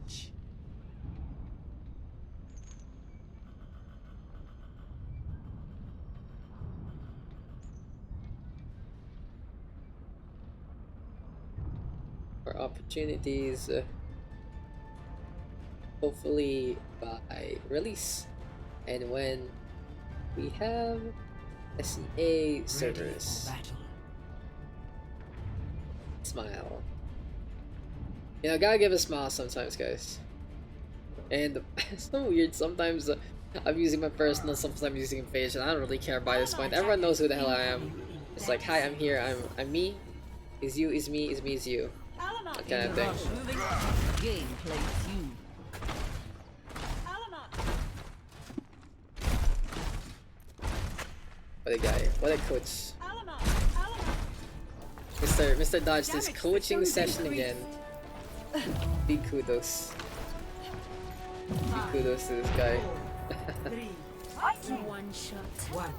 Speaker 1: For opportunities, hopefully by release, and when we have SEA servers. Smile. You know, gotta give a smile sometimes, guys. And it's so weird. Sometimes I'm using my personal, sometimes I'm using a page, and I don't really care by this point. Everyone knows who the hell I am. It's like, hi, I'm here. I'm me. Is you? Is me? Is me? Is you? That kind of thing.
Speaker 3: Gameplay you.
Speaker 1: What a guy. What a coach. Mr. Dodge, this coaching session again. Big kudos. Big kudos to this guy.
Speaker 7: One shot.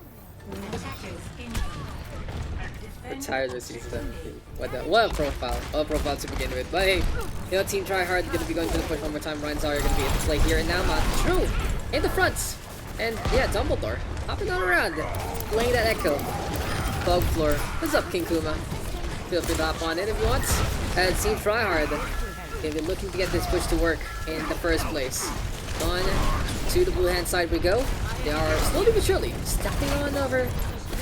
Speaker 1: I'm tired of season 7. What a profile. What a profile to begin with. But hey, you know, Team Tryhard gonna be going for the push one more time. Ryan Zarya gonna be in the play here and now. True! In the front! And yeah, Dumbledore. Hopping on around. Playing that echo. Bug floor. What's up, King Kuma? Feel free to hop on in if you want. And Team Tryhard gonna be looking to get this push to work in the first place. On to the blue hand side we go. They are slowly but surely stepping on over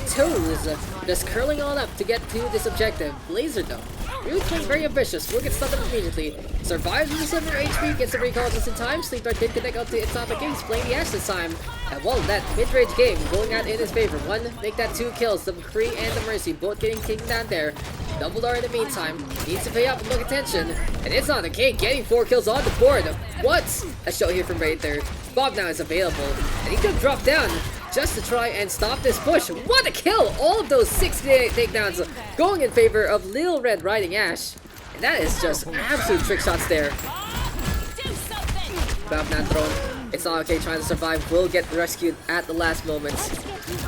Speaker 1: toes, just curling on up to get to this objective. Blazer though, really playing very ambitious. Will get stunned up immediately. Survives with the 7 HP, gets the recall just in time. Sleep Dart did connect up to its top again. He's playing the Ash this time. And well, that mid-range game going out in his favor. One, make that 2 kills. The McCree and the Mercy both getting kicked down there. Dumbledore in the meantime needs to pay up and look attention. And it's on the cake, getting 4 kills on the board. What? A shot here from right there. Bob now is available. And he could drop down just to try and stop this push. What a kill! All of those 6 takedowns going in favor of Lil Red riding Ash. And that is just absolute trick shots there. Bob now thrown. It's not okay trying to survive. Will get rescued at the last moment.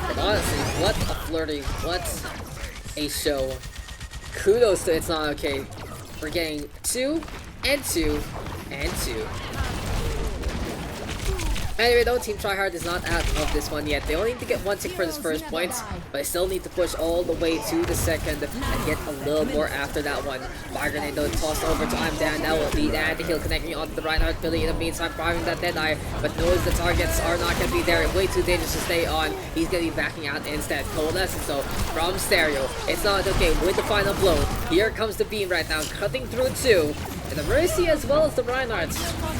Speaker 1: And honestly, what a flirting. What a show. Kudos to It's Not Okay for getting 2 and 2 and 2. Anyway though, Team Tryhard is not out of this one yet. They only need to get 1 tick for this first point, but they still need to push all the way to the second and get a little more after that one. Fire grenade though tossed over to I'm Down. Now will be the anti-heal connecting onto the Reinhardt Billy in the meantime, priming that Deadeye, but knows the targets are not going to be there. Way too dangerous to stay on. He's going to be backing out instead. Coalescence though from Stereo. It's Not Okay with the final blow. Here comes the beam right now, cutting through 2. And the Mercy as well as the Reinhardt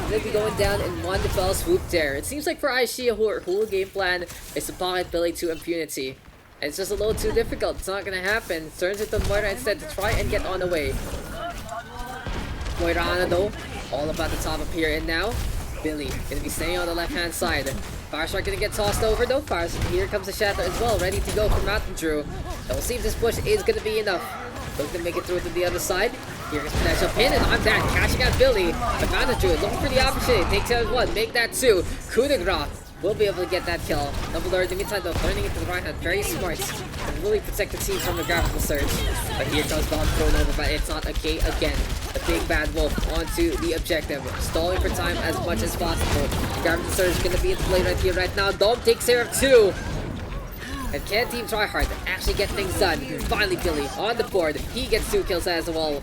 Speaker 1: will be going down in one fell swoop there. It seems like for Aishia, her whole game plan is to pocket Billy to impunity. And it's just a little too difficult. It's not going to happen. Turns it to Moira instead to try and get on the way. Moira though, all about the top up here and now. Billy going to be staying on the left hand side. Fireshark going to get tossed over though. Here comes the Shatter as well, ready to go for Mountain Drew. We'll see if this push is going to be enough. Looking to make it through to the other side. Here's potential pin, and I'm back, catching out Billy. Advantage Drew looking for the opportunity. Takes out 1, make that 2. Coup de grace will be able to get that kill. Dumbledore in the meantime though, turning it to the right hand. Very smart. And really protect the team from the graphical surge. But here comes Bomb thrown over, but It's Not Okay again. The big bad wolf onto the objective. Stalling for time as much as possible. Graphical surge is going to be in play right here, right now. Dom takes care of 2. And can Team Tryhard actually get things done? Finally, Billy on the board. He gets 2 kills as well.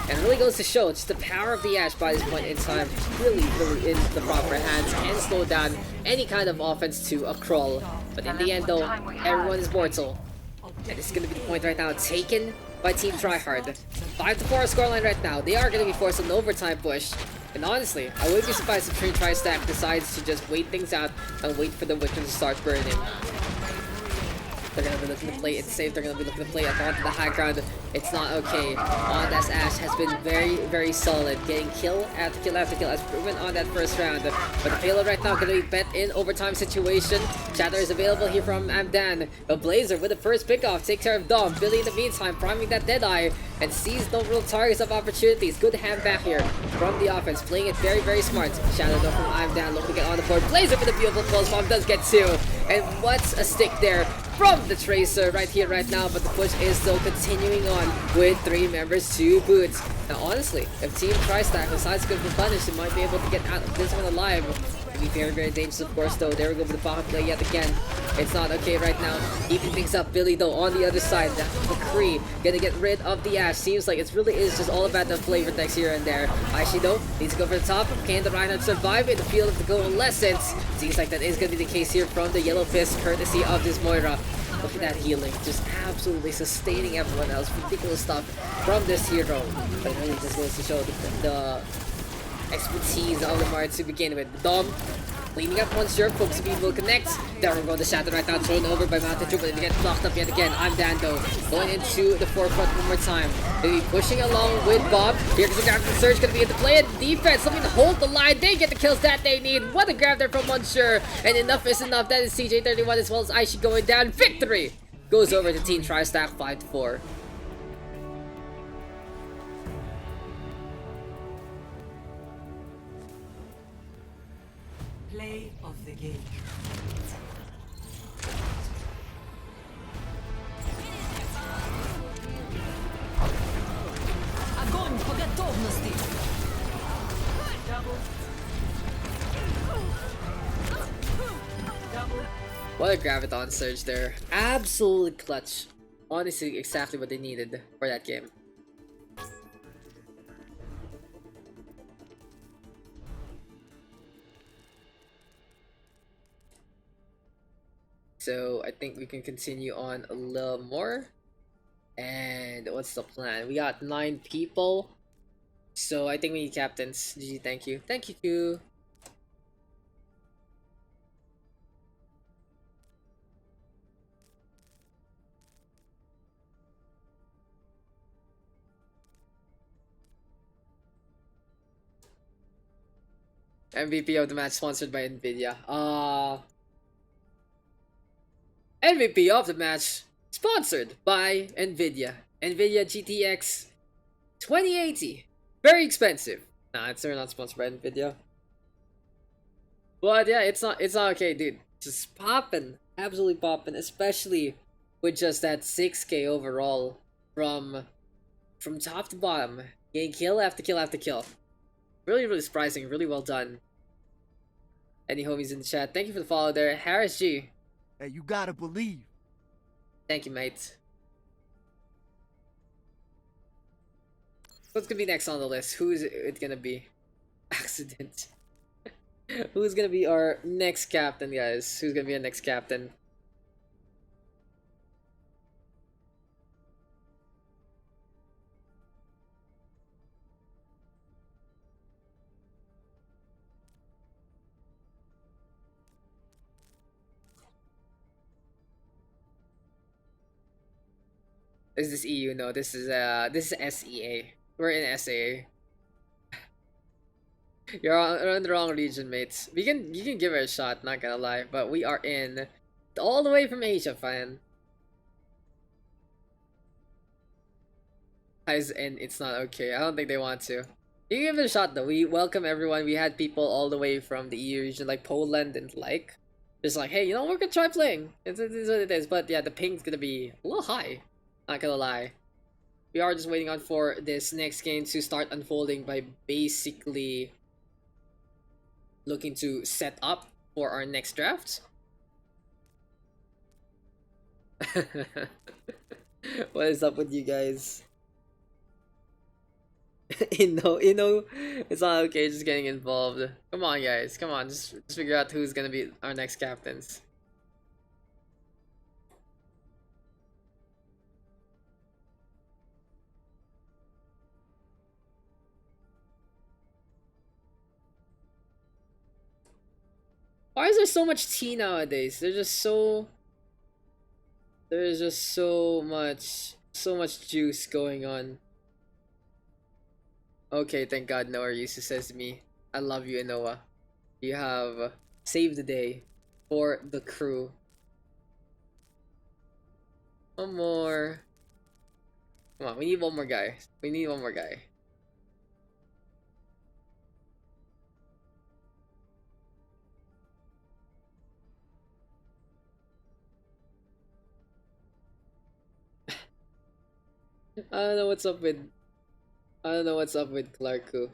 Speaker 1: And really goes to show just the power of the Ash by this point in time. Really in the proper hands and slow down any kind of offense to a crawl. But in the end though, everyone is mortal. And this is going to be the point right now taken by Team Tryhard. 5-4 scoreline right now. They are going to be forced an overtime push. And honestly, I wouldn't be surprised if Team Tri-Stack decides to just wait things out and wait for the Witcher to start burning. They're going to be looking to play it safe. They're going to be looking to play up onto the high ground. It's Not Okay. Ondas Ash has been very, very solid. Getting kill after kill after kill as proven on that first round. But the payload right now going to be bet in overtime situation. Shatter is available here from Amdan. But Blazer with the first pickoff takes care of Dom. Billy in the meantime priming that Deadeye and sees no real targets of opportunities. Good hand back here from the offense. Playing it very, very smart. Shadow though from Amdan looking to get on the board. Blazer with a beautiful pulse bomb does get 2. And what's a stick there from the Tracer right here, right now, but the push is still continuing on with 3 members to boot. Now, honestly, if Team Tri-Stack decides to go for punish, they might be able to get out of this one alive. It'd be very, very dangerous, of course, though. There we go with the pocket play yet again. It's Not Okay right now. Keeping things up, Billy, though, on the other side. McCree gonna get rid of the Ash. Seems like it really is just all about the flavor text here and there. Aishi, though, needs to go for the top. Can the Reinhardt survive in the field of the coalescence? Seems like that is gonna be the case here from the Yellow Fist, courtesy of this Moira. Look at that healing, just absolutely sustaining everyone else. Ridiculous stuff from this hero. But it really just goes to show the expertise of the Mart to begin with. Dom cleaning up once sure, folks will connect. There we go, the Shatter right now thrown over by Mountain Troop, but they get blocked up yet again. I'm Dando going into the forefront one more time. They'll be pushing along with Bob. Here comes the grab from Surge, gonna be into play and defense, something to hold the line. They get the kills that they need. What a grab there from Unsure. And enough is enough. That is CJ31 as well as Aishi going down. Victory goes over to Team Tri-Stack 5-4.
Speaker 7: Play of the game.
Speaker 1: What a Graviton surge there. Absolutely clutch. Honestly, exactly what they needed for that game. So I think we can continue on a little more. And what's the plan? We got 9 people. So I think we need captains. GG, thank you. Thank you too. MVP of the match sponsored by Nvidia. MVP of the match sponsored by Nvidia. Nvidia GTX 2080. Very expensive. Nah, it's not sponsored by Nvidia. But yeah, it's not okay, dude. Just popping. Absolutely popping, especially with just that 6k overall from top to bottom. Getting kill after kill after kill. Really, really surprising. Really well done. Any homies in the chat, thank you for the follow there. Harris G.
Speaker 5: Hey, you gotta believe.
Speaker 1: Thank you, mate. What's gonna be next on the list? Who is it gonna be? Accident. Who's gonna be our next captain, guys? Who's gonna be our next captain? Is this EU? No, this is SEA. We're in SAA. You're on the wrong region, mates. You can give it a shot, not gonna lie, but we are in all the way from Asia, fan. Guys, and it's not okay. I don't think they want to. You can give it a shot though. We welcome everyone. We had people all the way from the EU region, like Poland and like. Just like, hey, you know, we're gonna try playing. It's what it is. But yeah, the ping's gonna be a little high. Not gonna lie. We are just waiting on for this next game to start unfolding by basically looking to set up for our next draft. What is up with you guys? It's not okay just getting involved. Come on, guys, come on, just figure out who's gonna be our next captains. Why is there so much tea nowadays? There's just so much juice going on. Okay, thank God Noah Yusu says to me, I love you, Noah. You have saved the day for the crew. One more. Come on, we need one more guy. We need one more guy. I don't know what's up with Clarku.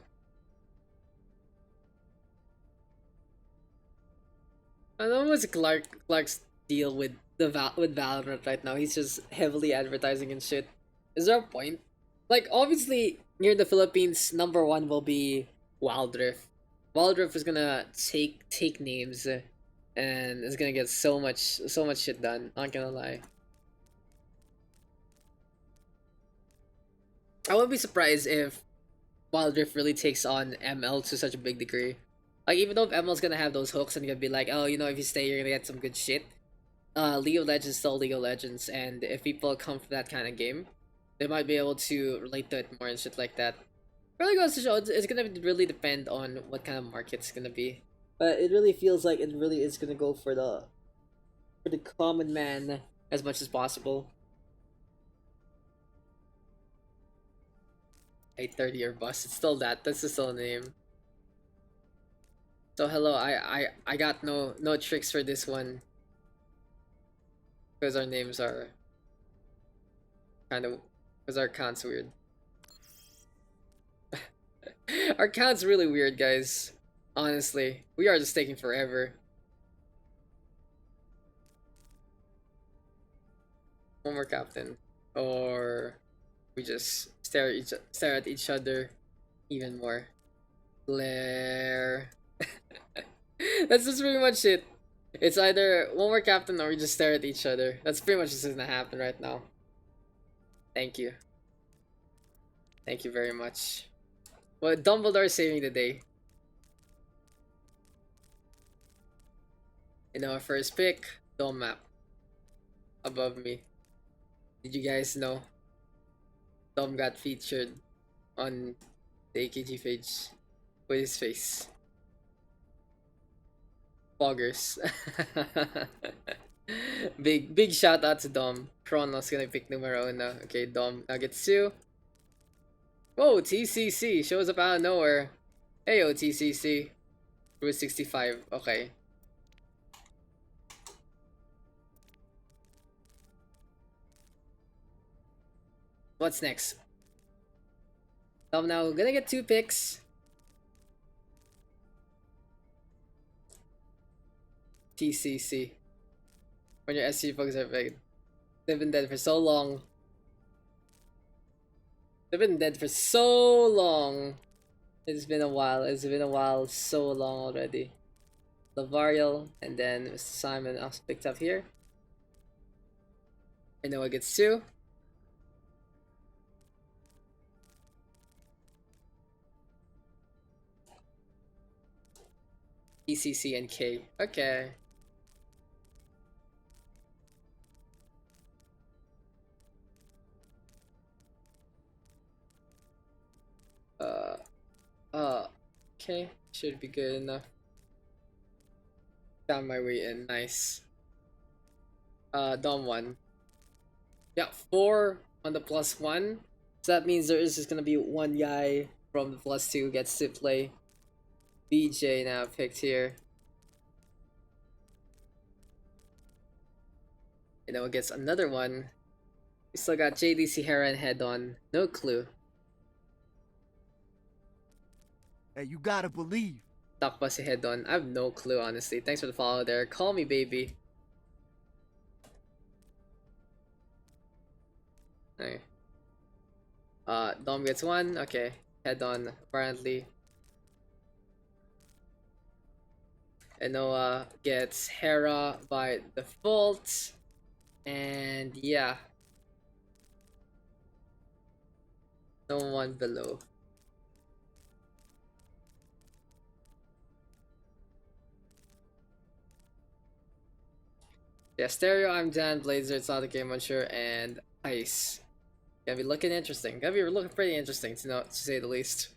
Speaker 1: I don't know what's Clark's deal with with Valorant right now. He's just heavily advertising and shit. Is there a point? Like, obviously here in the Philippines, #1 will be Wildrift. Wildrift is gonna take names and is gonna get so much shit done, not gonna lie. I wouldn't be surprised if Wild Rift really takes on ML to such a big degree. Like, even though if ML's gonna have those hooks and gonna be like, oh, you know, if you stay, you're gonna get some good shit. League of Legends is still League of Legends, and if people come from that kind of game, they might be able to relate to it more and shit like that. Really goes to show, it's gonna really depend on what kind of market it's gonna be. But it really feels like it really is gonna go for the common man as much as possible. 830 or bust. It's still that. That's still a name. So hello, I got no tricks for this one. Because our names are because our count's weird. Our count's really weird, guys. Honestly. We are just taking forever. One more captain. Or we just stare at each other even more. Glare. That's just pretty much it. It's either one more captain or we just stare at each other. That's pretty much what's gonna happen right now. Thank you. Thank you very much. Well, Dumbledore saving the day. You know, our first pick, dome map. Above me. Did you guys know? Dom got featured on the AKG page with his face. Poggers. big shout out to Dom. Chronos gonna pick numero uno. Okay, Dom now gets 2. Whoa, TCC shows up out of nowhere. Hey, yo, TCC. Route 65. Okay. What's next? I'm now gonna get 2 picks. TCC. When your SC bugs are big. They've been dead for so long. They've been dead for so long. It's been a while. It's been a while. So long already. Lavariel and then Mr. Simon also picked up here. And Noah gets 2. ECC and K. Okay. Okay. Should be good enough. Found my way in. Nice. Dom 1. Yeah, 4 on the +1. So that means there is just gonna be one guy from the +2 who gets to play. BJ now picked here. You know, it gets another one. We still got JDC Hera and Head On. No clue.
Speaker 5: Hey, you gotta believe.
Speaker 1: Takpa si Head On. I have no clue, honestly. Thanks for the follow there. Call me, baby. Okay. Dom gets 1. Okay. Head On, apparently. And Noah gets Hera by default. And yeah. No one below. Yeah, Stereo, I'm Dan, Blazer, it's not a game unsure, and Ice. Gonna be looking interesting. Gonna be looking pretty interesting to say the least.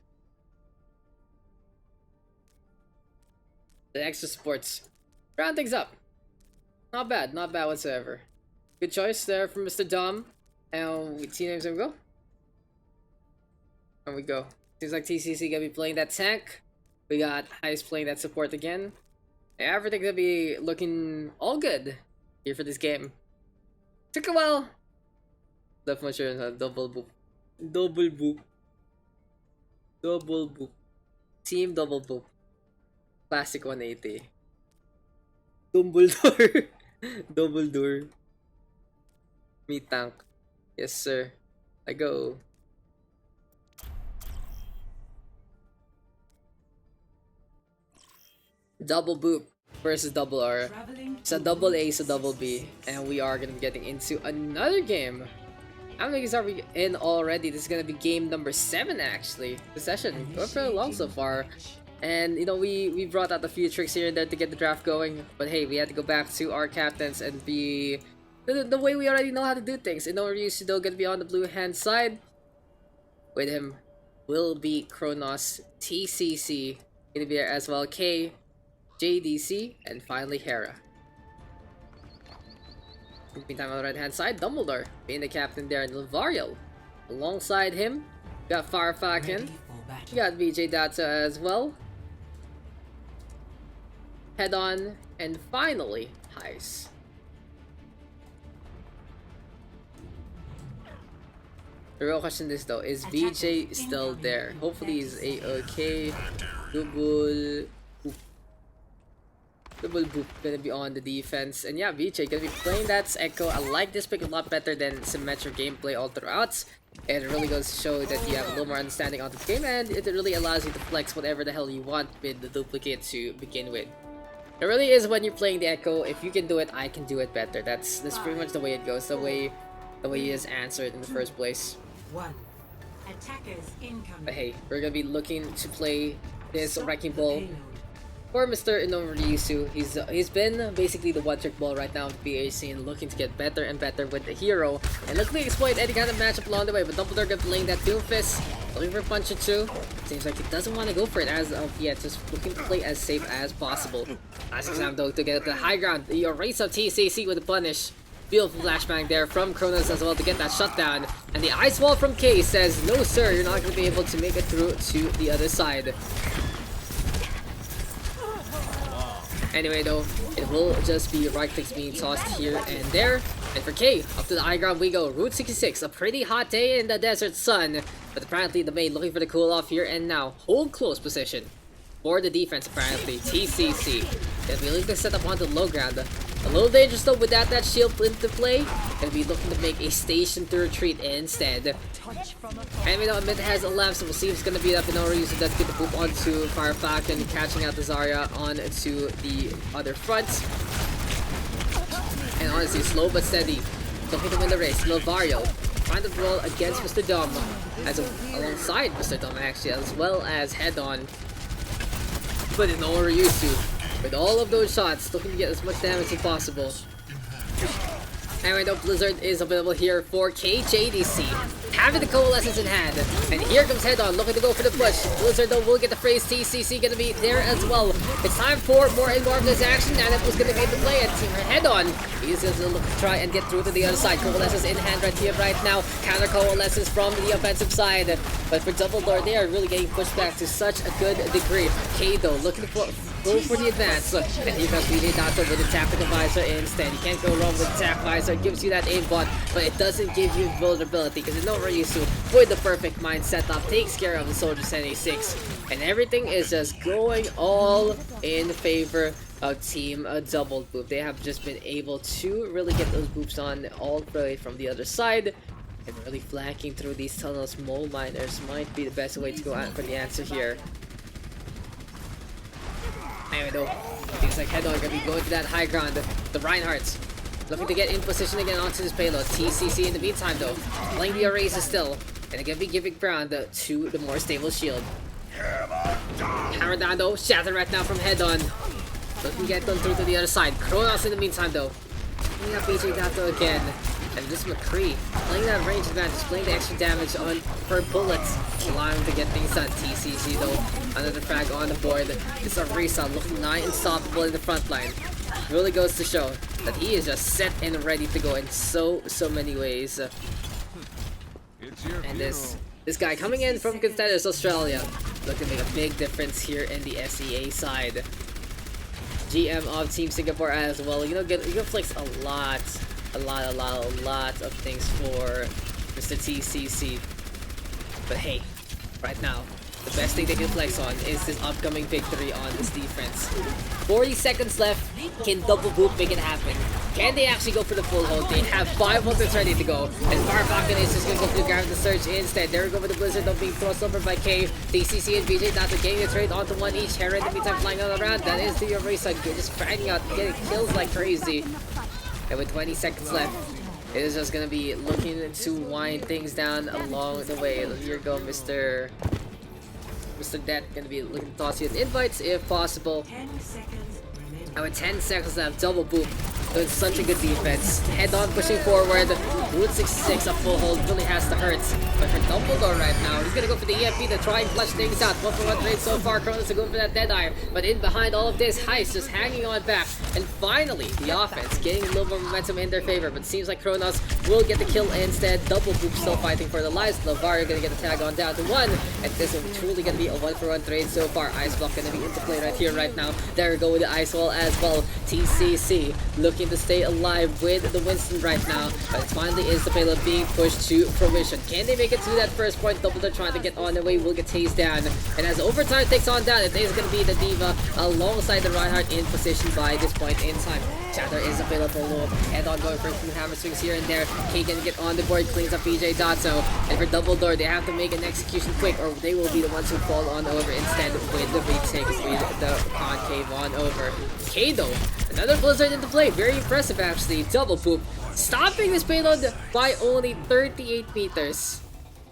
Speaker 1: The extra sports. Round things up. Not bad whatsoever. Good choice there from Mr. Dom. And we team names and we go. And we go. Seems like TCC gonna be playing that tank. We got Ice playing that support again. Yeah, everything gonna be looking all good here for this game. Took a while. Left my shirt and double boop. Double boop. Double boop. Team double boop. Classic 180. Dumbledore. Dumbledore. Me tank. Yes, sir. I go. Double boop versus double R. It's a double A, so double B. And we are gonna be getting into another game. How many games are we in already? This is gonna be game number 7 actually. The session going pretty long so far. And you know, we brought out a few tricks here and there to get the draft going, but hey, we had to go back to our captains and be the way we already know how to do things. You know, Ryusudo gonna be on the blue hand side. With him will be Kronos, TCC gonna be there as well, K, JDC, and finally Hera. In the meantime, on the right hand side, Dumbledore being the captain there, and Lavariel alongside him. We got Farfakin. We got VJ Data as well. Head On, and finally, Heis. The real question is though, is VJ still there? Hopefully he's a-okay. Double. Double boop gonna be on the defense. And yeah, VJ gonna be playing that Echo. I like this pick a lot better than symmetric gameplay all throughout. And it really goes to show that you have a little more understanding of the game, and it really allows you to flex whatever the hell you want with the duplicate to begin with. It really is when you're playing the Echo, if you can do it, I can do it better. That's pretty much the way it goes, the way he is answered in the first place.
Speaker 7: 1. Attackers incoming.
Speaker 1: But hey, we're gonna be looking to play this
Speaker 7: Stop
Speaker 1: Wrecking
Speaker 7: the
Speaker 1: Ball
Speaker 7: payload.
Speaker 1: for Mr. Inomoriusu. He's been basically the one-trick ball right now in the PA scene, looking to get better and better with the hero, and looking to exploit any kind of matchup along the way. But Dumbledore gonna be laying that Doomfist, looking for a punch or two. Seems like he doesn't want to go for it as of yet, just looking to play as safe as possible. Last exam though to get the high ground, the erase of TCC with the punish. Beautiful flashbang there from Kronos as well to get that shutdown. And the ice wall from K says, no sir, you're not going to be able to make it through to the other side. Anyway though, it will just be right clicks being tossed here and there. And for K, up to the high ground we go. Route 66, a pretty hot day in the desert sun. But apparently the maid looking for the cool off here and now. Hold close position for the defense apparently. TCC. Gonna be looking to set up onto the low ground. A little dangerous though without that shield into play. Gonna be looking to make a station to retreat instead. Anyway though, mid has a left, so we'll see if it's gonna be up in our user that's get the poop onto Fire Falcon, catching out the Zarya onto the other front. And honestly, slow but steady. Looking to win the race. Lovario find the roll against Mr. Dom, alongside Mr. Dom actually, as well as head on. But in all we're used to. With all of those shots, looking to get as much damage as possible. Anyway though, Blizzard is available here for KJDC, having the coalescence in hand. And here comes Head On, looking to go for the push. Blizzard though will get the phrase. TCC gonna be there as well. It's time for more and more of this action, and it was gonna be the play. And Head On, he's gonna look to try and get through to the other side. Coalescence in hand right here, right now. Counter coalescence from the offensive side. But for Dumbledore, they are really getting pushed back to such a good degree. K though, looking for go for the advance, and here comes Rialto with the tactical visor instead. You can't go wrong with the tac visor. It gives you that aimbot, but it doesn't give you vulnerability because it's not really used to. With the perfect mind setup, takes care of the Soldier 76, and everything is just going all in favor of Team Double Boop. They have just been able to really get those boops on all the way from the other side, and really flanking through these tunnels. Mole miners might be the best way to go out for the answer here. Anyway though, seems like Head On gonna be going to that high ground. The Reinhardts looking to get in position again onto this payload. TCC in the meantime though, playing the Oasis still, and they're gonna be giving ground to the more stable shield. Hammer down though, shatter right now from Head On. Looking to get done through to the other side. Kronos in the meantime though, picking up BJ Dato again. And this McCree playing that range advantage, playing the extra damage on per bullets, allowing him to get things done. TCC though, another frag on the board. This Arisa looking nigh unstoppable in the front line. Really goes to show that he is just set and ready to go in so many ways.
Speaker 4: It's your
Speaker 1: And this guy coming in from Contenders Australia, looking to make a big difference here in the SEA side. GM of Team Singapore as well. You know, you can flex a lot of things for Mr. TCC. But hey, right now, the best thing they can flex on is this upcoming victory on this defense. 40 seconds left. Can Double Boop make it happen? Can they actually go for the full hold? They have 5 ultras ready to go. And Fire Falcon is just going to go for the ground the surge instead. There we go with the Blizzard though being thrust over by K. TCC and BJ not getting the trade onto one each. Hera in the meantime flying all around. That is the erase, just fragging out, getting kills like crazy. And with 20 seconds left, it is just gonna be looking to wind things down along the way. Here go Mr. Det, gonna be looking to toss you an invites if possible.
Speaker 7: 10 seconds remaining.
Speaker 1: And with 10 seconds left, Double Boop doing such a good defense. Head On pushing forward. Route 66 a full hold really has to hurt. But for Dumbledore right now, he's gonna go for the EMP to try and flush things out. 1-for-1 trade so far. Kronos to go for that Deadeye. But in behind all of this, Heist just hanging on back. And finally, the offense getting a little more momentum in their favor. But seems like Kronos will get the kill instead. Double Boop still fighting for the lives. Lovario gonna get the tag on down to 1. And this is truly gonna be a 1-for-1 trade so far. Ice Block gonna be into play right here, right now. There we go with the Ice Wall as well. TCC looking looking to stay alive with the Winston right now, but it finally is the payload being pushed to fruition. Can they make it to that first point? Double, they're trying to get on their way, will get tased down, and as overtime takes on down, it is going to be the Diva alongside the Reinhardt in position by this point in time. Chapter is available low, and on going for a few hammer swings here and there. Kagan get on the board, cleans up PJ Dotso, and for double door, they have to make an execution quick, or they will be the ones who fall on over instead with the retakes with the concave on over. Kado, another blizzard into play, very impressive actually. Double poop, stopping this payload by only 38 meters.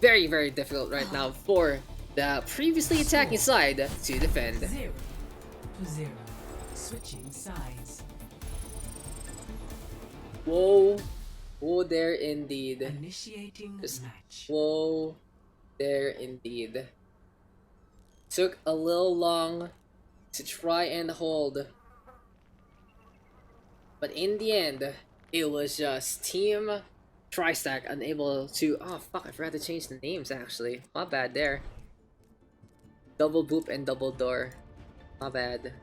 Speaker 1: Very, very difficult right now for the previously attacking side to defend.
Speaker 3: 0 to 0. Switching sides.
Speaker 1: Whoa. Whoa there indeed.
Speaker 3: Initiating match.
Speaker 1: Whoa there indeed. Took a little long to try and hold. But in the end, it was just Team Tristack unable to... Oh fuck, I forgot to change the names actually. My bad there. Double boop and double door. My bad.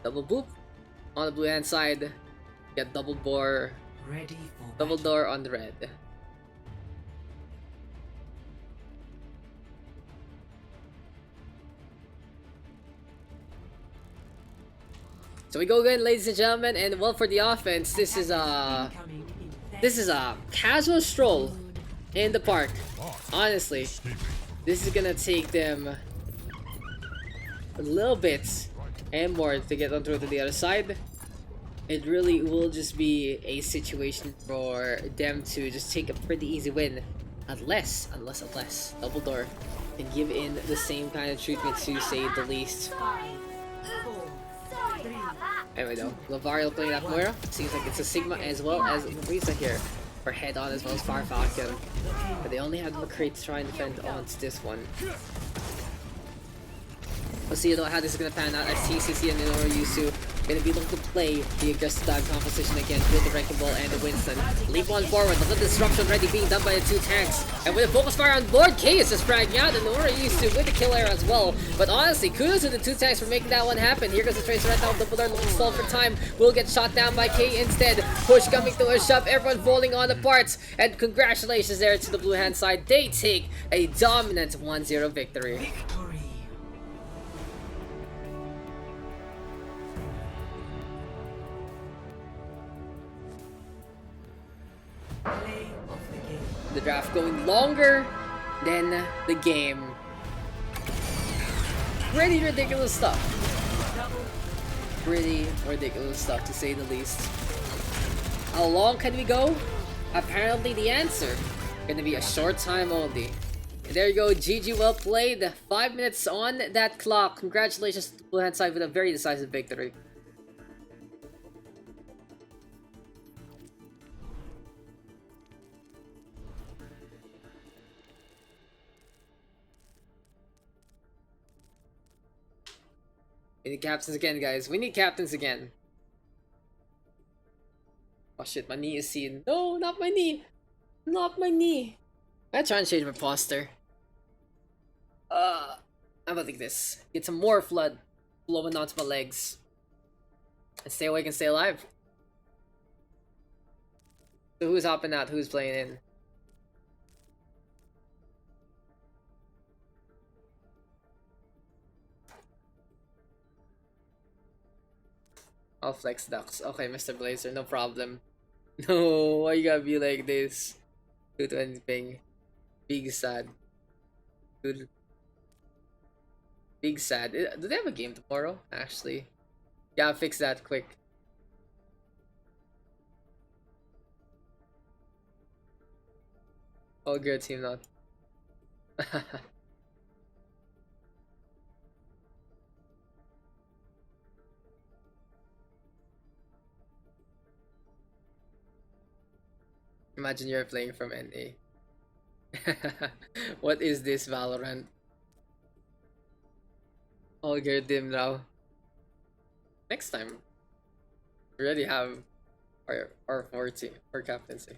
Speaker 1: Double boop on the blue hand side. Got double bore.
Speaker 3: Ready for
Speaker 1: Double
Speaker 3: battle.
Speaker 1: door on the red. So we go again, ladies and gentlemen, and well, for the offense, this is a casual stroll in the park. Honestly, this is gonna take them a little bit and more to get on through to the other side. It really will just be a situation for them to just take a pretty easy win, unless double door can give in the same kind of treatment, to say the least.
Speaker 7: 5, 4, 3,
Speaker 1: Anyway though, Lavario playing Hanamura. Seems like it's a Sigma as well as Marisa here. For head on as well as Fire Falcon. But they only have McCree to try and defend onto this one. We'll see though how this is gonna pan out as TCC and Minoru Yusu gonna be looking to play the aggressive dive composition again with the Wrecking Ball and the Winston. Leap on forward, the disruption already being done by the two tanks. And with a focus fire on board, K is just fragging out, and Minoru Yusu with the kill air as well. But honestly, kudos to the two tanks for making that one happen. Here goes the Tracer right now, double door looking stall for time. Will get shot down by K instead. Push coming to a shove, everyone falling on the parts. And congratulations there to the blue hand side. They take a dominant 1-0 victory.
Speaker 3: Victory. Play of the game.
Speaker 1: The draft going longer than the game. Pretty ridiculous stuff. Pretty ridiculous stuff, to say the least. How long can we go? Apparently the answer gonna be a short time only. And there you go, GG, well played. 5 minutes on that clock. Congratulations to the blue hand side with a very decisive victory. We need captains again, guys. We need captains again. Oh shit, my knee is seen. No, not my knee. Not my knee. I'm trying to change my posture. I'm gonna take this. Get some more flood flowing onto my legs. And stay awake and stay alive. So who's hopping out? Who's playing in? I'll flex Daks. Okay, Mr. Blazer, no problem. No, why you gotta be like this? 220 ping. Big sad. Dude. Big sad. Do they have a game tomorrow? Actually. Yeah, fix that quick. Oh, good team not. Imagine you're playing from NA. What is this, Valorant? All good dim now. Next time, we already have our 40 for captaincy.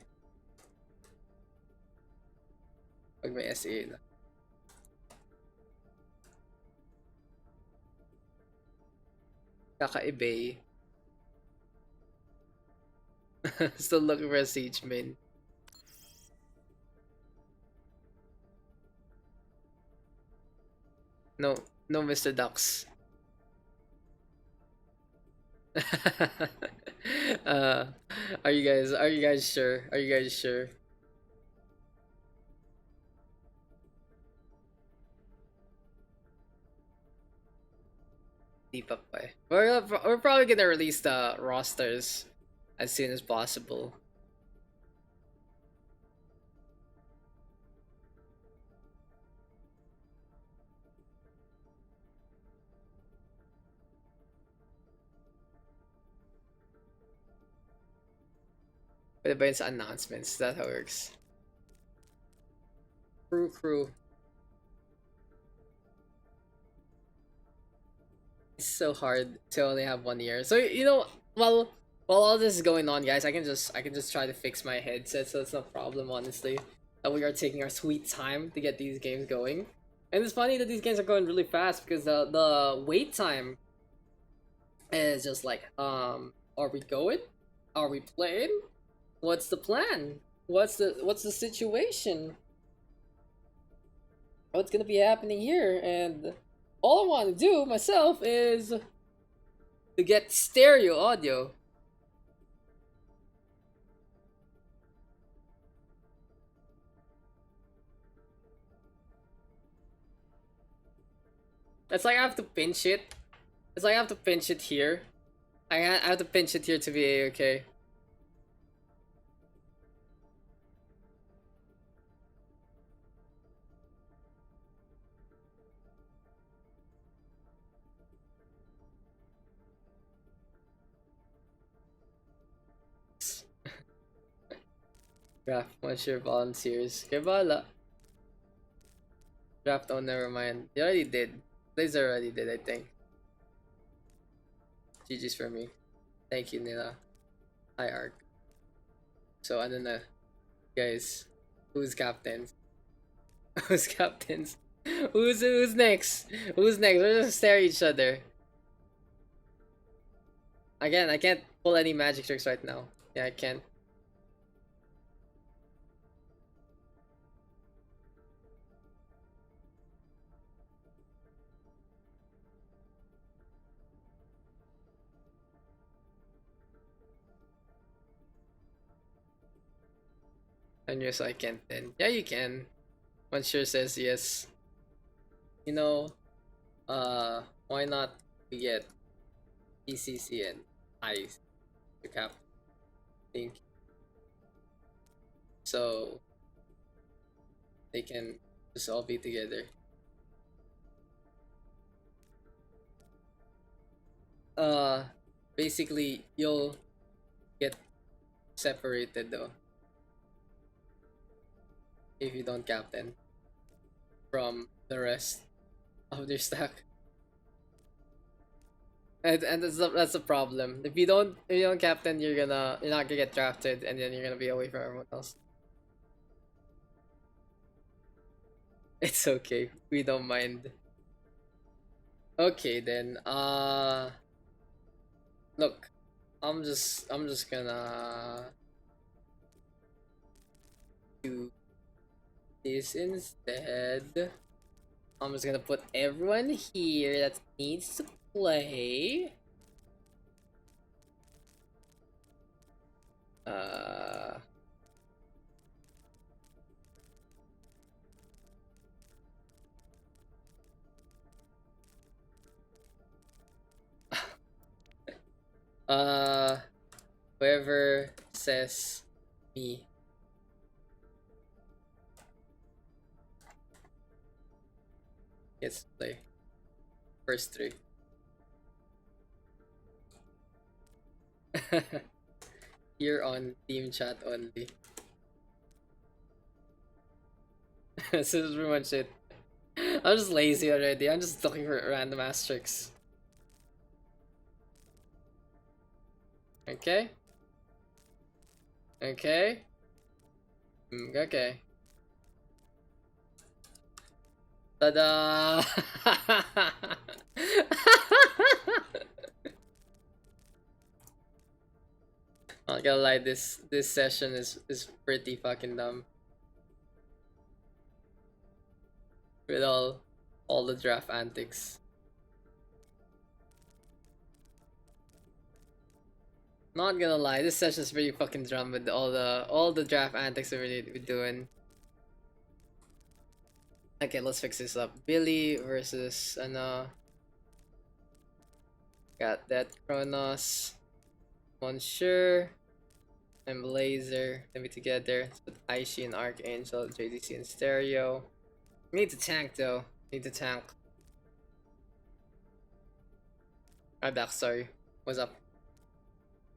Speaker 1: Pag may SEA na. Kaka-eBay. Still looking for a siege main. No, no, Mr. Daks. uh, are you guys sure? Are you guys sure? Deep up by. We're probably gonna release the rosters as soon as possible. But it's announcements. That's how it works. Crew. It's so hard to only have 1 year. So you know, while all this is going on, guys, I can just try to fix my headset, so it's no problem, honestly. That we are taking our sweet time to get these games going. And it's funny that these games are going really fast because the wait time is just like, are we going? Are we playing? What's the plan? What's the situation? What's gonna be happening here? And all I want to do myself is to get stereo audio. It's like I have to pinch it. It's like I have to pinch it here. I have to pinch it here to be okay. Draft, once your volunteers. Okay, bala. Draft, oh, never mind. You already did. Blazer already did, I think. GG's for me. Thank you, Nila. Hi, Arc. So, I don't know. Guys, who's captains? Who's captains? Who's next? Who's next? We're just stare at each other. Again, I can't pull any magic tricks right now. Yeah, I can't. And yes, I can't then. Yeah, you can. One sure says yes. You know, why not we get PCC and ICE to cap? Think so they can just all be together. Basically you'll get separated though if you don't captain from the rest of their stack. And that's the problem. If you don't captain, you're not gonna get drafted, and then you're gonna be away from everyone else. It's okay. We don't mind. Okay then. Look, I'm just gonna do this instead. I'm just gonna put everyone here that needs to play. Whoever says me gets to play first three. Here on team chat only. This is pretty much it. I'm just lazy already. I'm just looking for random asterisks. Okay. Okay. Okay. Ta-da! Not gonna lie, this session is pretty fucking dumb. With all the draft antics. Not gonna lie, this session's pretty fucking dumb with all the draft antics we're doing. Okay, let's fix this up. Billy versus got that Kronos, Monsieur, and Blazer gonna be together with Aishi and Archangel, JDC and Stereo. We need to tank though. Need to tank. I'm back, sorry. What's up?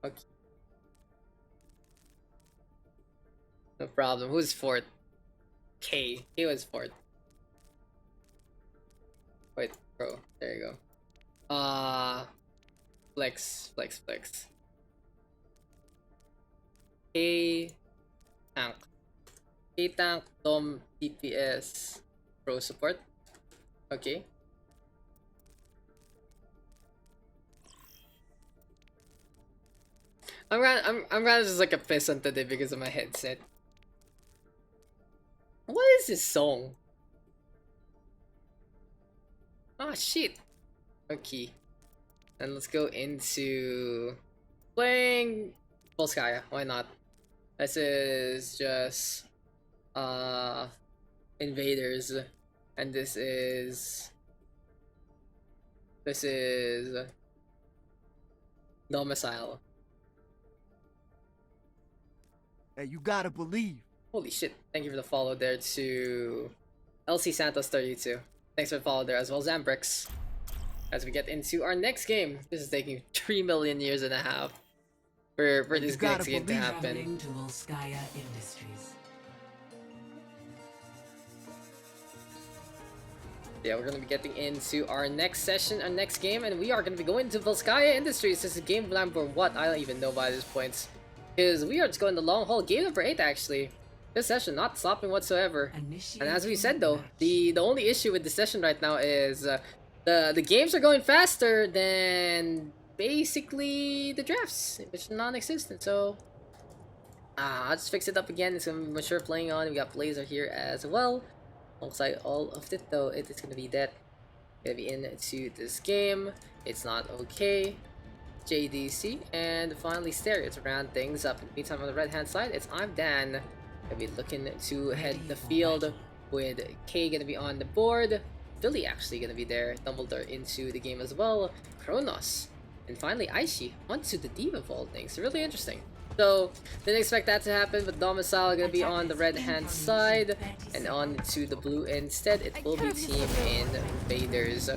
Speaker 1: Okay. No problem. Who's fourth? K. He was fourth. Wait, bro. There you go. Flex. K tank. K tank, Dom DPS, pro support. Okay. I'm gonna just like a peasant today because of my headset. What is this song? Ah, shit. Okay. And let's go into playing Volskaya. Why not? This is just invaders, and this is domicile.
Speaker 5: Hey, you gotta believe.
Speaker 1: Holy shit. Thank you for the follow there to LC Santos 32. Thanks for the follow there, as well as Ambrix. As we get into our next game. This is taking 3 million years and a half for this next game to happen.
Speaker 3: Traveling to Volskaya Industries.
Speaker 1: Yeah, we're gonna be getting into our next session, our next game, and we are gonna be going to Volskaya Industries. This is game number what? I don't even know by this point. Because we are just going the long haul. Game number 8 actually. This session not stopping whatsoever. And as we said though, the only issue with this session right now is the games are going faster than basically the drafts, which are non-existent. So I'll just fix it up again. It's gonna be Mature playing on. We got Blazer here as well. Alongside all of it though, it is gonna be that. Gonna be into this game. It's not okay. JDC and finally Stereo to round things up. In the meantime, on the right hand side, it's I'm Dan. Gonna be looking to head the field with K gonna be on the board. Billy actually gonna be there. Dumbledore into the game as well. Kronos. And finally Aishi onto the Diva of all things. Really interesting. So didn't expect that to happen, but Domicile gonna be on the red hand side and on to the blue instead. It will be Team Invaders.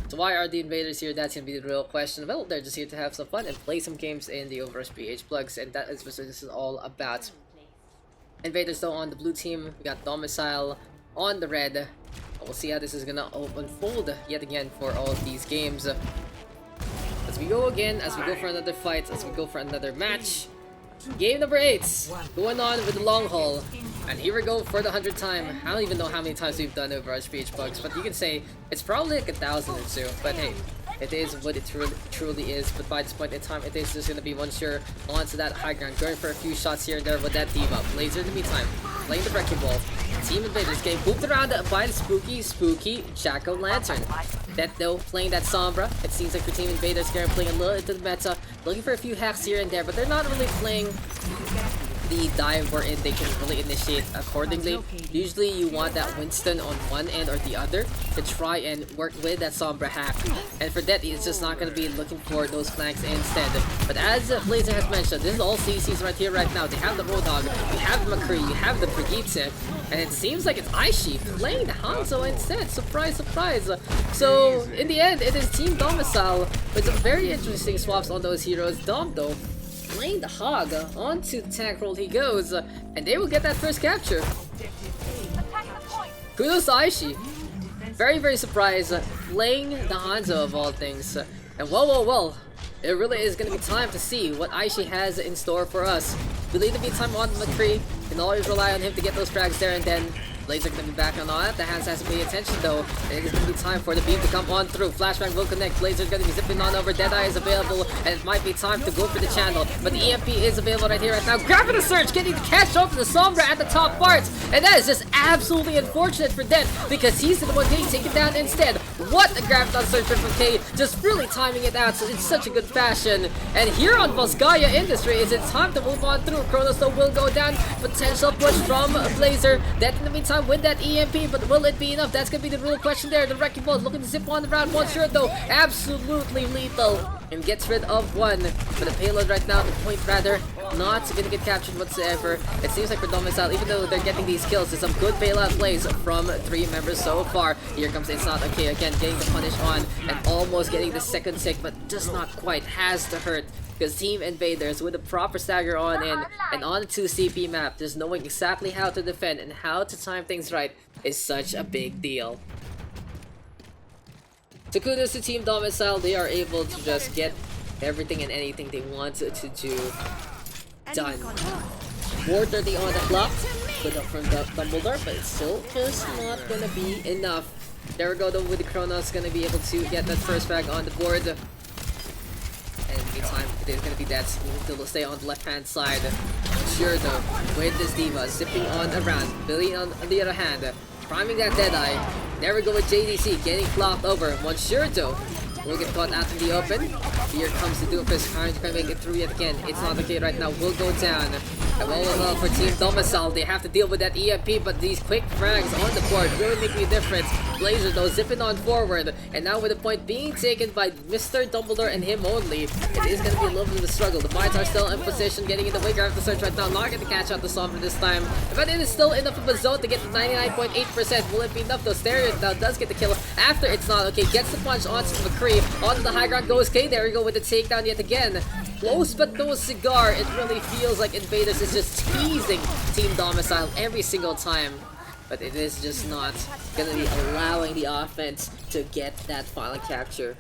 Speaker 1: So why are the invaders here? That's gonna be the real question. Well, they're just here to have some fun and play some games in the OverRush PH Plugs, and that is what this is all about. Invaders though on the blue team, we got Domicile on the red. We'll see how this is gonna unfold yet again for all of these games. As we go again, as we go for another fight, as we go for another match. Game number 8, going on with the long haul. And here we go for the 100th time. I don't even know how many times we've done OverRush PH Plugs, but you can say it's probably like 1,000 or so. But hey, it is what it truly is. But by this point in time, it is just gonna be once you're onto that high ground, going for a few shots here and there with that Diva. Blazer in the meantime, playing the Wrecking Ball. Team Invaders getting pooped around by the spooky Jack-o'-lantern. That though, playing that Sombra. It seems like for Team Invaders are playing a little into the meta, looking for a few hacks here and there, but they're not really playing the dive wherein they can really initiate accordingly. Usually you want that Winston on one end or the other to try and work with that Sombra hack, and for that it's just not going to be looking for those flanks instead. But as Blazer has mentioned, this is all CCs right here right now. They have the Roadhog, you have the McCree, you have the Brigitte, and it seems like it's Aishi playing the Hanzo instead. Surprise, surprise. So in the end it is Team Domicile with some very interesting swaps on those heroes. Dom though playing the Hog, onto the tank roll he goes, and they will get that first capture. Kudos to Aishi. Very surprised, playing the Hanzo of all things. And well, it really is going to be time to see what Aishi has in store for us. We'll in the meantime on McCree, can always rely on him to get those frags there and then. Blazer gonna be back on it. The hands has to pay attention though. It is gonna be time for the beam to come on through. Flashbang will connect. Blazer gonna be zipping on over. Deadeye is available, and it might be time to go for the channel. But the EMP is available right here, right now. Grabbing the surge, getting the catch off the Sombra at the top parts, and that is just absolutely unfortunate for Den because he's the one getting taken down instead. What a Graviton surge from K, just really timing it out in such a good fashion. And here on Volskaya Industries, it's time to move on through. Chronos though will go down. Potential push from Blazer. That in the meantime with that EMP, but will it be enough? That's gonna be the real question there. The Wrecking Ball looking to zip on the round. One sure though, absolutely lethal. And gets rid of one. But the payload right now, the point rather, not gonna get captured whatsoever. It seems like for Domicile, even though they're getting these kills, there's some good bailout plays from 3 members so far. Here comes It's Not Okay again, getting the punish on and almost getting the second tick, but just not quite. Has to hurt. Because Team Invaders with a proper stagger on in and on the 2 CP map, just knowing exactly how to defend and how to time things right is such a big deal. So kudos to Team Domicile, they are able to just get everything and anything they want to do done. 4:30 on the clock, good up from Dumbledore, but it's still just not gonna be enough. There we go though with the Chronos, gonna be able to get that first frag on the board. And in the meantime, it is going to be that will stay on the left-hand side. Sure though, with this Diva zipping on around. Billy on the other hand, priming that Deadeye. There we go with JDC getting flopped over. Sure though will get caught out in the open. Here comes the Doofus trying to make it through yet again. It's not okay right now, will go down. And well, for Team Domicile, they have to deal with that EMP, but these quick frags on the board really make a difference. Blazer though zipping on forward, and now with the point being taken by Mr. Dumbledore and him only, it is going to be a little bit of a struggle. The Mites are still in position, getting in the wake of the search right now, not going to catch out the Sombra this time, but it is still enough of a zone to get the 99.8%. Will it be enough though? Stereo now does get the kill after It's Not Okay, gets the punch onto McCree, onto the high ground goes K. There we go with the takedown yet again. Close but no cigar. It really feels like Invaders is just teasing Team Domicile every single time. But it is just not going to be allowing the offense to get that final capture.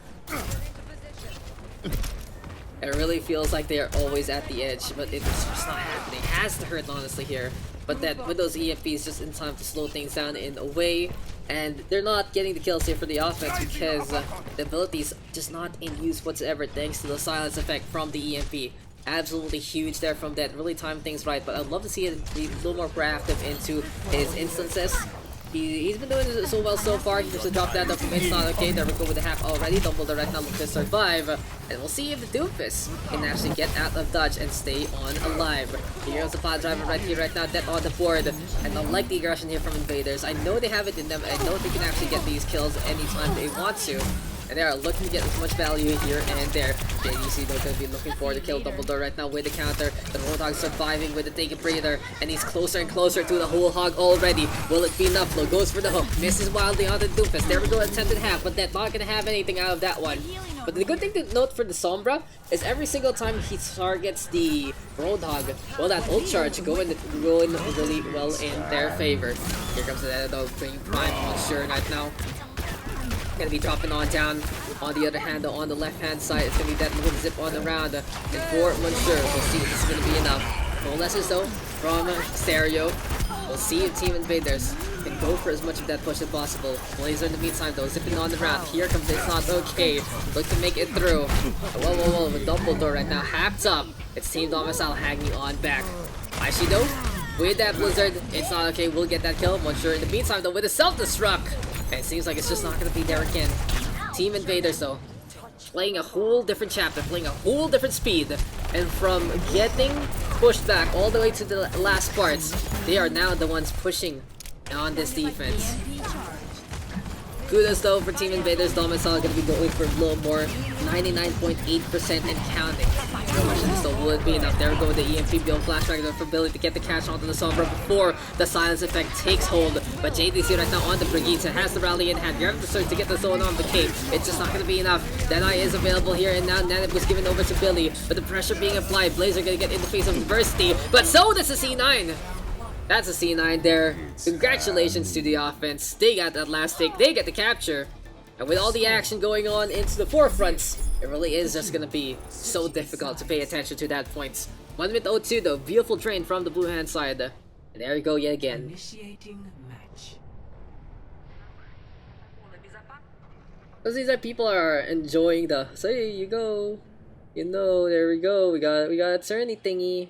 Speaker 1: It really feels like they are always at the edge, but it's just not happening. It has to hurt honestly here. But that with those EMPs just in time to slow things down in a way. And they're not getting the kills here for the offense because the ability's just not in use whatsoever thanks to the silence effect from the EMP. Absolutely huge there from that, really timed things right, but I'd love to see it be a little more proactive into his instances. He's been doing so well so far. He just dropped that up from It's Not Okay. There we go with the half already. Dumbledore right now looking to survive. And we'll see if the Doofus can actually get out of dodge and stay on alive. Here's the Pod Driver right here, right now, dead on the board. And I like the aggression here from Invaders. I know they have it in them. I know they can actually get these kills anytime they want to. And they are looking to get as much value here and there. JDC though going to be looking for to kill Dumbledore right now with the counter. The Roadhog surviving with the take a breather. And he's closer and closer to the whole hog already. Will it be enough though? Goes for the hook. Misses wildly on the Doofus. There we go, attempted half, but that's not going to have anything out of that one. But the good thing to note for the Sombra is every single time he targets the Roadhog, well, that ult charge going really well in their favor. Here comes the though, being prime on Sure right now. Gonna be dropping on down. On the other hand, though, on the left hand side, it's gonna be that little zip on the round. And for Monsieur, we'll see if this is gonna be enough. No lessons though from Stereo. We'll see if Team Invaders can go for as much of that push as possible. Blazer in the meantime though, zipping on the round. Here comes It's Not Okay. Look to make it through. Whoa, with Dumbledore right now, hacked up. It's Team Domicile hanging on back. Aishido with that Blizzard. It's Not Okay, we'll get that kill. Monsieur in the meantime though, with a self-destruct. And it seems like it's just not going to be there again. Team Invaders though, playing a whole different chapter, playing a whole different speed. And from getting pushed back all the way to the last parts, they are now the ones pushing on this defense. Kudos though for Team Invaders. Domicile going to be going for a little more, 99.8% and counting. The question is still, will it be enough? There we go with the EMP build flashback for Billy to get the catch onto the Sombra before the silence effect takes hold. But JDC right now on the Brigitte has the rally in hand. You're having to search to get the zone on the cape. It's just not going to be enough. Deadeye is available here, and now Nanit was given over to Billy. But the pressure being applied, Blazer going to get in the face of adversity. But so does the C9. That's a C9 there. Congratulations to the offense. They got that last take. They get the capture. And with all the action going on into the forefronts, it really is just going to be so difficult to pay attention to that point. 1 minute 02 though. Beautiful train from the blue hand side. And there we go yet again.
Speaker 3: Initiating match.
Speaker 1: Because these are people are enjoying the. So there you go. You know, there we go. We got a tourney thingy.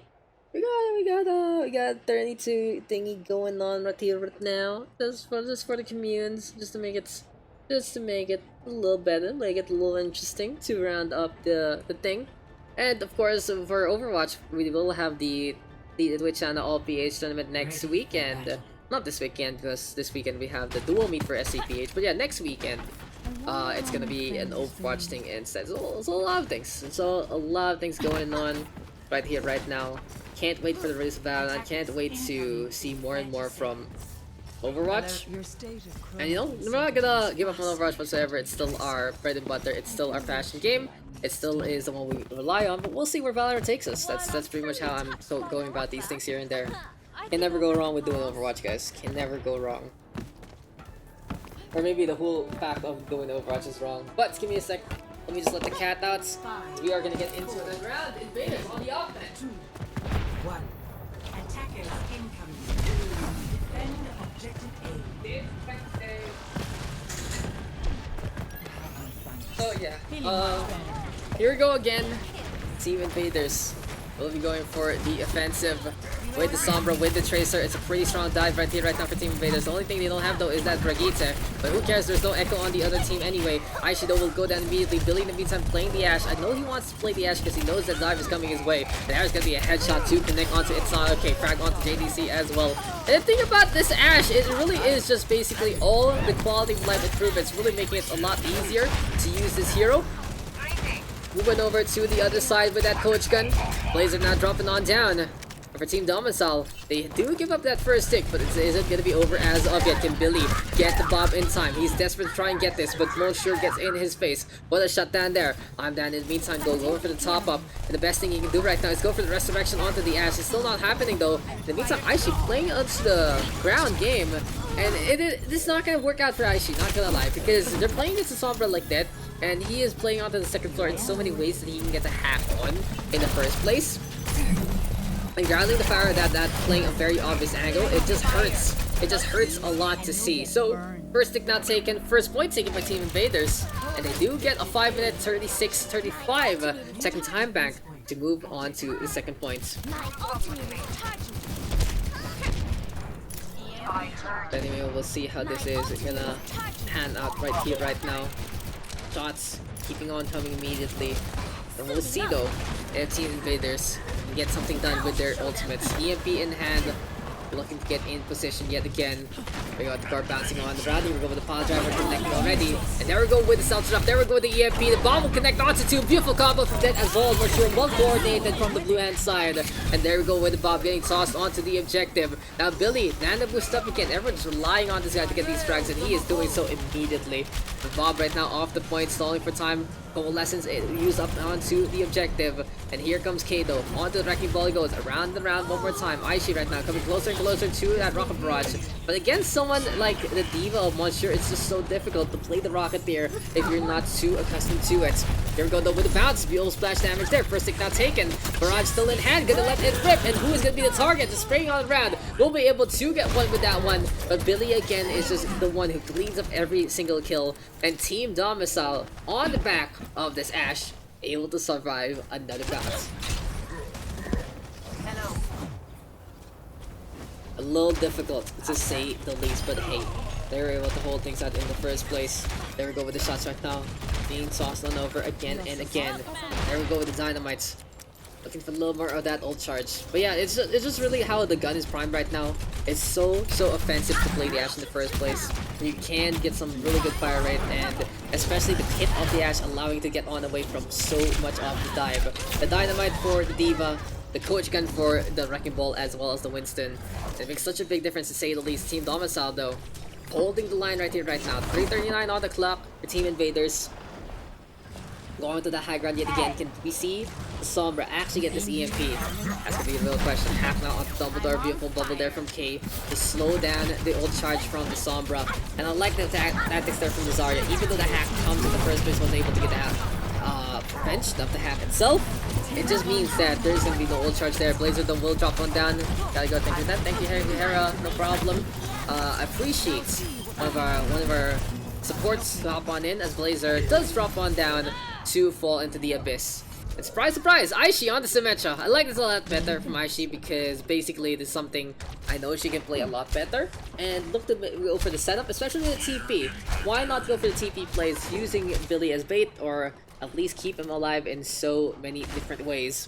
Speaker 1: We got a 32 thingy going on right here right now. Just for the communes, just to make it a little better, make it a little interesting to round up the thing. And of course, for Overwatch, we will have the Twitch channel All PH tournament next weekend. Not this weekend, because this weekend we have the dual meet for SCPH. But yeah, next weekend, it's gonna be an Overwatch thing instead. So a lot of things. So a lot of things going on right here, right now. Can't wait for the release of that. I can't wait to see more and more from Overwatch. And you know, we're not gonna give up on Overwatch whatsoever. It's still our bread and butter. It's still our passion game. It still is the one we rely on. But we'll see where Valorant takes us. That's pretty much how I'm going about these things here and there. Can never go wrong with doing Overwatch, guys. Can never go wrong. Or maybe the whole fact of doing Overwatch is wrong. But give me a sec. Let me just let the cat out. We are gonna get into it. And round invaders on the offense.
Speaker 3: 1. Attackers incoming. Defend objective A.
Speaker 1: So yeah, here we go again. Team Invaders will be going for the offensive with the Sombra, with the Tracer. It's a pretty strong dive right here, right now for Team Invaders. The only thing they don't have though is that Brigitte, but who cares? There's no Echo on the other team anyway. Aishido will go down immediately. Billy in the meantime playing the Ashe. I know he wants to play the Ashe because he knows that dive is coming his way. And there's gonna be a headshot to connect onto It's Not Okay. Frag onto JDC as well. And the thing about this Ashe, it really is just basically all the quality of life improvements, really making it a lot easier to use this hero. Moving over to the other side with that coach gun. Blazer now dropping on down. For Team Domicile, they do give up that first stick, but it isn't going to be over as of yet. Can Billy get the bomb in time? He's desperate to try and get this, but Monsieur gets in his face. What a shutdown there. I'm down in the meantime, goes over for the top up. And the best thing he can do right now is go for the resurrection onto the Ashe. It's still not happening though. In the meantime, Aishi playing onto the ground game. And this is not going to work out for Aishi, not going to lie, because they're playing this Sombra like that. And he is playing onto the second floor in so many ways that he can get the hack on in the first place. And grounding the power that playing a very obvious angle, it just hurts. It just hurts a lot to see. So, first stick not taken, first point taken by Team Invaders. And they do get a 5-minute 36-35 second time bank to move on to the second point. Anyway, we'll see how this is gonna pan out right here, right now. Shots keeping on coming immediately. And we'll see though if Team Invaders can get something done with their ultimates. EMP in hand, looking to get in position yet again. We got the car bouncing on the rally. We go with the pile driver connecting already. And there we go with the self drop. There we go with the EMP. The bomb will connect onto two. Beautiful combo from Dead as well. We're sure well coordinated from the blue hand side. And there we go with the bomb getting tossed onto the objective. Now Billy, Nana boost up again. Everyone's relying on this guy to get these frags, and he is doing so immediately. The bomb right now off the point, stalling for time. Coalescence used up onto the objective. And here comes Kado. Onto the wrecking ball he goes. Around and around one more time. Aishi right now coming closer and closer to that rocket barrage. But against someone like the Diva of Monsieur, it's just so difficult to play the Rocketeer if you're not too accustomed to it. Here we go though with the bounce. Beautiful splash damage there. First stick not taken. Barrage still in hand. Gonna let it rip. And who is gonna be the target? Just spraying on around. We'll be able to get one with that one. But Billy again is just the one who cleans up every single kill. And Team Domicile on the back of this Ashe, able to survive another bounce. A little difficult to say the least, but hey, they were able to hold things out in the first place. There we go with the shots right now, being tossed on over again and again. There we go with the dynamites. Looking for a little more of that old charge. But yeah, it's just really how the gun is primed right now. It's so offensive to play the Ashe in the first place. You can get some really good fire rate, and especially the hit of the Ashe allowing you to get on away from so much of the dive. The dynamite for the Diva, the coach gun for the wrecking ball, as well as the Winston. It makes such a big difference to say the least. Team Domicile though, holding the line right here, right now. 3:39 on the clock for Team Invaders. Going to the high ground yet again. Can we see the Sombra actually get this EMP? That's gonna be a real question. Half now on the Dumbledore. Beautiful bubble there from K to slow down the old charge from the Sombra. And I like the tactics there from the Zarya. Even though the hack comes in the first place, wasn't able to get that prevention of the hack itself. It just means that there's gonna be no ult charge there. Blazer Dome will drop one down. Gotta go, thank you for that. Thank you, Hera. No problem. I appreciate one of our supports to hop on in as Blazer does drop one down to fall into the abyss. And surprise, surprise, Aishi on the Symmetra. I like this a lot better from Aishi because basically this is something I know she can play a lot better. And look to go for the setup, especially with the TP. Why not go for the TP plays using Billy as bait, or at least keep him alive in so many different ways.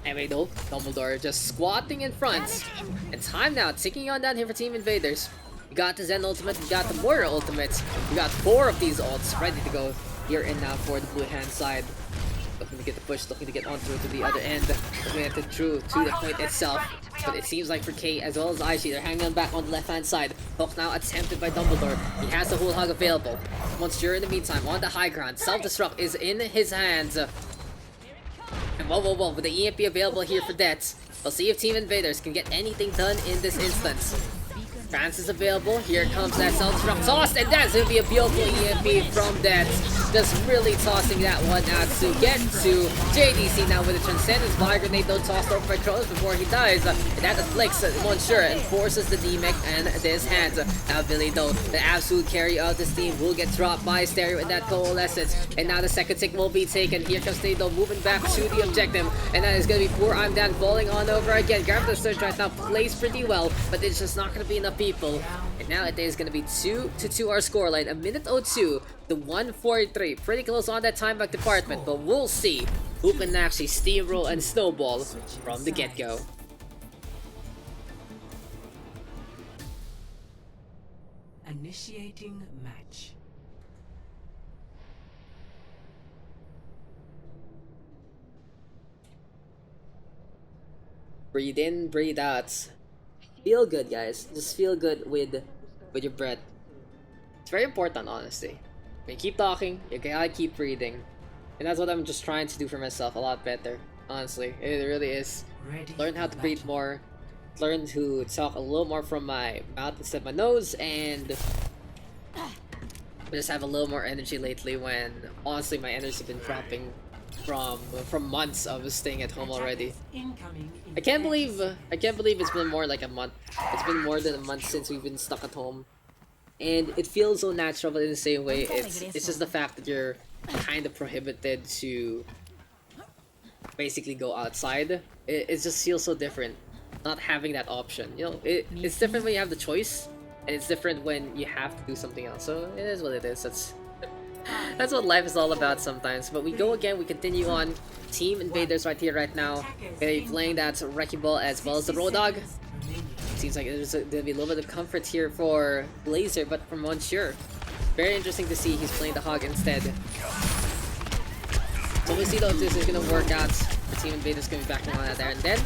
Speaker 1: Anyway though, Dumbledore just squatting in front. And time now, ticking on down here for Team Invaders. We got the Zen ultimate, we got the Warrior ultimate. We got 4 of these ults ready to go here and now for the blue hand side. Looking to get the push, looking to get on through to the other end. Looking at the through to the point itself. But it seems like for K as well as Aishi, they're hanging on back on the left hand side. Hook now attempted by Dumbledore. He has the whole hug available. Monsieur in the meantime on the high ground. Self-destruct is in his hands. And whoa, with the EMP available here for Dets. We'll see if Team Invaders can get anything done in this instance. France is available. Here comes that self-destruct tossed, and that's gonna be a beautiful EMP from Dets. Just really tossing that one out to get to JDC now with a Transcendence Fire Grenade, though tossed over by Kronos before he dies. And that afflicts Monsieur and forces the DMEC and this hands. Now Billy though, the absolute carry of this team, will get dropped by Stereo in that Coalescence. And now the second tick will be taken. Here comes Nado moving back to the objective. And that is gonna be poor I'm down falling on over again. Grab the surge right now, plays pretty well, but it's just not gonna be enough people. And now it is gonna be 2-2 our scoreline. A minute 02 to 143. Pretty close on that time back department, but we'll see who can actually steamroll and snowball from the get-go.
Speaker 3: Initiating match.
Speaker 1: Breathe in, breathe out. Feel good, guys. Just feel good with your breath. It's very important, honestly. When you keep talking, you gotta keep breathing. And that's what I'm just trying to do for myself a lot better. Honestly, it really is. Learn how to breathe more. Learn to talk a little more from my mouth instead of my nose, and I just have a little more energy lately when honestly my energy's been dropping from months of staying at home already. I can't believe it's been more like a month. It's been more than a month since we've been stuck at home. And it feels so natural, but in the same way, it's just the fact that you're kind of prohibited to basically go outside. It just feels so different, not having that option. You know, it's different when you have the choice, and it's different when you have to do something else. So it is what it is. That's what life is all about sometimes. But we go again, we continue on. Team Invaders right here, right now. Gonna be playing that Wrecking Ball as well as the Road Dog. Seems like there's gonna be a little bit of comfort here for Blazer, but from Monsieur. Very interesting to see he's playing the Hog instead. So we'll see though if this is gonna work out. The Team Invaders gonna be backing on that there, and then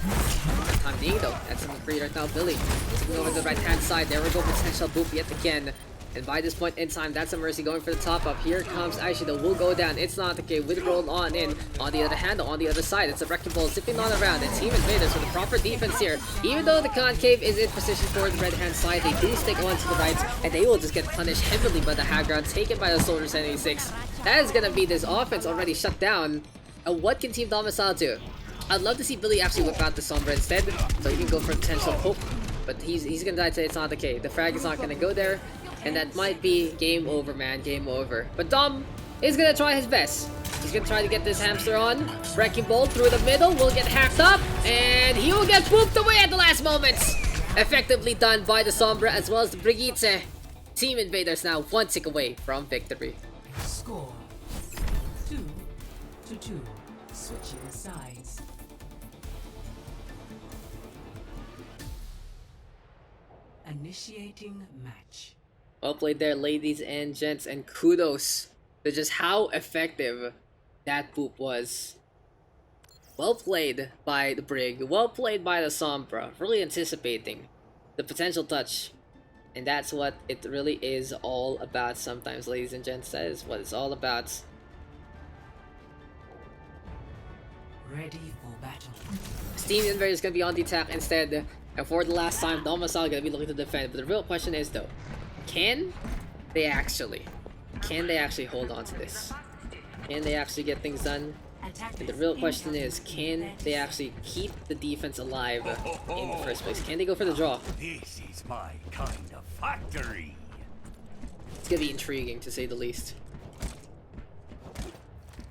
Speaker 1: time being though, that's in the free right now. Billy moving over to the right hand side. There we go, potential boop yet again. And by this point in time, that's a Mercy going for the top up. Here comes Aishi though, will go down. It's not okay, with roll on in. On the other hand, on the other side, it's a Wrecking Ball zipping on around. And Team Invaders with the proper defense here. Even though the Concave is in position for the red hand side, they do stick on to the right, and they will just get punished heavily by the high ground taken by the Soldier 76. That is gonna be this offense already shut down. And what can Team Domicile do? I'd love to see Billy actually whip out the Sombra instead, so he can go for a potential poke. But he's gonna die today, it's not okay. The frag is not gonna go there. And that might be game over, man. Game over. But Dom is gonna try his best. He's gonna try to get this hamster on. Wrecking Ball through the middle will get hacked up. And he will get pooped away at the last moments. Effectively done by the Sombra as well as the Brigitte. Team Invaders now 1 tick away from victory.
Speaker 3: Score 2-2. Switching sides. Initiating match.
Speaker 1: Well played there, ladies and gents, and kudos to just how effective that poop was. Well played by the Brig, well played by the Sombra, really anticipating the potential touch. And that's what it really is all about sometimes, ladies and gents. That is what it's all about.
Speaker 3: Ready for battle.
Speaker 1: Team Invaders is going to be on the attack instead. And for the last time, Domicile is going to be looking to defend. But the real question is though, can they actually hold on to this? Can they actually get things done? And the real question is, can they actually keep the defense alive in the first place? Can they go for the draw?
Speaker 6: This is my kind of factory.
Speaker 1: It's gonna be intriguing, to say the least.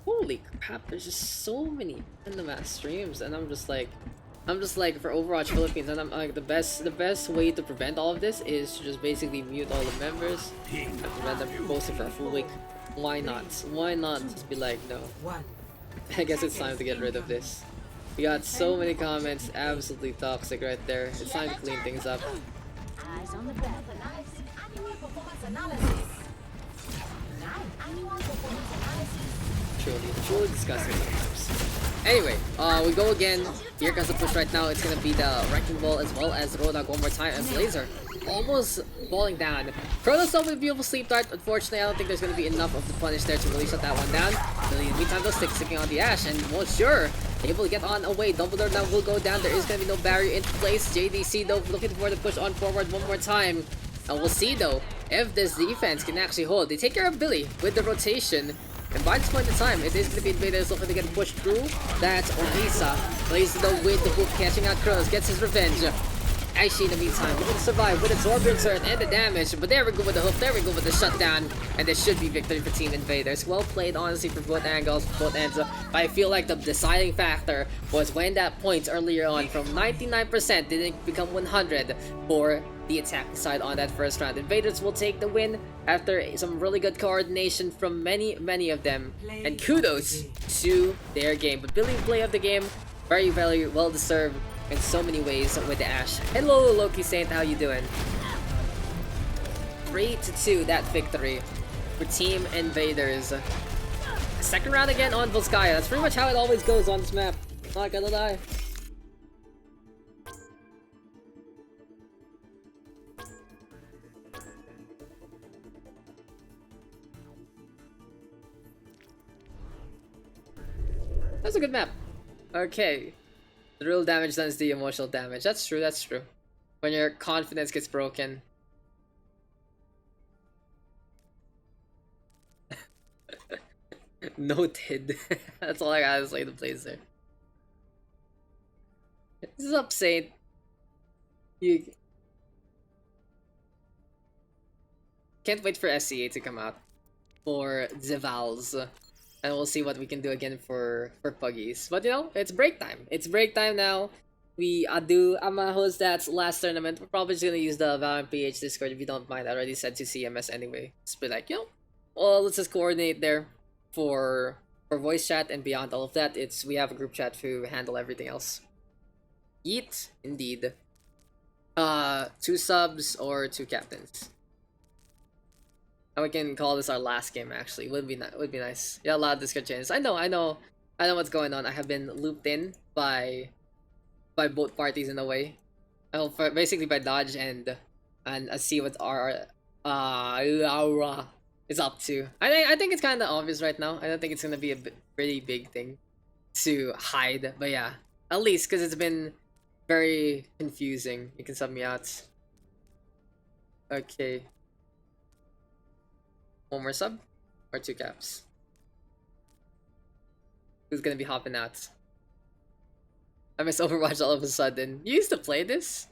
Speaker 1: Holy crap, there's just so many random streams, and I'm just like, for Overwatch Philippines, and I'm like, the best way to prevent all of this is to just basically mute all the members and prevent them from posting for a full week. Why not? Why not just be like, no? I guess it's time to get rid of this. We got so many comments, absolutely toxic right there. It's time to clean things up.
Speaker 2: Eyes on the bag. Annual performance analysis. Annual performance analysis.
Speaker 1: Truly disgusting sometimes. Anyway, we go again. Here comes the push right now. It's gonna be the Wrecking Ball as well as Rodak one more time, and Blazer almost falling down. Chronos with a beautiful sleep dart. Unfortunately, I don't think there's gonna be enough of the punish there to really shut that one down. But in the meantime, those sticks sticking on the Ash, and well, sure, able to get on away. Dumbledore now will go down. There is gonna be no barrier in place. JDC though looking for the push on forward one more time. And we'll see though if this defense can actually hold. They take care of Billy with the rotation. And by this point in time, it is going to be Invaders looking to get pushed through. That's Oasis. Plays though with the book, catching out Kronos, gets his revenge. Actually, in the meantime, able to survive with its Orb Insert and the damage. But there we go with the hook, there we go with the shutdown. And this should be victory for Team Invaders. Well played, honestly, for both angles, both ends. But I feel like the deciding factor was when that point earlier on from 99% didn't become 100 for the attacking side on that first round. Invaders will take the win after some really good coordination from many of them. And kudos to their game. But Billy play of the game, very well deserved in so many ways with the Ash. Hello Loki Saint, how you doing? 3-2 that victory for Team Invaders. Second round again on Volskaya. That's pretty much how it always goes on this map. Not gonna lie. That's a good map. Okay. The real damage done is the emotional damage. That's true, that's true. When your confidence gets broken. Noted. That's all I gotta say to Blazer. This is up, Saint. You can't wait for SCA to come out for Zivals. And we'll see what we can do again for Puggies. But you know, it's break time. It's break time now. I'm gonna host that last tournament. We're probably just gonna use the Valorant PH Discord if you don't mind. I already said to CMS anyway. Just be like, yo, well, let's just coordinate there for voice chat, and beyond all of that, we have a group chat to handle everything else. Yeet, indeed. 2 subs or 2 captains. And we can call this our last game. Actually, would be nice. Yeah, a lot of Discord changes. I know what's going on. I have been looped in by both parties in a way. Well, basically by Dodge and I see what Laura is up to. I think it's kind of obvious right now. I don't think it's gonna be a pretty big thing to hide. But yeah, at least because it's been very confusing. You can sub me out. Okay. One more sub or 2 caps? Who's gonna be hopping out? I miss Overwatch all of a sudden. You used to play this?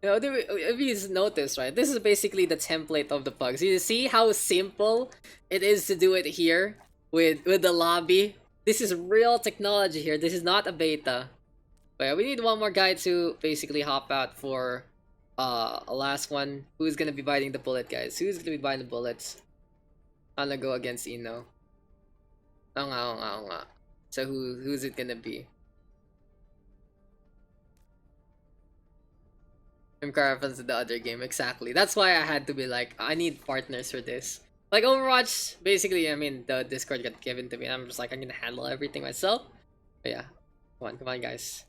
Speaker 1: You know, if you notice, right? This is basically the template of the pugs. You see how simple it is to do it here with the lobby? This is real technology here. This is not a beta. But yeah, we need one more guy to basically hop out for a last one. Who's gonna be biting the bullet, guys? Who's gonna be biting the bullets? I'm gonna go against Ino. Oo nga. So who's it gonna be? Comparisons to the other game, exactly. That's why I had to be like, I need partners for this. Like Overwatch, basically, I mean, the Discord got given to me. I'm just like, I'm gonna handle everything myself. But yeah, come on, guys.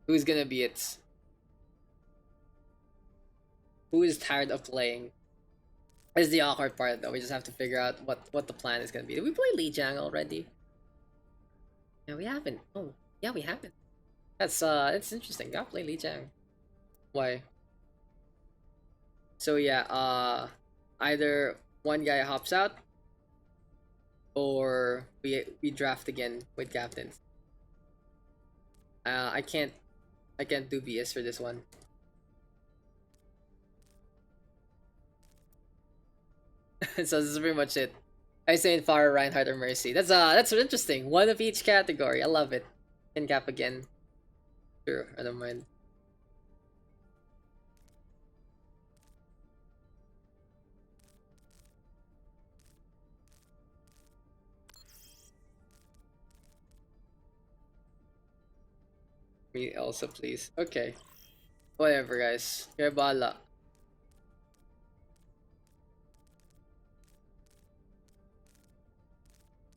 Speaker 1: Who's gonna be it? Who is tired of playing? Is the awkward part though. We just have to figure out what the plan is gonna be. Did we play Lijiang already? Yeah, we haven't. Oh, yeah, we haven't. That's it's interesting. Gotta play Lijiang. Why? So yeah, either one guy hops out or we draft again with captains. I can't do BS for this one. So this is pretty much it. I say in Fire, Reinhardt, or Mercy. That's interesting. One of each category. I love it. Can cap again. Sure, I don't mind. Me also, please. Okay. Whatever, guys. You're bahala.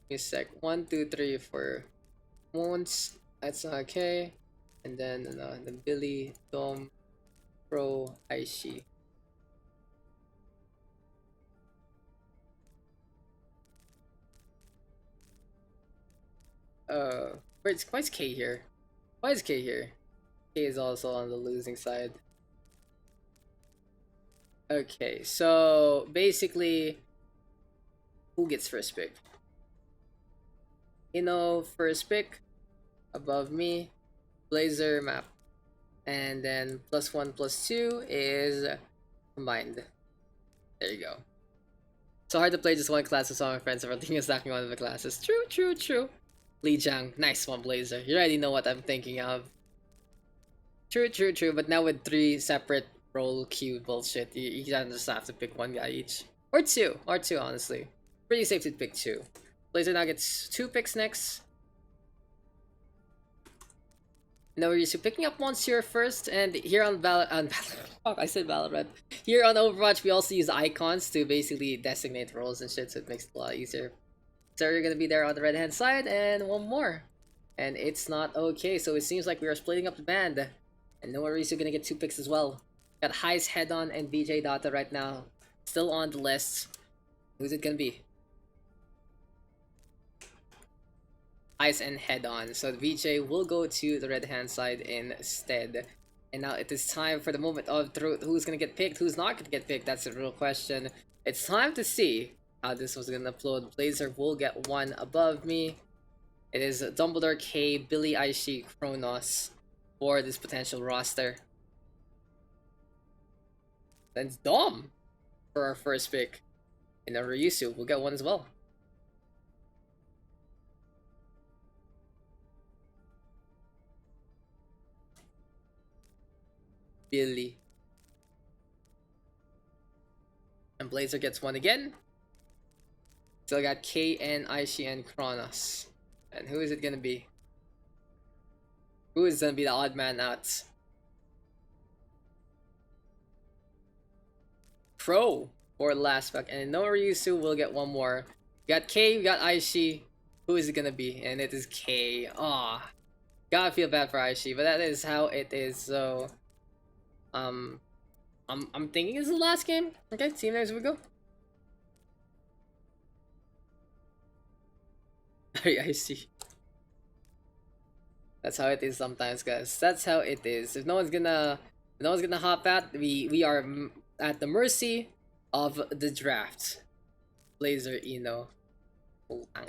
Speaker 1: Give me a sec. 1, 2, 3 for Moons. That's okay. And then the Billy, Dom, Pro, Aishi. Where's K here? Why is K here? K is also on the losing side. Okay, so basically, who gets first pick? First pick, above me, Blazer map, and then +1, +2 is combined. There you go. So hard to play just one class with all my friends. Everything is stacking one of the classes. True. Lijiang, nice one, Blazer. You already know what I'm thinking of. True. But now with 3 separate role queue bullshit, you just have to pick one guy each, or two, honestly. Pretty safe to pick 2. Blazer now gets 2 picks next. Now we're used to picking up Monsieur first, and here on I said Valorant. Here on Overwatch, we also use icons to basically designate roles and shit, so it makes it a lot easier. So you're gonna be there on the right hand side, and one more. And it's not okay, so it seems like we are splitting up the band. And Noarisu gonna get 2 picks as well. Got Heist, Head-On, and BJ Data right now. Still on the list. Who's it gonna be? Heist and Head-On. So the VJ will go to the red hand side instead. And now it is time for the moment of truth. Who's gonna get picked? Who's not gonna get picked? That's the real question. It's time to see how this was gonna upload. Blazer will get 1 above me. It is Dumbledore, K, Billy, Aishi, Kronos for this potential roster. Then it's Dom for our first pick. And then Ryusu will get 1 as well. Billy. And Blazer gets 1 again. Still got K and Aishi and Kronos. And who is it gonna be? Who is gonna be the odd man out? Pro for last pick. And no Ryusu will get 1 more. We got K, we got Aishi. Who is it gonna be? And it is K. Aw. Gotta feel bad for Aishi, but that is how it is, so I'm thinking this is the last game. Okay, team names we go. I see. That's how it is sometimes, guys. That's how it is. If no one's gonna hop out, we are at the mercy of the draft. Blazer Ino. Putang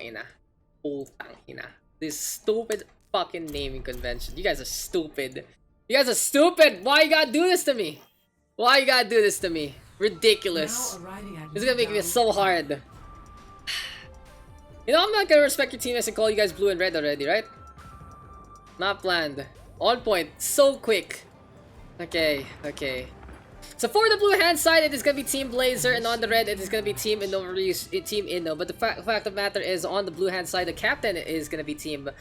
Speaker 1: ina. This stupid fucking naming convention. You guys are stupid. You guys are stupid! Why you gotta do this to me? Why you gotta do this to me? Ridiculous. This is gonna make me so hard. You know, I'm not gonna respect your teammates and call you guys blue and red already, right? Not planned. On point. So quick. Okay. So for the blue hand side, it is gonna be Team Blazer, and on the red, it is gonna be Team Inno. But the fact of the matter is, on the blue hand side, the captain is gonna be Team...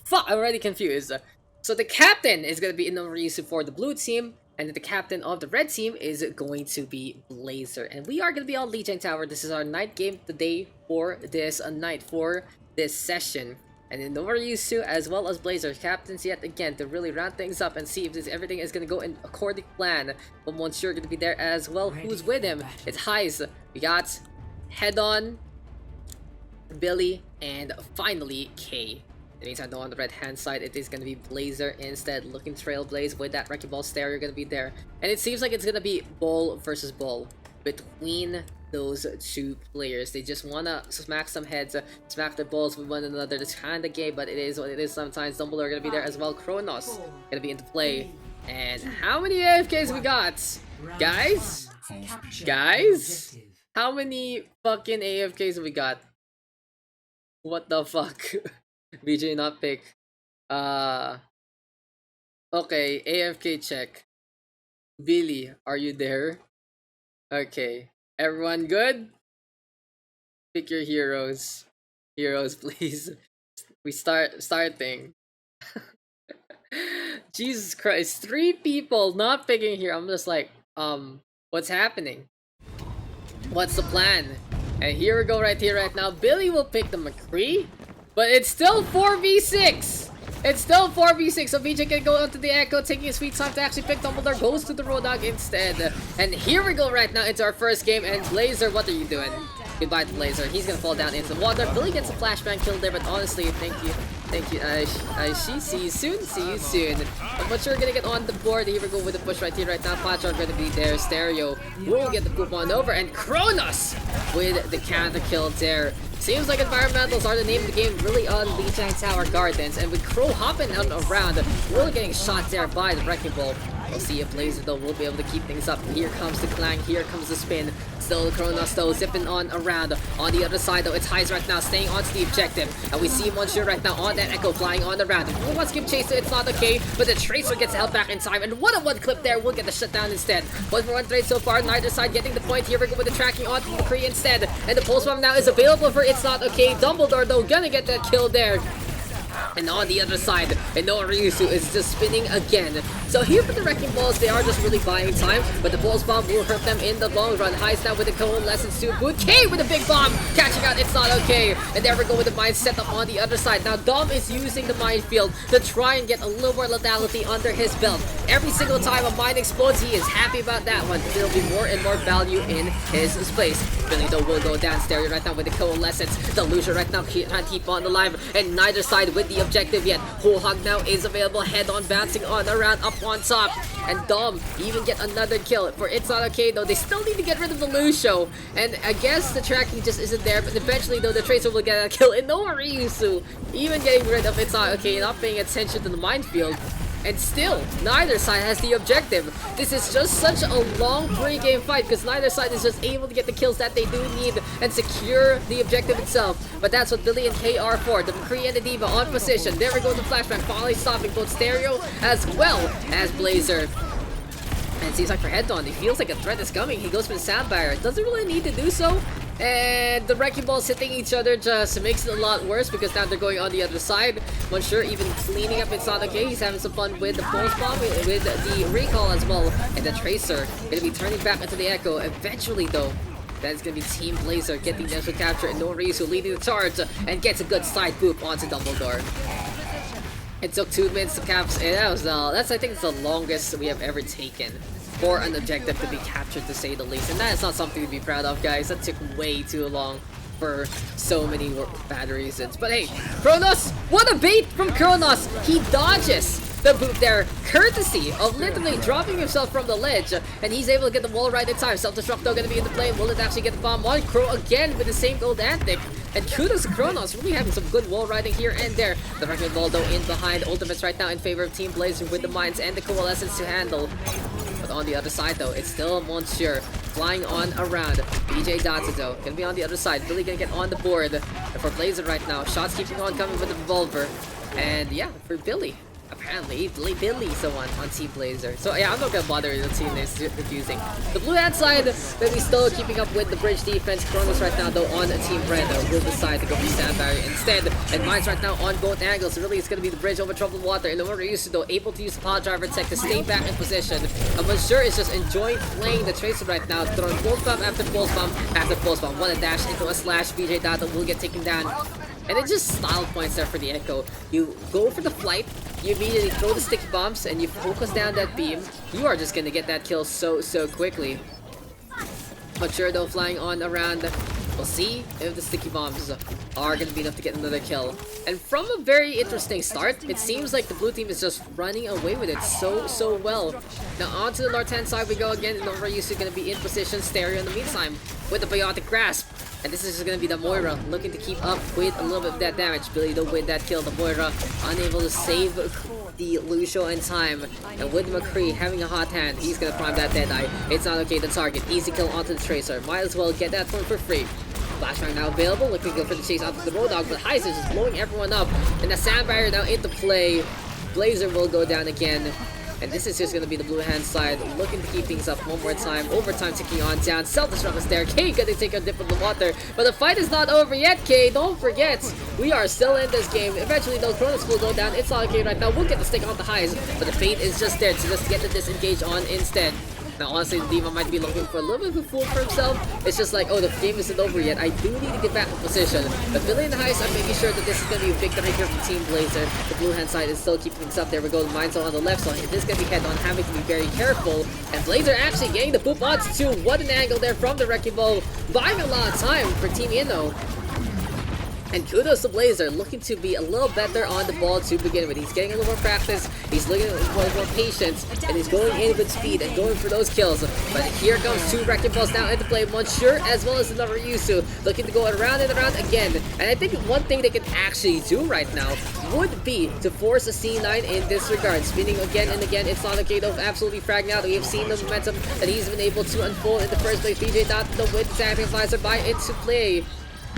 Speaker 1: Fuck, I'm already confused. So the captain is going to be Inorisu for the blue team, and the captain of the red team is going to be Blazer. And we are going to be on Lijiang Tower. This is our night game today for this night, for this session. And Inorisu as well as Blazer captains yet again to really round things up and see if everything is going to go in according to plan. But Monsieur going to be there as well. Who's with him? It's Heist. We got Head-On, Billy, and finally K. That means I know on the red hand side it is going to be Blazer instead, looking Trailblaze with that Wrecking Ball stereo going to be there. And it seems like it's going to be ball versus ball between those two players. They just wanna smack some heads, smack their balls with one another. That's kind of game, but it is what it is sometimes. Dumbledore gonna be there as well. Kronos gonna be into play. And how many AFKs we got? Guys? Guys? How many fucking AFKs we got? What the fuck? BJ not pick. Okay, AFK check. Billy, are you there? Okay. Everyone good? Pick your heroes. Heroes, please. We starting. Jesus Christ, 3 people not picking here. I'm just like, what's happening? What's the plan? And here we go right here, right now. Billy will pick the McCree, but it's still 4v6! It's still 4v6, so BJ can go onto the Echo, taking his sweet time to actually pick Dumbledore, goes to the Roadhog instead. And here we go right now into our first game, and Blazer, what are you doing? Goodbye to Blazer, he's gonna fall down into the water. Billy gets a flashbang kill there, but honestly, thank you, see you soon. I'm not sure we're gonna get on the board. Here we go with the push right here, right now. Patra gonna be there, Stereo will get the poop on over, and Kronos with the counter kill there. Seems like environmentals are the name of the game, really on Lijiang Tower Gardens, and with Crow hopping out around, really getting shot there by the Wrecking Ball. We'll see if Blazer though will be able to keep things up. Here comes the clang, here comes the spin. Still Kronos though zipping on around. On the other side though, it's Heis right now staying on to the objective. And we see Monsieur right now on that Echo flying on around. Who wants to give chase? It's not okay, but the Tracer gets held back in time. And 1-on-1 clip there will get the shutdown instead. 1-for-1 trade so far, neither side getting the point. Here we go with the tracking on to the McCree instead. And the pulse bomb now is available for It's Not Okay. Dumbledore though gonna get that kill there. And on the other side, Ryusu is just spinning again. So here for the Wrecking Balls, they are just really buying time, but the Pulse Bomb will hurt them in the long run. Heis now with the Coalescence to Boot. K with a big bomb, catching out It's Not Okay. And there we go with the mine set up on the other side. Now Dom is using the minefield to try and get a little more lethality under his belt. Every single time a mine explodes, he is happy about that one. There'll be more and more value in his space. Billy though will go down Stereo right now with the Coalescence. The Lucia right now trying to keep on alive, and neither side with the objective yet. Whole Hog now is available, head on bouncing on around up on top, and Dom even get another kill. For It's Not Okay though, they still need to get rid of the Lucio, and I guess the tracking just isn't there, but eventually though the Tracer will get a kill. And Ryusu even getting rid of It's Not Okay, not paying attention to the minefield. And still, neither side has the objective. This is just such a long pre-game fight because neither side is just able to get the kills that they do need and secure the objective itself. But that's what Billy and K are for. The McCree and the Diva on position. There we go, the flashback finally stopping both Stereo as well as Blazer. And it seems like for Head On, he feels like a threat is coming. He goes for the sound barrier. Doesn't really need to do so. And the Wrecking Balls hitting each other just makes it a lot worse because now they're going on the other side. Monsieur even cleaning up It's Not Okay. He's having some fun with the Pulse Bomb, with the Recall as well. And the Tracer gonna be turning back into the Echo. Eventually though, that is gonna be Team Blazer getting the extra capture, and Ryusu leading the charge and gets a good side boop onto Dumbledore. It took 2 minutes to capture, and that was that's I think it's the longest we have ever taken for an objective to be captured, to say the least, and that is not something to be proud of, guys. That took way too long for so many bad reasons. But hey, Kronos, what a bait from Kronos! He dodges the boot there, courtesy of literally dropping himself from the ledge, and he's able to get the wall right in time. Self-destruct though gonna be in the play. Will it actually get the bomb on? Crow again with the same old antic. And kudos to Kronos, really having some good wall riding here and there. The Wrecking Ball though in behind. Ultimates right now in favor of Team Blazer with the mines and the Coalescence to handle. But on the other side though, it's still Monsieur flying on around. BJ Data though gonna be on the other side. Really gonna get on the board. And for Blazer right now, shots keeping on coming with the revolver. And yeah, for Billy, apparently Billy's the one on Team Blazer. So yeah, I'm not gonna bother with the team names, it's confusing. The blue hand side, Billy still keeping up with the bridge defense. Kronos right now though on Team Red will decide to go for Sand Barrier instead. And Mines right now on both angles. Really it's gonna be the bridge over troubled water. And Ryusu though able to use the Power Driver tech to stay back in position. And Monsieur is just enjoying playing the Tracer right now, throwing Pulse Bomb after Pulse Bomb after Pulse Bomb. What a dash into a slash. BJ Data will get taken down. And it's just style points there for the Echo. You go for the flight, you immediately throw the sticky bombs, and you focus down that beam. You are just gonna get that kill so quickly. But sure though, flying on around. We'll see if the sticky bombs are gonna be enough to get another kill. And from a very interesting start, it seems like the blue team is just running away with it so well. Now onto the north hand side we go again. Ryusu gonna be in position. Stereo in the meantime with the biotic grasp. And this is just gonna be the Moira looking to keep up with a little bit of that damage. Billy though with that kill, the Moira unable to save the Lucio in time. And with McCree having a hot hand, he's gonna prime that Deadeye. It's not okay, the target. Easy kill onto the Tracer. Might as well get that point for free. Flashbang now available, looking to go for the chase onto the Road Dog, but Heist is just blowing everyone up. And the Sand Barrier now into play. Blazer will go down again. And this is just going to be the blue hand side, looking to keep things up one more time. Overtime ticking on down. Self-destruct is there. K gonna take a dip in the water. But the fight is not over yet, K. Don't forget, we are still in this game. Eventually, those Cronus will go down. It's not okay right now. We'll get the stick on the highs. But the fate is just there to just get the disengage on instead. Now, honestly, the Diva might be looking for a little bit of a fool for himself. It's just like, oh, the game isn't over yet. I do need to get back in position. But Billy and the Heist are making sure that this is going to be a victory here for Team Blazer. The blue hand side is still keeping things up. There we go. The Mind Zone on the left side. It is going to be head on, having to be very careful. And Blazer actually getting the poop odds too. What an angle there from the Wrecking Ball. Buying a lot of time for Team Inno. And kudos to Blazer, looking to be a little better on the ball to begin with. He's getting a little more practice, he's looking at more patience, and he's going in with speed and going for those kills. But here comes two Wrecking Balls now into play, Monsieur as well as another Yusu, looking to go around and around again. And I think one thing they can actually do right now would be to force a C9 in this regard. Spinning again and again, it's not okay though, absolutely fragging out. We have seen the momentum that he's been able to unfold in the first place. BJ dot the win sacrificer by into play.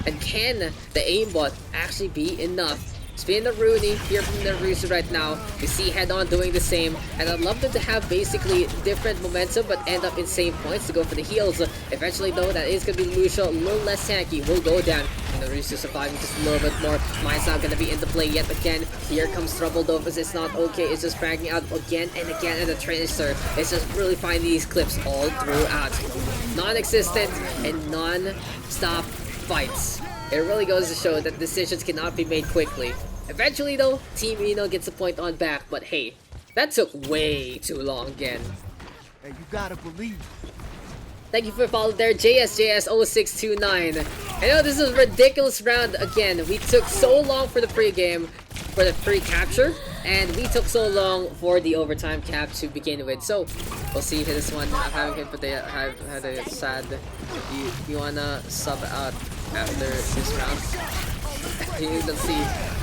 Speaker 1: And can the aimbot actually be enough? Spin the Rooney here from the Rusu right now. We see head on doing the same. And I'd love them to have basically different momentum but end up in same points to go for the heals. Eventually though, that is going to be Lucio, a little less tanky, will go down. And the Rusu surviving just a little bit more. Mine's not going to be into play yet again. Here comes Trouble though, because it's not okay. It's just fragging out again and again. And the Tracer is just really finding these clips all throughout. Non-existent and non-stop fights. It really goes to show that decisions cannot be made quickly. Eventually though, Team Eno gets a point on back, but hey, that took way too long again.
Speaker 5: Hey, you gotta believe.
Speaker 1: Thank you for following there, JSJS0629. I know this is a ridiculous round again. We took so long for the pre-game, for the pre-capture, and we took so long for the overtime cap to begin with. So, we'll see this one. I haven't hit, but I've had a sad. You wanna sub out after this round?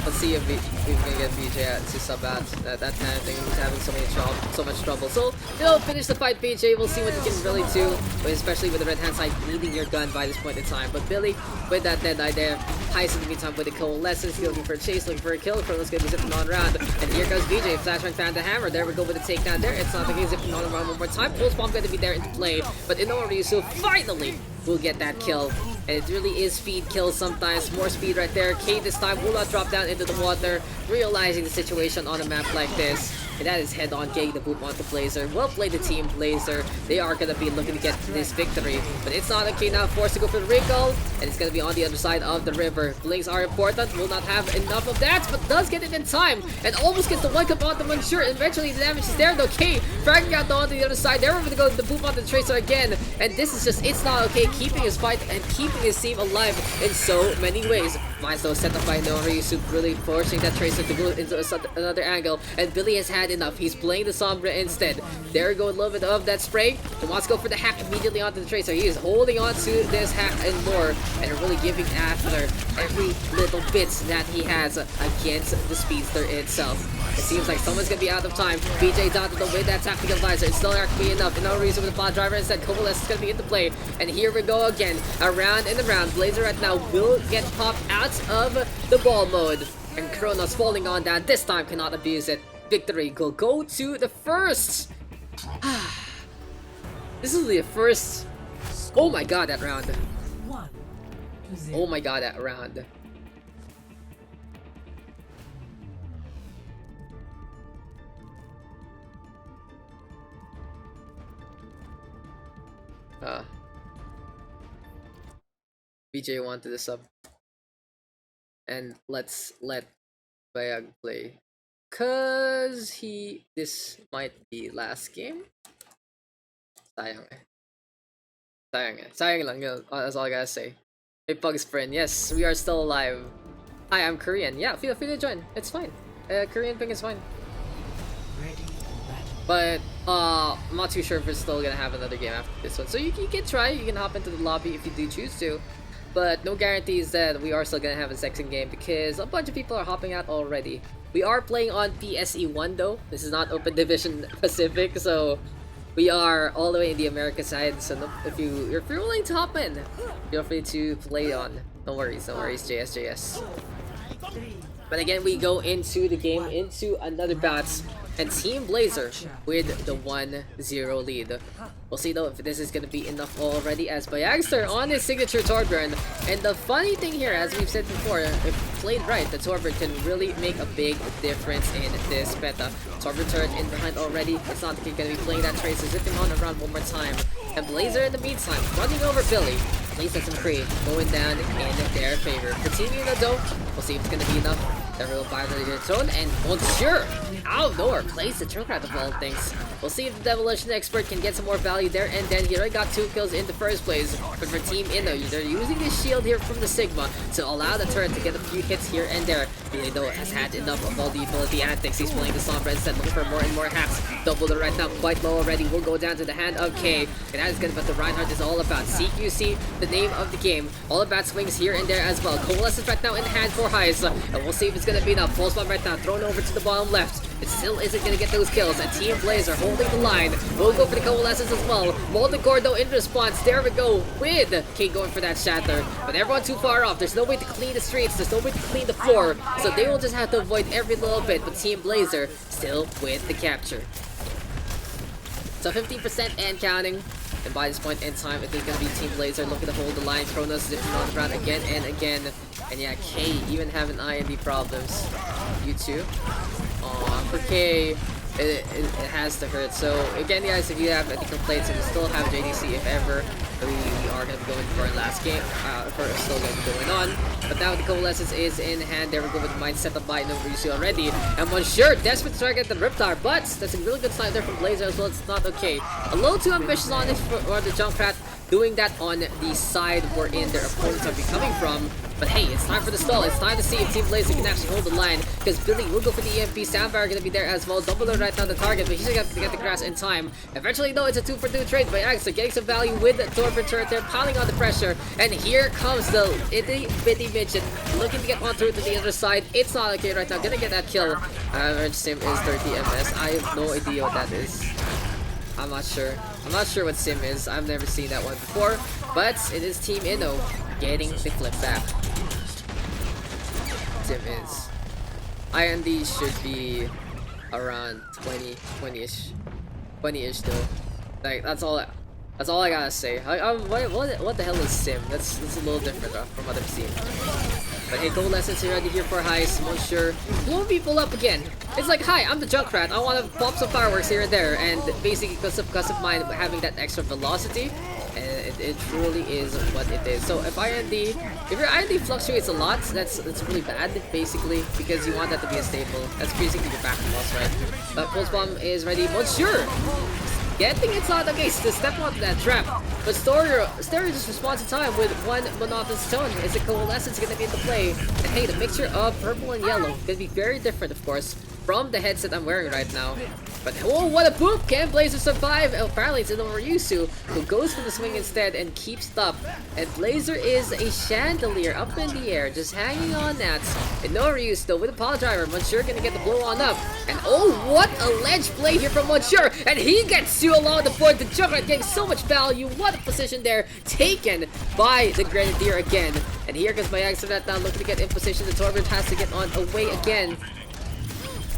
Speaker 1: Let's see if we can get BJ to sub out. That kind of thing. He's having so much trouble. So, finish the fight, BJ. We'll see what he can really do, but especially with the red hand side needing your gun by this point in time. But Billy, with that Deadeye there, Heist in the meantime with the Coalescence, looking for a chase, looking for a kill. Chrono's gonna be zipping on around. And here goes BJ. Flashbang found the hammer. There we go with the takedown there. It's not the case, zipping on around one more time. Pulse Bomb gonna be there into play. But Inoue Ryusu finally will get that kill. And it really is speed kills sometimes. More speed right there. K this time will not drop down into the water, realizing the situation on a map like this. And that is head on getting the boop onto Blazer. Well played the Team Blazer. They are going to be looking to get this victory. But it's not okay now. Forced to go for the recall. And it's going to be on the other side of the river. Blinks are important. Will not have enough of that. But does get it in time. And almost gets the one cup on the Monsieur. Eventually the damage is there though. K fragging out onto the other side. They're going to go the boop onto the Tracer again. And this is just, it's not okay. Keeping his fight and keeping his team alive in so many ways. Mine's though set up by Ryusu, really forcing that Tracer to go into another angle. And Billy has had enough. He's playing the Sombra instead. There we go, a little bit of that spray. He wants to go for the hack immediately onto the Tracer. He is holding on to this hack and more, and really giving after every little bit that he has against the Speedster itself. It seems like someone's gonna be out of time. BJ down to the way that tactical advisor. It's still not gonna be enough. No reason with the bot driver instead. Coalescence is gonna be into play. And here we go again. Around and around. Blazer right now will get popped out of the ball mode. And Kronos falling on that. This time cannot abuse it. Victory will go to the first. This is the first. Oh my god, that round.
Speaker 3: 1-0.
Speaker 1: Oh my god, that round. BJ wanted the sub. And let's let Bayag play. Cause this might be last game. Sayang eh. Sayang eh. Sayang lang, that's all I gotta say. Hey Pugs friend, yes, we are still alive. Hi, I'm Korean. Yeah, feel free to join. It's fine. Korean ping is fine.
Speaker 3: Ready for battle.
Speaker 1: But I'm not too sure if we're still gonna have another game after this one. So you can try, you can hop into the lobby if you do choose to. But no guarantees that we are still gonna have a second game because a bunch of people are hopping out already. We are playing on PSE1 though. This is not Open Division Pacific, so we are all the way in the America side. So if you're willing to hop in, feel free to play on. No worries, JS. But again, we go into the game, into another bout, and Team Blazer with the 1-0 lead. We'll see though if this is gonna be enough already, as Bayagster on his signature Torbjorn. And the funny thing here, as we've said before, if played right, the Torbjorn can really make a big difference in this meta. Torbjorn turret in behind already. It's not gonna be playing that trade, so zipping on around one more time. And Blazer in the meantime, running over Billy. Place some free, going down in their favor. Continue the though. We'll see if it's gonna be enough. They're real fire to their throne, and Monsieur out of nowhere plays the Junkrat of all things. We'll see if the Demolition Expert can get some more value there, and then he already got 2 kills in the first place. But for Team Inno, they're using this shield here from the Sigma to allow the turret to get a few hits here and there. Billy though has had enough of all the ability antics. He's playing the Sombra instead, looking for more and more hacks. Double the right now, quite low already. Will go down to the hand of K, and that is gonna be what the Reinhardt is all about. CQC, the name of the game. All about swings here and there as well. Coalescence right now in hand for Heis, and we'll see if it's gonna be enough. Full spot right now, thrown over to the bottom left. It still isn't gonna get those kills, and Team Blazer holding the line. We'll go for the Coalescence as well. Molten Core though in response. There we go with K going for that shatter. But everyone too far off. There's no way to clean the streets. There's no way to clean the floor. So they will just have to avoid every little bit. But Team Blazer still with the capture. So 50% and counting. And by this point in time, it is going to be Team Blazer looking to hold the line. Kronos zipping on the ground again and again. And yeah, K even having IND problems. You too. Aw, for K, it has to hurt. So again, guys, if you have any complaints, and we still have JDC if ever, we are going to be going for our last game. Still going to be going on. But now the Coalescence is in hand. There we go with the mind set up by Novusi already. And Monsieur desperate to try to get the Riptide, but that's a really good sign there from Blazer as well. It's not okay. A little too ambitious on it for the Junkrat, doing that on the side wherein their opponents are be coming from. But hey, it's time for the stall. It's time to see if Team Blazer can actually hold the line, because Billy will go for the EMP. Soundfire going to be there as well. Double right now the target, but he's going to get the grass in time. Eventually, though, it's a 2-for-2 trade by Axe, so getting some value with the Torbjorn turret there, piling on the pressure. And here comes the itty bitty midget looking to get on through to the other side. It's not okay right now. Gonna get that kill. Average sim is 30 ms. I have no idea what that is. I'm not sure. I'm not sure what sim is. I've never seen that one before. But it is Team Inno getting the flip back. Sim is. IND should be around 20-ish. 20-ish though. Like, that's all I gotta say. What the hell is sim? That's a little different from what I've seen. But hey, Coalescence already here for Heis. Monsieur blowing people up again. It's like, hi, I'm the Junkrat. I want to pop some fireworks here and there, and basically because of mine having that extra velocity, and it truly is what it is. So if your IND fluctuates a lot, that's really bad, basically, because you want that to be a staple. That's basically your back loss, right? But Pulse Bomb is ready. Monsieur getting it's not the case to step onto that trap. But Stereo just responds in time with one monotonous tone. Is the Coalescence going to be in the play? And hey, the mixture of purple and yellow going to be very different, of course, from the headset I'm wearing right now. But oh, what a boom! Can Blazer survive? Apparently it's Ryusu, who goes for the swing instead and keeps it up. And Blazer is a chandelier up in the air, just hanging on that. And no Ryusu though with a power driver. Monsieur gonna get the blow on up. And oh, what a ledge play here from Monsieur! And he gets you along the board. The Junkrat getting so much value. What a position there, taken by the Grenadier again. And here goes Bayagster now looking to get in position. The Torbjorn has to get on away again.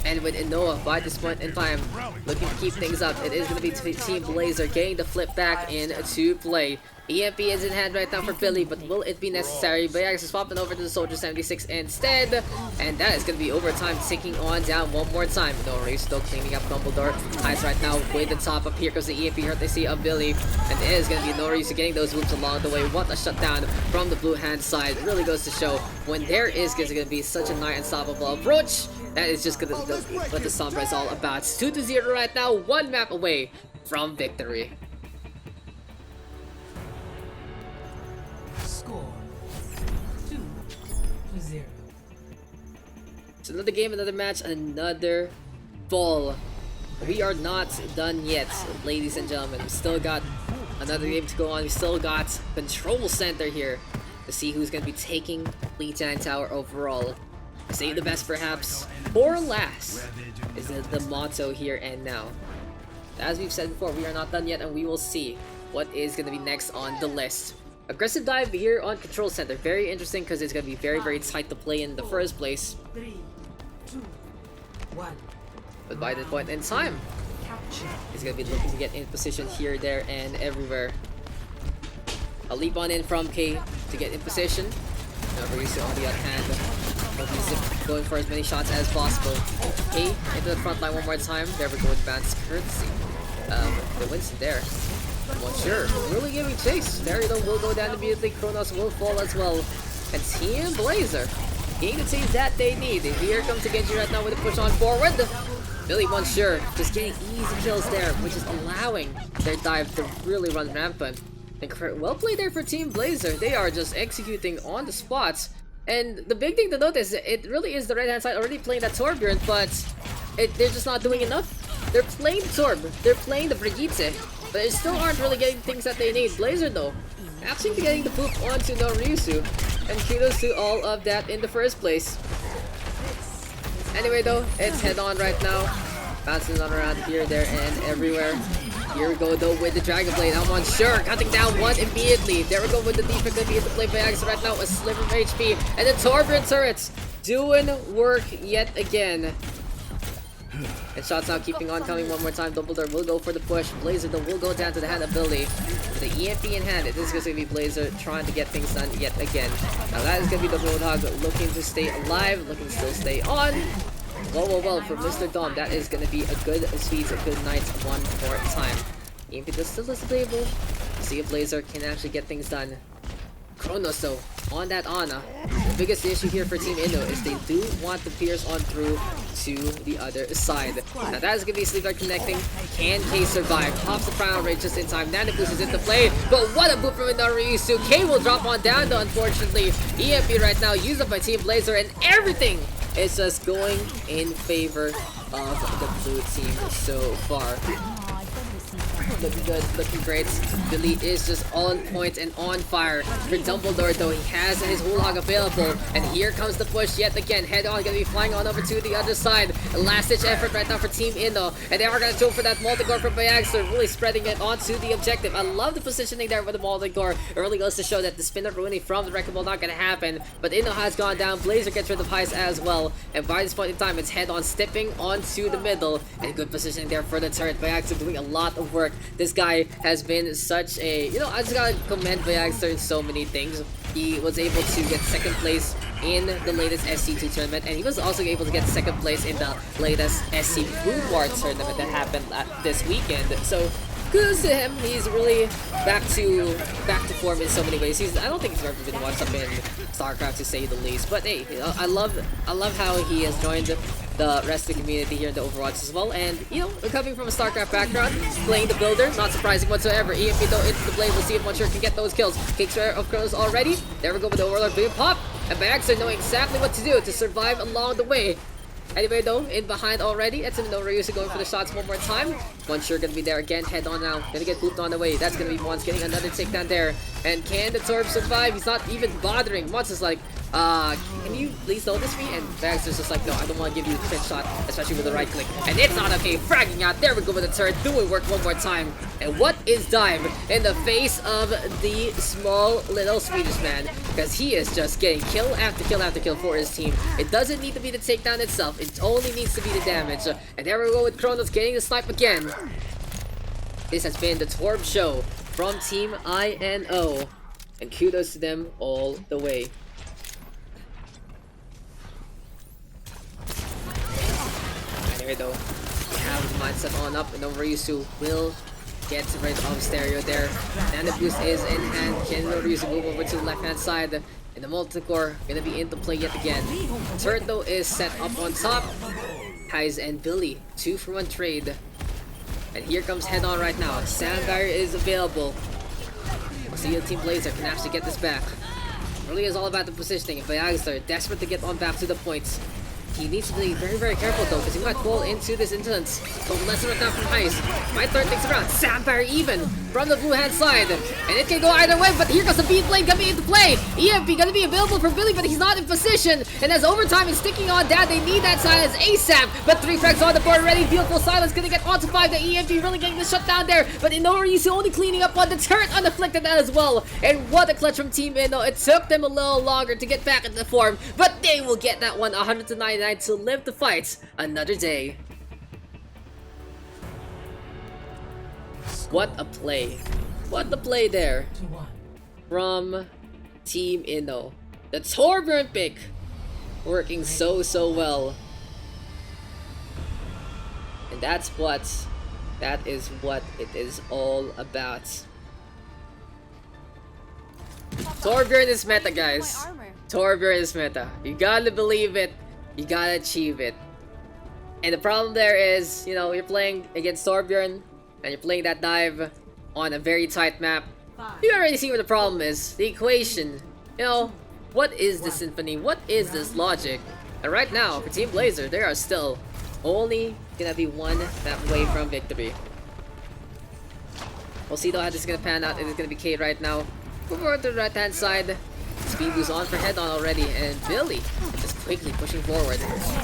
Speaker 1: And with Inoa by this point in time, looking to keep things up, it is going to be Team Blazer getting the flip back into play. EMP is in hand right now for Billy, but will it be necessary? Bayax is swapping over to the Soldier 76 instead, and that is going to be overtime, taking on down one more time. Norris still cleaning up Dumbledore. Highs right now with the top up. Here goes the EMP hurt they see of Billy, and it is going to be Norris getting those loops along the way. What a shutdown from the blue hand side. It really goes to show when there is going to be such a nigh unstoppable approach. That is just what the Sombra is all about. 2-0 right now, one map away from victory.
Speaker 3: Score 2-0.
Speaker 1: So another game, another match, another ball we are not done yet, ladies and gentlemen. We still got another game to go on. We still got Control Center here to see who's going to be taking Lijiang Tower overall. Save the best perhaps, or last, is the motto here and now. As we've said before, we are not done yet, and we will see what is going to be next on the list. Aggressive dive here on Control Center. Very interesting because it's going to be very, very tight to play in the first place.
Speaker 7: 3, 2, 1.
Speaker 1: But by this point in time, he's going to be looking to get in position here, there, and everywhere. A leap on in from K to get in position. Rialto on the other hand, he's going for as many shots as possible. K into the front line one more time. There we go with Vance courtesy. The Winston there. Well, sure, really giving chase. Darryl will go down immediately. Kronos will fall as well. And Team Blazer getting the teams that they need. And here comes the Genji right now with a push on forward. Billy Monsieur just getting easy kills there, which is allowing their dive to really run rampant. And well played there for Team Blazer. They are just executing on the spots. And the big thing to note is it really is the right hand side already playing that Torbjorn, but they're just not doing enough. They're playing the Torb, they're playing the Brigitte, but they still aren't really getting things that they need. Blazer though, actually getting the poop onto Noryusu, and kudos to all of that in the first place. Anyway though, it's head on right now. Bouncing on around here, there, and everywhere. Here we go though with the Dragon Blade. I'm on sure, cutting down one immediately. There we go with the defense that be to play by Axe right now. A sliver of HP, and the Torbjorn turrets doing work yet again. And shots now keeping on coming one more time. Dumbledore will go for the push. Blazer though will go down to the hand ability. With the EMP in hand, this is going to be Blazer trying to get things done yet again. Now that is going to be the Roadhog looking to stay alive, looking to still stay on. Well, for Mr. Dom, that is going to be a good speed, a good night one more time. EMP does still is able to see if Blazer can actually get things done. Kronos though, on that Ana. The biggest issue here for Team Indo is they do want to pierce on through to the other side. Now that is going to be Sleeper connecting. Can K survive? Pops the Crown Rage just in time. Nana Boost is into play, but what a boot from Noryusu. K will drop on down though, unfortunately. EMP right now used up by Team Blazer, and everything is just going in favor of the blue team so far. Looking good, looking great. Billy is just on point and on fire. For Dumbledore though, he has his Hulog available. And here comes the push yet again. Head on, gonna be flying on over to the other side. A last ditch effort right now for Team Indo. And they are gonna go for that multi-core from Bayagster, really spreading it onto the objective. I love the positioning there with the multi-core. It really goes to show that the spin-up ruining from the Wrecking Ball not gonna happen. But Indo has gone down. Blazer gets rid of Heist as well. And by this point in time, it's head on stepping onto the middle. And good positioning there for the turret. Bayagster doing a lot of work. This guy has been such a, you know, I just gotta commend Bayagster in so many things. He was able to get second place in the latest SC2 tournament, and he was also able to get second place in the latest SC Food War tournament that happened this weekend. So kudos to him. He's really back to form in so many ways. I don't think he's ever been watched up in StarCraft, to say the least. But hey, you know, I love how he has joined the rest of the community here in the Overwatch as well. And you know, coming from a StarCraft background, playing the builder, not surprising whatsoever. EMP though into the blade. We'll see if Monsieur can get those kills. Takes care of Kronos already. There we go with the Overlord boom pop. And Bayagster knowing exactly what to do to survive along the way. Anyway though, in behind already, that's Noryusu going for the shots one more time. Monsieur gonna be there again, head on now. Gonna get booped on the way. That's gonna be Mons getting another takedown there. And can the Torb survive? He's not even bothering. Mons is like, can you please notice me? And Bagster's just like, no, I don't want to give you a crit shot, especially with the right click. And it's not okay, fragging out. There we go with the turret, doing work one more time. And what is dive in the face of the small little Swedish man? Because he is just getting kill after kill after kill for his team. It doesn't need to be the takedown itself, it only needs to be the damage. And there we go with Kronos getting the snipe again. This has been the Torb Show from Team INO. And kudos to them all the way. Anyway though, we have the mindset on up, and Noryusu will get rid of Stereo there. And the boost is in hand. Can Noryusu move over to the left hand side? And the multi-core gonna be into play yet again. Turret though is set up on top. Kai's and Billy, 2-for-1 trade. And here comes head on right now. Sound barrier is available. We'll see if Team Blazer can actually get this back. Really is all about the positioning. Bayagster desperate to get on back to the points. He needs to be very careful though, because he might fall into this instance. Don't lesson right now from Ice. Might turn things around. Sapphire even from the blue hand side. And it can go either way, but here goes the beat blade coming into play. EMP gonna be available for Billy, but he's not in position. And as overtime is sticking on that, they need that silence ASAP. But 3 frags on the board already. Beautiful silence gonna get onto 5. The EMP really getting the shutdown there. But Inori's only cleaning up on the turret, unafflicted that as well. And what a clutch from Team Inno. It took them a little longer to get back into form, but they will get that one 100-99 to live to fight another day. What a play. What a play there from Team Inno. The Torbjorn pick working so well. And that is what it is all about. Torbjorn is meta, guys. Torbjorn is meta. You gotta believe it. You gotta achieve it. And the problem there is, you know, you're playing against Torbjorn and you're playing that dive on a very tight map. You already see what the problem is. The equation. You know, what is this symphony? What is this logic? And right now, for Team Blazer, they are still only gonna be one map away from victory. We'll see though how this is gonna pan out. It is gonna be Kate right now. Move over to the right hand side. Speed boost on for head on already, and Billy just quickly pushing forward.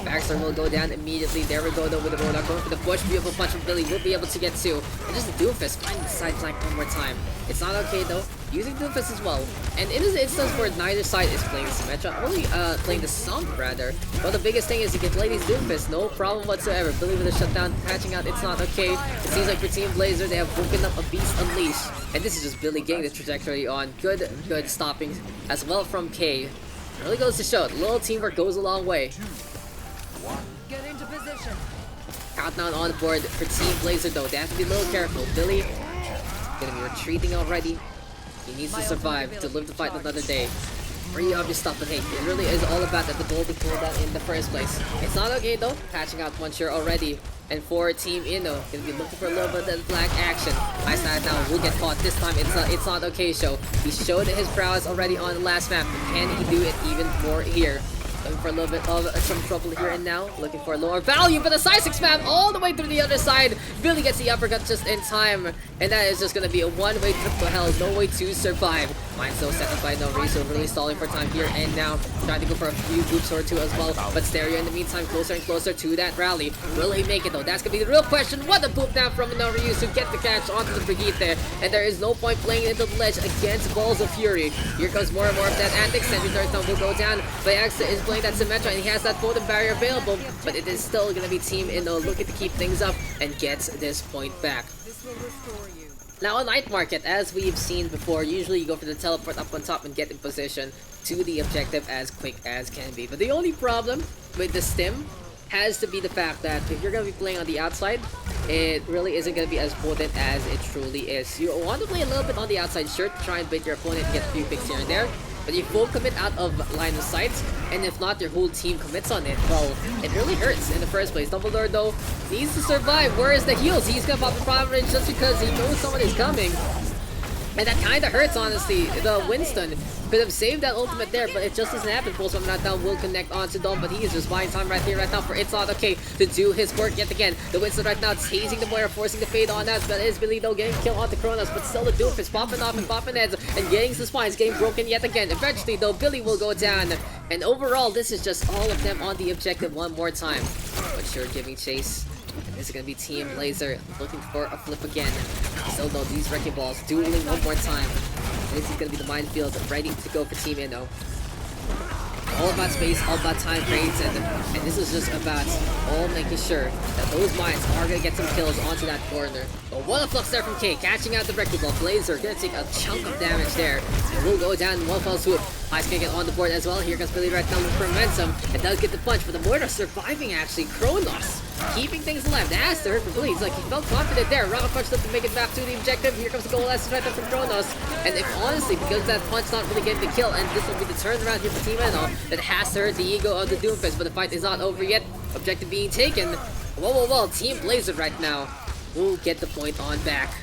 Speaker 1: Baxter will go down immediately. There we go though with the Roadhog going for the push. Beautiful punch from Billy will be able to get 2. And just the Doomfist finding the side flank one more time. It's not okay though. Using Doomfist as well. And it is an instance where neither side is playing Symmetra, only playing the Stomp rather. But the biggest thing is you can play these Doomfist, no problem whatsoever. Billy with a shutdown, patching out, it's not okay. It seems like for Team Blazer they have woken up a Beast Unleashed. And this is just Billy getting the trajectory on. Good stopping as well from K. It really goes to show, little teamwork goes a long way.
Speaker 3: Get into position.
Speaker 1: Countdown on the board for Team Blazer though. They have to be a little careful. Billy gonna be retreating already. He needs to survive to live to fight another day. Pretty obvious stuff, but hey, it really is all about that the goal to pull that in the first place. It's not okay though. Patching out one share already. And for Team Inno, gonna be looking for a little bit of black action. Ice now will get caught. This time it's not okay show. He showed his prowess already on the last map, but can he do it even more here? Looking for a little bit of some trouble here and now. Looking for a lower value, but the side 6 spam all the way through the other side. Billy gets the uppercut just in time. And that is just going to be a one-way trip to hell. No way to survive. Mind so set up by no reason. Really stalling for time here and now. Trying to go for a few groups or 2 as well. But Stereo in the meantime closer and closer to that rally. Will he make it though? That's going to be the real question. What a poop down from Norius to get the catch onto the Brigade there. And there is no point playing into the ledge against Balls of Fury. Here comes more and more of that antics. Sentry third thumb will go down. But Axa is playing that Symmetra and he has that Golden Barrier available. But it is still going to be Team Inno looking to keep things up and gets this point back.
Speaker 3: This will restore you.
Speaker 1: Now on Night Market, as we've seen before, usually you go for the teleport up on top and get in position to the objective as quick as can be. But the only problem with the stim has to be the fact that if you're going to be playing on the outside, it really isn't going to be as potent as it truly is. You want to play a little bit on the outside, sure, to try and bait your opponent and get a few picks here and there. But you full commit out of line of sight, and if not, your whole team commits on it, well, it really hurts in the first place. Dumbledore, though, needs to survive. Where is the heals? He's gonna pop the Providence just because he knows someone is coming. And that kinda hurts, honestly. The Winston could have saved that ultimate there, but it just doesn't happen. Pulse from that down will connect onto Dom, but he is just buying time right here, right now, for It's Not Okay to do his work yet again. The Winston right now tasing the Moira, forcing the fade on us, but it is Billy though getting kill onto Kronos, but still the Doomfist popping off and popping heads and getting the spines, getting broken yet again. Eventually though, Billy will go down, and overall this is just all of them on the objective one more time. But sure, giving chase. This is gonna be Team Blazer looking for a flip again. Still though, these wrecking balls dueling one more time. This is gonna be the minefield ready to go for Team Inno. All about space, all about time trades, and this is just about all making sure that those mines are gonna get some kills onto that corner. But what a flux there from K, catching out the wrecking ball. Blazer gonna take a chunk of damage there, and will go down in one fell swoop. Ice gonna get on the board as well. Here comes Billy right now looking for momentum. It does get the punch, but the Moira surviving actually. Kronos keeping things alive. That has to hurt for Billy. He's like, he felt confident there. Rocket punch to make it back to the objective. Here comes the goal assist right there from Kronos. And if honestly, because that punch not really getting the kill, and this will be the turnaround here for Team Inno, that has to hurt the ego of the Doomfist, but the fight is not over yet. Objective being taken. Whoa. Team Blazer right now will get the point on back.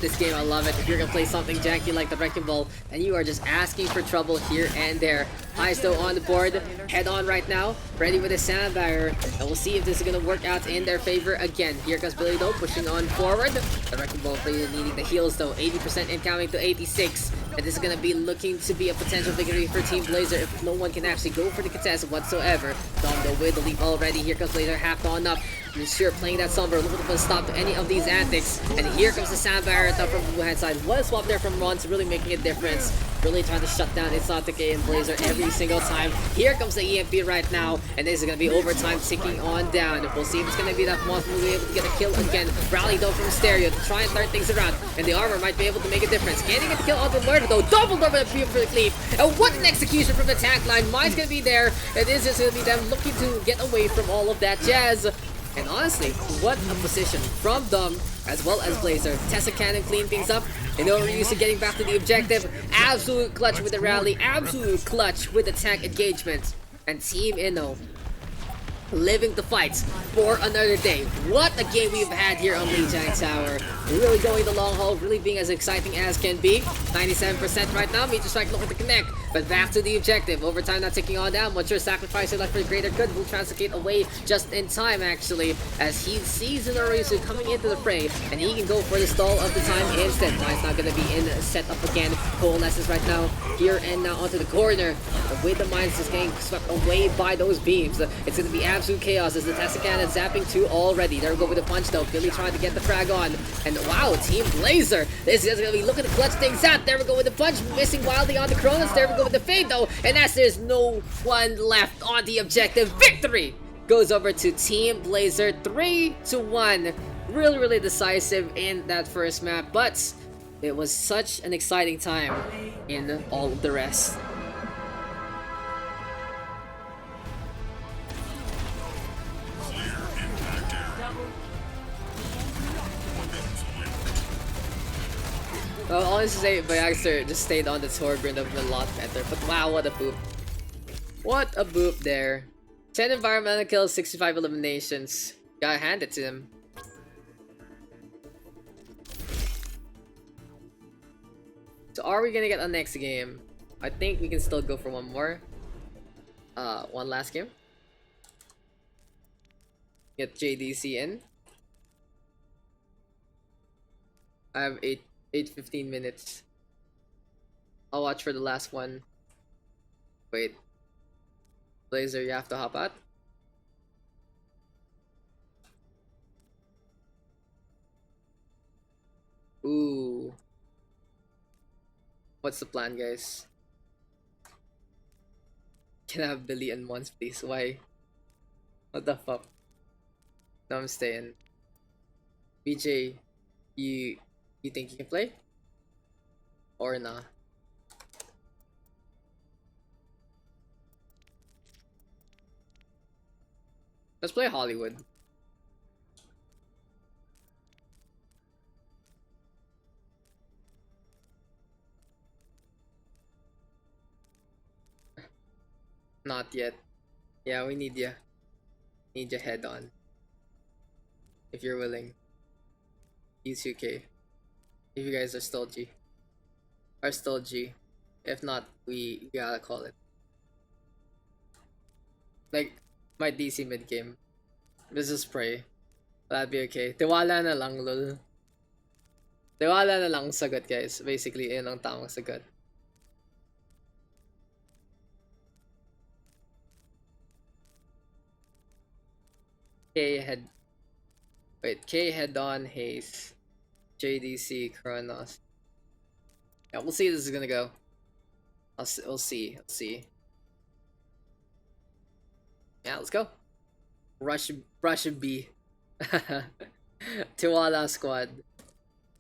Speaker 1: This game, I love it. If you're gonna play something janky like the Wrecking Ball, then you are just asking for trouble here and there. Eyes though on the board, head on right now, ready with a sand barrier, and we'll see if this is gonna work out in their favor again. Here comes Billy though, pushing on forward. The Wrecking Ball player needing the heals though, 80% incoming to 86. And this is gonna be looking to be a potential victory for Team Blazer if no one can actually go for the contest whatsoever. Dom though with the lead already. Here comes Blazer, half on up. Sure, playing that Sombra, looking to put a stop to any of these antics. And here comes the sand barrier from the blue hand side. What a swap there from Ron, really making a difference. Really trying to shut down Exotic and Blazer every single time. Here comes the EMP right now, and this is going to be overtime ticking on down. We'll see if it's going to be that Monster will be able to get a kill again. Rally though from Stereo to try and turn things around, and the armor might be able to make a difference. Can he get the kill on the murder though? Doubled over the beam for the cleave, and what an execution from the tank line. Mine's going to be there, and this is going to be them looking to get away from all of that jazz. And honestly, what a position from Dom as well as Blazer. Tessa Cannon clean things up, and we're used to getting back to the objective. Absolute clutch with the rally, absolute clutch with the tank engagement. And Team Inno living the fights for another day. What a game we've had here on Lijiang Tower. Really going the long haul, really being as exciting as can be. 97% right now, Meteor Strike looking to connect, but back to the objective. Overtime not ticking on down. What's your sacrifice left for the greater good will translocate away just in time actually, as he sees Norisu coming into the fray, and he can go for the stall of the time instead. Nice, not gonna be in set up again. Coalesces right now, here and now onto the corner. With the mines just getting swept away by those beams. It's gonna be absolute chaos as the Tessacan is zapping 2 already. There we go with the punch though. Billy trying to get the frag on. And wow, Team Blazer. This is gonna be looking to clutch things out. There we go with the punch. Missing wildly on the Kronos. There we go with the fade though. And as there's no one left on the objective, victory goes over to Team Blazer 3-1. Really decisive in that first map. But it was such an exciting time in all of the rest. Well, honestly say Viaxer just stayed on the Torbjorn would have been a lot better, but wow, what a boop. What a boop there. 10 environmental kills, 65 eliminations. Gotta hand it to him. So are we gonna get a next game? I think we can still go for one more. One last game. Get JDC in. I have 15 minutes. I'll watch for the last one. Wait. Blazer, you have to hop out? Ooh. What's the plan, guys? Can I have Billy and Mons, please? Why? What the fuck? No, I'm staying. BJ, you think you can play? Or nah? Let's play Hollywood. Not yet. Yeah, we need ya. Need ya head on. If you're willing. Use UK. If you guys are still G. Are still G. If not, we gotta call it. Like, my DC mid game. This is spray. That'd be okay. Tiwala na lang, lol. Tiwala na lang sagot, guys. Basically, yun ang tamang sagot. K head. Wait, K head on, Haze. JDC, Kronos. Yeah, we'll see how this is gonna go. We'll see. Yeah, let's go. Rush B. Tiwala squad.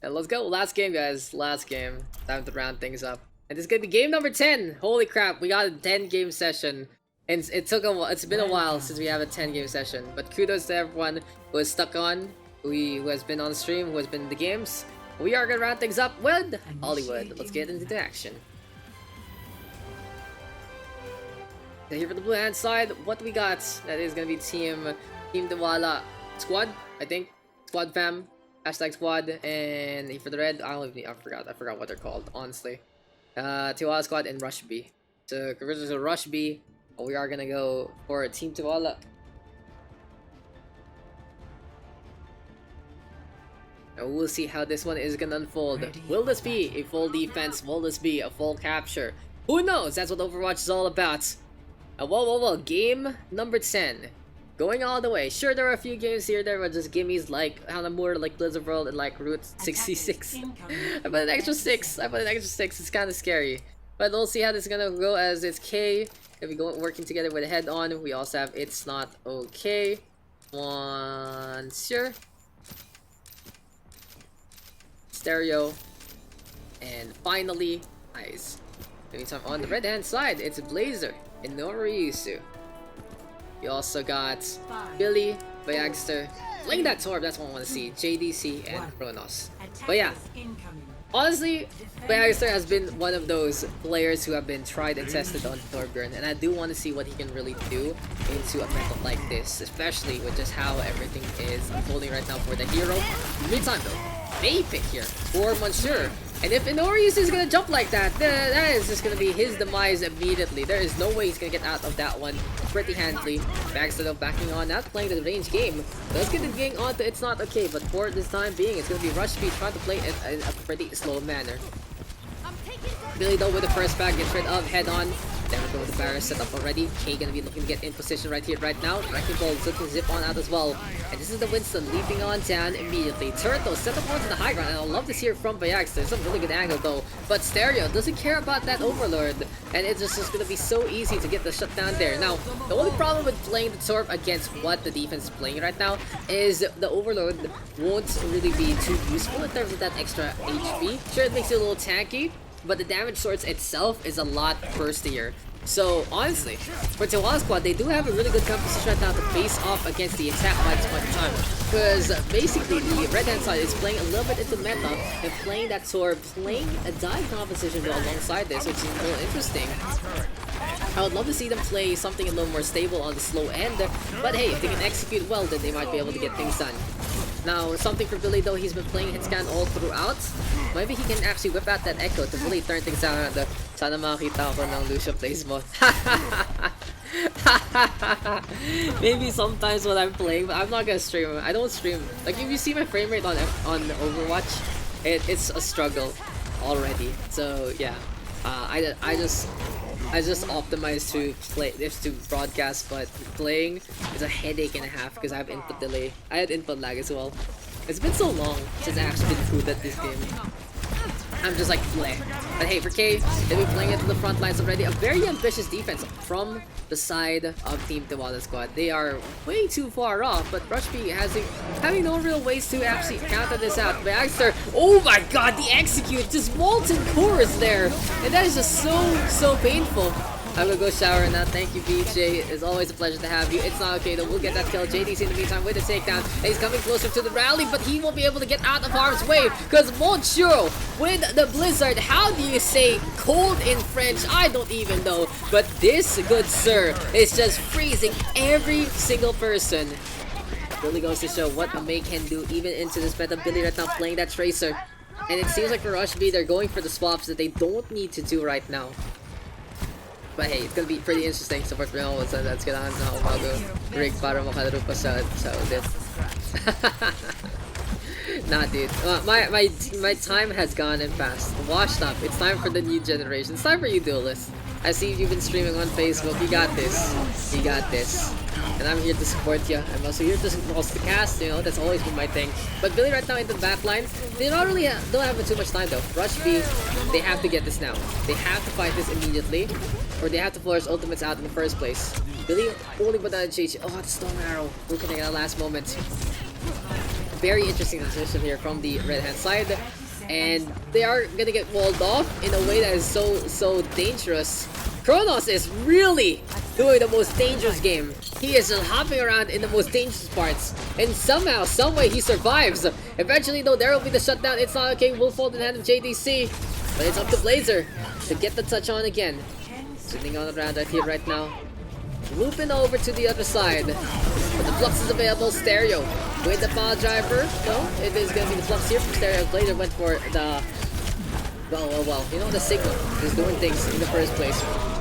Speaker 1: And let's go. Last game, guys. Last game. Time to round things up. And this is gonna be game number 10. Holy crap, we got a 10 game session. And it's been a while since we have a 10 game session. But kudos to everyone who has stuck on, who has been on the stream, who has been in the games. We are gonna round things up with Hollywood. Let's get into the action. So here for the blue hand side, what we got? That is gonna be Team Tiwala squad, I think. Squad fam. Hashtag squad, and for the red, I forgot what they're called, honestly. Tiwala squad and Rush B. So versus a Rush B, we are gonna go for Team Tiwala. And we'll see how this one is gonna unfold. Will this be a full defense? Will this be a full capture? Who knows? That's what Overwatch is all about. Well, game number 10. Going all the way. Sure, there are a few games here that were just gimmies like Hanamura, like Blizzard World, and like Route 66. I put an extra 6. It's kind of scary. But we'll see how this is gonna go as it's K. If we go working together with a head on, we also have It's Not Okay. Sure. Stereo. And finally, Eyes. Meantime, on the red hand side, it's Blazer and Noriusu. You also got Billy, Bayagster, playing that Torb, that's what I want to see. JDC and Kronos. But yeah, honestly, Bayagster has been one of those players who have been tried and tested on Torbjorn, and I do want to see what he can really do into a meta like this, especially with just how everything is unfolding right now for the hero. Meantime though, they pick here for Monsieur. And if Inorius is gonna jump like that, that is just gonna be his demise immediately. There is no way he's gonna get out of that one pretty handily. Baxter though backing on, not playing the range game. Does get the game on to It's Not Okay, but for this time being, it's gonna be Rush B trying to play it in a pretty slow manner. Billy though with the first back, gets rid of head on. There we go with the barrier set up already. K gonna be looking to get in position right here, right now. Wrecking Ball looking to zip on out as well. And this is the Winston leaping on down immediately. Turret though set up onto the high ground, and I love to see it from Bayax. There's some really good angle though. But Stereo doesn't care about that Overlord. And it's just gonna be so easy to get the shutdown there. Now, the only problem with playing the Torb against what the defense is playing right now is the Overlord won't really be too useful in terms of that extra HP. Sure, it makes it a little tanky, but the damage source itself is a lot burstier. So honestly, for Tiwala squad, they do have a really good composition right now to face off against the attack by this point in time. Because basically the red hand side is playing a little bit into meta and playing that sword, playing a dive composition alongside this, which is a little interesting. I would love to see them play something a little more stable on the slow end, but hey, if they can execute well, then they might be able to get things done. Now, something for Billy though, he's been playing hit scan all throughout. Maybe he can actually whip out that echo to really turn things out. Sana makita ako ng Lucia plays mo. Maybe sometimes when I'm playing, but I'm not gonna stream. I don't stream. Like if you see my frame rate on Overwatch, it's a struggle already. So yeah, I just optimize to play this to broadcast, but playing is a headache and a half because I have input delay. I had input lag as well. It's been so long since I actually been good at this game. I'm just like bleh. But hey, for K, they've been playing it to the front lines already. A very ambitious defense from the side of Team Tiwala squad. They are way too far off, but Rush B having no real ways to actually counter this out. Baxter, oh my god, the execute, just molten cores there, and that is just so painful. I'm gonna go shower now. Thank you, BJ. It's always a pleasure to have you. It's not okay though. We'll get that kill. JDC in the meantime with the takedown. And he's coming closer to the rally, but he won't be able to get out of harm's way because Monsieur with the Blizzard. How do you say cold in French? I don't even know. But this good sir is just freezing every single person. Really goes to show what a May can do even into this meta. Billy right now playing that Tracer. And it seems like for Rush B, they're going for the swaps that they don't need to do right now. But hey, it's gonna be pretty interesting. Support mo ako sa that's kailangan na ako mag-rig para makalaro pa sa audit. Nah, dude. My time has gone and passed. Washed up. It's time for the new generation. It's time for you, duelists. I see you've been streaming on Facebook. You got this. You got this. And I'm here to support you. I'm also here to support the cast, you know, that's always been my thing. But Billy right now in the back line, they don't have too much time though. Rush B, they have to get this now. They have to fight this immediately, or they have to force ultimates out in the first place. Billy only but not chase. Oh, the stone arrow. We're connecting at the last moment. Very interesting decision here from the red hand side. And they are gonna get walled off in a way that is so dangerous. Kronos is really doing the most dangerous game. He is just hopping around in the most dangerous parts. And somehow, someway he survives. Eventually though, there will be the shutdown. It's not okay. Will fall in the hand of JDC. But it's up to Blazer to get the touch on again. Sitting on the ground right here, right now. Looping over to the other side. But the flux is available. Stereo with the pile driver. No, it is gonna be the flux here from Stereo. Blazer went for the well. You know, the Sigma is doing things in the first place.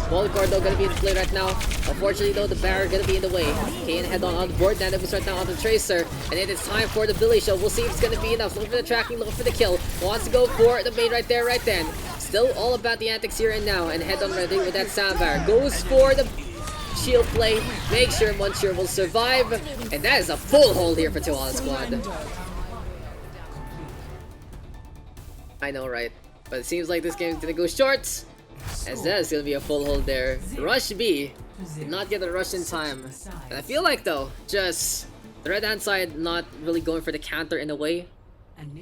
Speaker 1: Volkor though gonna be in play right now. Unfortunately though, the barrier gonna be in the way. Kane head on the board. Nanobus right now on the Tracer. And it is time for the Billy show. We'll see if it's gonna be enough. Looking for the tracking, looking for the kill. Wants to go for the main right there, right then. Still all about the antics here and now. And head on ready with that sound barrier. Goes for the shield play. Make sure Monsieur will survive. And that is a full hold here for Tiwala Squad. I know, right? But it seems like this game is gonna go short. As that is gonna be a full hold there. Rush B did not get the rush in time. And I feel like though, just the red hand side not really going for the counter in a way.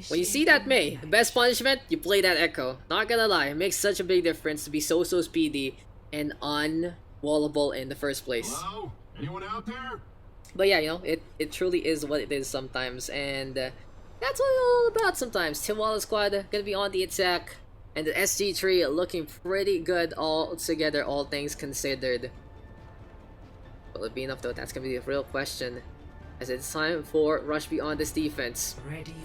Speaker 1: When you see that Mei, the best punishment, you play that Echo. Not gonna lie, it makes such a big difference to be so speedy and unwallable in the first place.
Speaker 8: Hello? Anyone out there?
Speaker 1: But yeah, you know, it truly is what it is sometimes, and that's what it's all about sometimes. Tiwala Squad gonna be on the attack, and the SG3 looking pretty good all together, all things considered. Will it be enough though? That's gonna be the real question, as it's time for Rush B on this defense.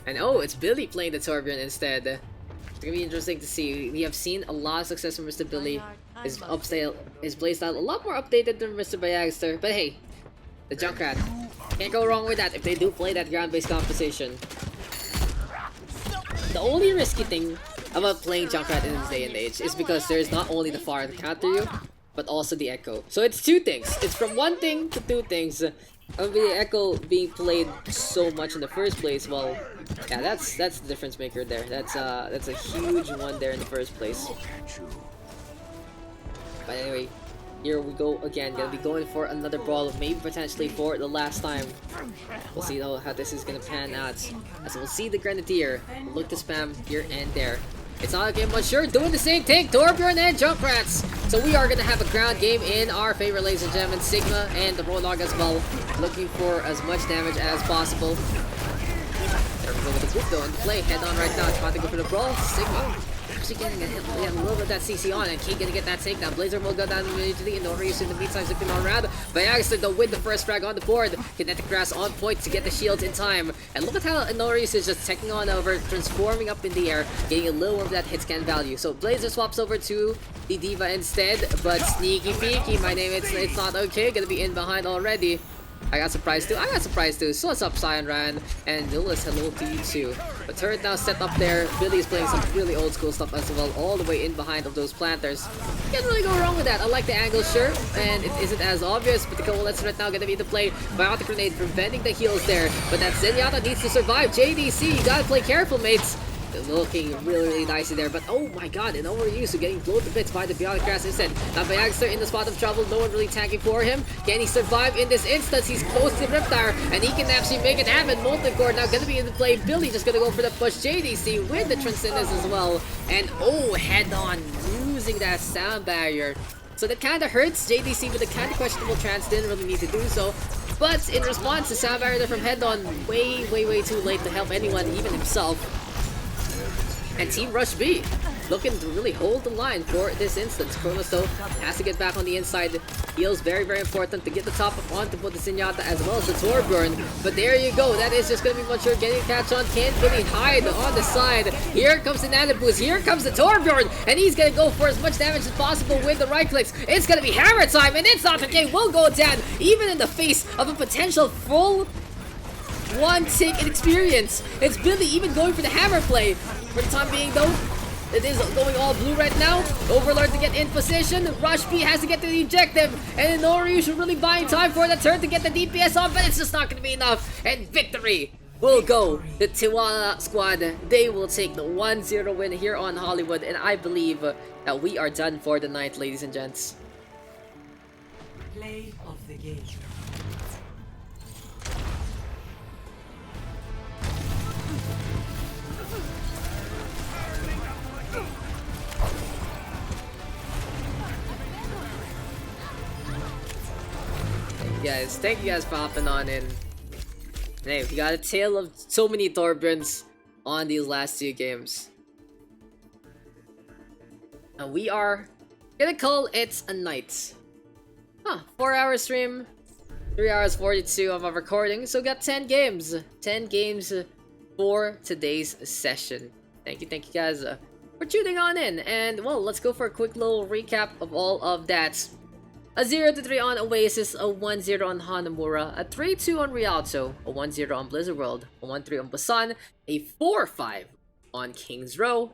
Speaker 1: And oh, it's Billy playing the Torbjorn instead. It's gonna be interesting to see. We have seen a lot of success from Mr. Billy. His playstyle a lot more updated than Mr. Bayagster. But hey, the Junkrat, can't go wrong with that if they do play that ground-based composition. The only risky thing about playing Junkrat in this day and age is because there's not only the fire to counter you, but also the Echo. So it's two things. It's from one thing to two things. Of the Echo being played so much in the first place, well, yeah, that's the difference maker there. That's a huge one there in the first place. But anyway, here we go again. Gonna be going for another brawl, maybe potentially for the last time. We'll see though how this is gonna pan out. As we'll see the Grenadier look to spam here and there. It's not a game, but sure, doing the same thing. Torbjorn and Junkrats. So we are gonna have a ground game in our favor, ladies and gentlemen. Sigma and the Prolog as well, looking for as much damage as possible. There we go with the group though, and the play head on right now. Trying to go for the brawl. Sigma actually getting a hit. We have a little bit of that CC on, and King gonna get that takedown. Blazer will go down immediately, and Orius in the meantime is looking all around. Bayagster though with the first frag on the board. Kinetic Grass on point to get the shields in time. And look at how Honorius is just taking on over, transforming up in the air, getting a little more of that hit scan value. So Blazer swaps over to the D.Va instead, but sneaky peeky, my name, it's not okay. Gonna be in behind already. I got surprised too. So what's up, Cyan Ryan? And Dillis, hello to you too. But turret now set up there. Billy's playing some really old school stuff as well, all the way in behind of those planters. Can't really go wrong with that. I like the angle, sure, and it isn't as obvious, but the Coalescence right now gonna be the play. Biotic Grenade preventing the heals there, but that Zenyatta needs to survive. JDC, you gotta play careful, mates. Looking really nicely there, but oh my god, an overuse, so getting blown to bits by the Biotic Grass instead. Now Bayagster in the spot of trouble, no one really tanking for him. Can he survive in this instance? He's close to Riptire, and he can actually make it happen. Molten Core now gonna be in the play. Billy just gonna go for the push. JDC with the Transcendence as well, and oh, head on, losing that sound barrier. So that kinda hurts. JDC with a kinda questionable trans didn't really need to do so. But in response, the sound barrier from head on way too late to help anyone, even himself. And Team Rush B looking to really hold the line for this instance. Kronos though has to get back on the inside. Heals very important to get the top up on to put the Zenyatta as well as the Torbjorn. But there you go. That is just gonna be much sure getting a catch on. Can't really hide on the side. Here comes the Nanoboost. Here comes the Torbjorn. And he's gonna go for as much damage as possible with the right clicks. It's gonna be hammer time, and it's not the game will go down even in the face of a potential full one tick experience. It's Billy even going for the hammer play. For the time being though, it is going all blue right now. Overlord to get in position. Rush B has to get to the objective. And Inoru should really buying time for the turn to get the DPS off, but it's just not going to be enough. And victory will go the Tiwala Squad. They will take the 1-0 win here on Hollywood. And I believe that we are done for the night, ladies and gents.
Speaker 7: Play of the game.
Speaker 1: Thank you guys for hopping on in. Hey, we got a tale of so many Torbjorns on these last two games. And we are gonna call it a night. 4-hour stream. 3 hours 42 of our recording, so we got 10 games. 10 games for today's session. Thank you guys for tuning on in. And well, let's go for a quick little recap of all of that. A 0-3 on Oasis, a 1-0 on Hanamura, a 3-2 on Rialto, a 1-0 on Blizzard World, a 1-3 on Busan, a 4-5 on King's Row.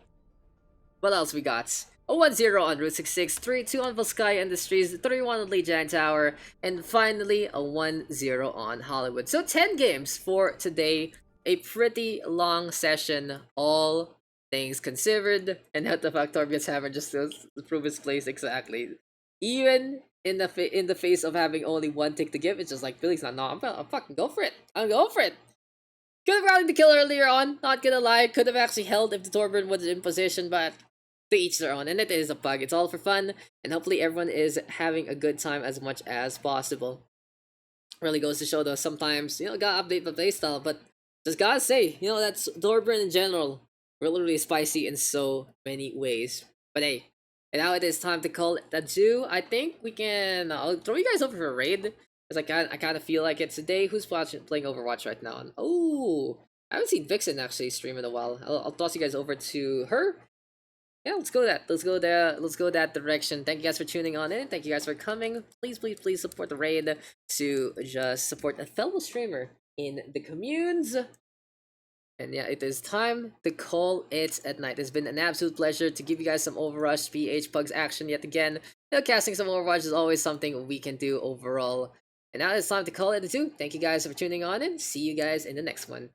Speaker 1: What else we got? A 1-0 on Route 66, 3-2 on Volskaya Industries, 3-1 on Lijiang Tower, and finally a 1-0 on Hollywood. So 10 games for today. A pretty long session, all things considered, and not the fact Torbjorn's hammer just to prove his place exactly. Even in the face of having only one tick to give, it's just like Billy's not. No, I'm fucking go for it. I'm going for it. Could have rallied the kill earlier on. Not gonna lie, could have actually held if the Torbjorn was in position, but to each their own. And it is a pug. It's all for fun, and hopefully everyone is having a good time as much as possible. Really goes to show though, sometimes gotta update the playstyle, but just gotta say, that's Torbjorn in general. Really spicy in so many ways. But hey. And now it is time to call it a do. I think we can. I'll throw you guys over for a raid because I kind of feel like it's today. Who's playing Overwatch right now? Oh, I haven't seen Vixen actually stream in a while. I'll toss you guys over to her. Yeah, let's go that. Let's go there. Let's go that direction. Thank you guys for tuning on in. Thank you guys for coming. Please support the raid to just support a fellow streamer in the communes. And yeah, it is time to call it at night. It's been an absolute pleasure to give you guys some OverRush PH PUGS action yet again. Casting some Overwatch is always something we can do overall. And now it's time to call it a 2. Thank you guys for tuning on in. See you guys in the next one.